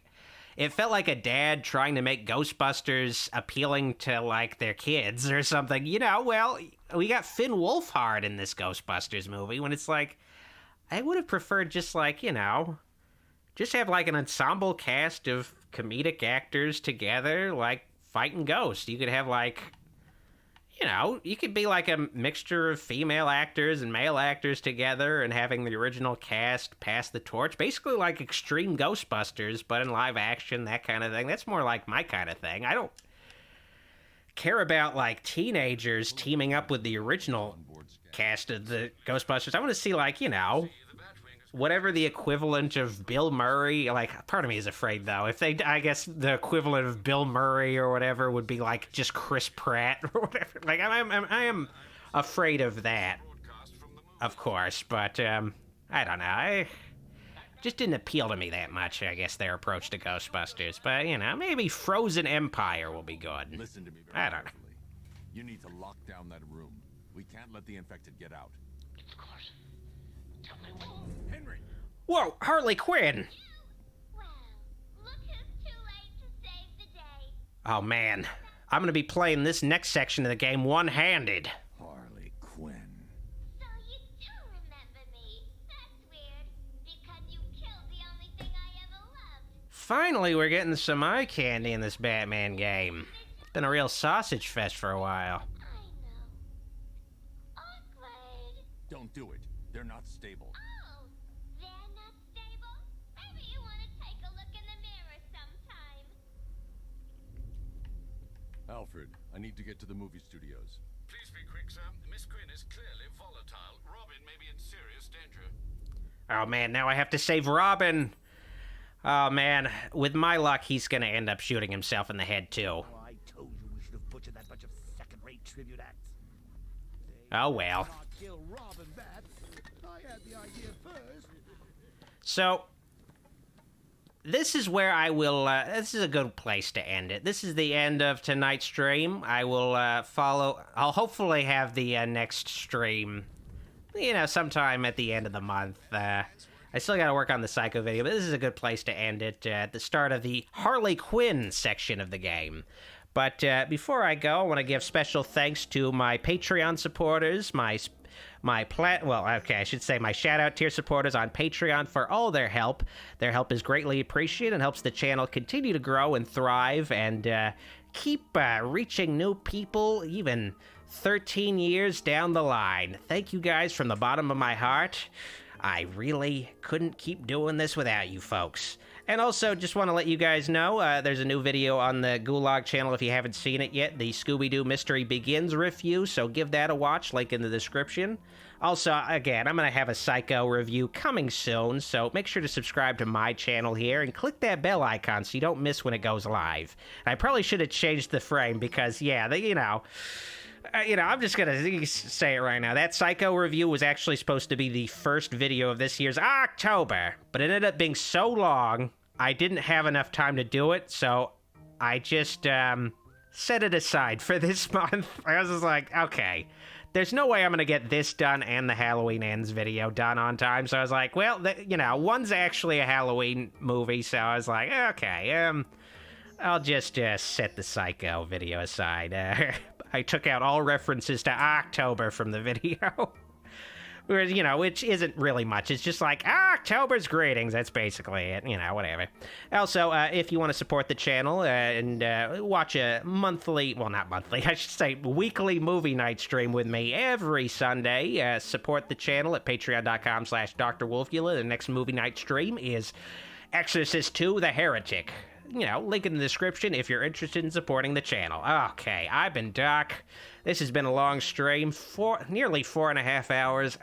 a dad trying to make Ghostbusters appealing to, like, their kids or something. You know, well, we got Finn Wolfhard in this Ghostbusters movie when it's like, I would have preferred just, like, you know, just have, like, an ensemble cast of comedic actors together, like, fighting ghosts. You could have, like, you know, you could be like a mixture of female actors and male actors together and having the original cast pass the torch. Basically like Extreme Ghostbusters, but in live action, that kind of thing. That's more like my kind of thing. I don't care about, like, teenagers teaming up with the original cast of the Ghostbusters. I want to see, like, you know, whatever the equivalent of Bill Murray, like, part of me is afraid, though. I guess the equivalent of Bill Murray or whatever would be, like, just Chris Pratt or whatever. Like, I am afraid of that, of course, but, I don't know. Just didn't appeal to me that much, I guess, their approach to Ghostbusters. But, you know, maybe Frozen Empire will be good. Listen to me I don't know. You need to lock down that room. We can't let the infected get out. Of course. Tell me Henry! Whoa, Harley Quinn! Well, look who's too late to save the day. Oh, man. I'm gonna be playing this next section of the game one-handed. Harley Quinn. So you do remember me. That's weird, because you killed the only thing I ever loved. Finally, we're getting some eye candy in this Batman game. It's been a real sausage fest for a while. Don't do it. They're not stable. Oh, they're not stable? Maybe you want to take a look in the mirror sometime. Alfred, I need to get to the movie studios. Please be quick, sir. Miss Quinn is clearly volatile. Robin may be in serious danger. Oh, man, now I have to save Robin. Oh, man, with my luck, he's gonna end up shooting himself in the head, too. Oh, I told you we should have butchered that bunch of second-rate tribute acts. Oh, well. Kill Robin that. I had the idea first. So, this is where I will, this is a good place to end it. This is the end of tonight's stream. I will, I'll hopefully have the, next stream, you know, sometime at the end of the month. I still gotta work on the Psycho video, but this is a good place to end it, at the start of the Harley Quinn section of the game. But, before I go, I want to give special thanks to my Patreon supporters, my shout-out tier supporters on Patreon for all their help. Their help is greatly appreciated and helps the channel continue to grow and thrive and keep reaching new people even 13 years down the line. Thank you guys from the bottom of my heart. I really couldn't keep doing this without you folks. And also, just want to let you guys know, there's a new video on the Gulag channel if you haven't seen it yet, the Scooby-Doo Mystery Begins review, so give that a watch, link in the description. Also, again, I'm going to have a Psycho review coming soon, so make sure to subscribe to my channel here and click that bell icon so you don't miss when it goes live. I probably should have changed the frame because, yeah, I'm just going to say it right now. That Psycho review was actually supposed to be the first video of this year's October, but it ended up being so long, I didn't have enough time to do it, so I just set it aside for this month. I was just like, okay, there's no way I'm going to get this done and the Halloween Ends video done on time, so I was like, well, one's actually a Halloween movie, so I was like, okay, I'll just set the Psycho video aside. I took out all references to October from the video. Which isn't really much. It's just like, October's greetings. That's basically it. Whatever. Also, if you want to support the channel and watch a weekly movie night stream with me every Sunday, support the channel at patreon.com/drwolfula. The next movie night stream is Exorcist II: The Heretic. link in the description if you're interested in supporting the channel. Okay, I've been Doc. This has been a long stream, nearly 4.5 hours.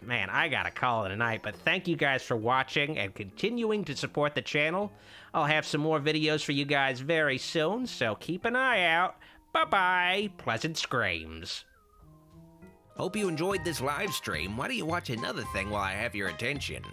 Man, I gotta call it a night, but thank you guys for watching and continuing to support the channel. I'll have some more videos for you guys very soon, so keep an eye out. Bye-bye. Pleasant screams. Hope you enjoyed this live stream. Why don't you watch another thing while I have your attention?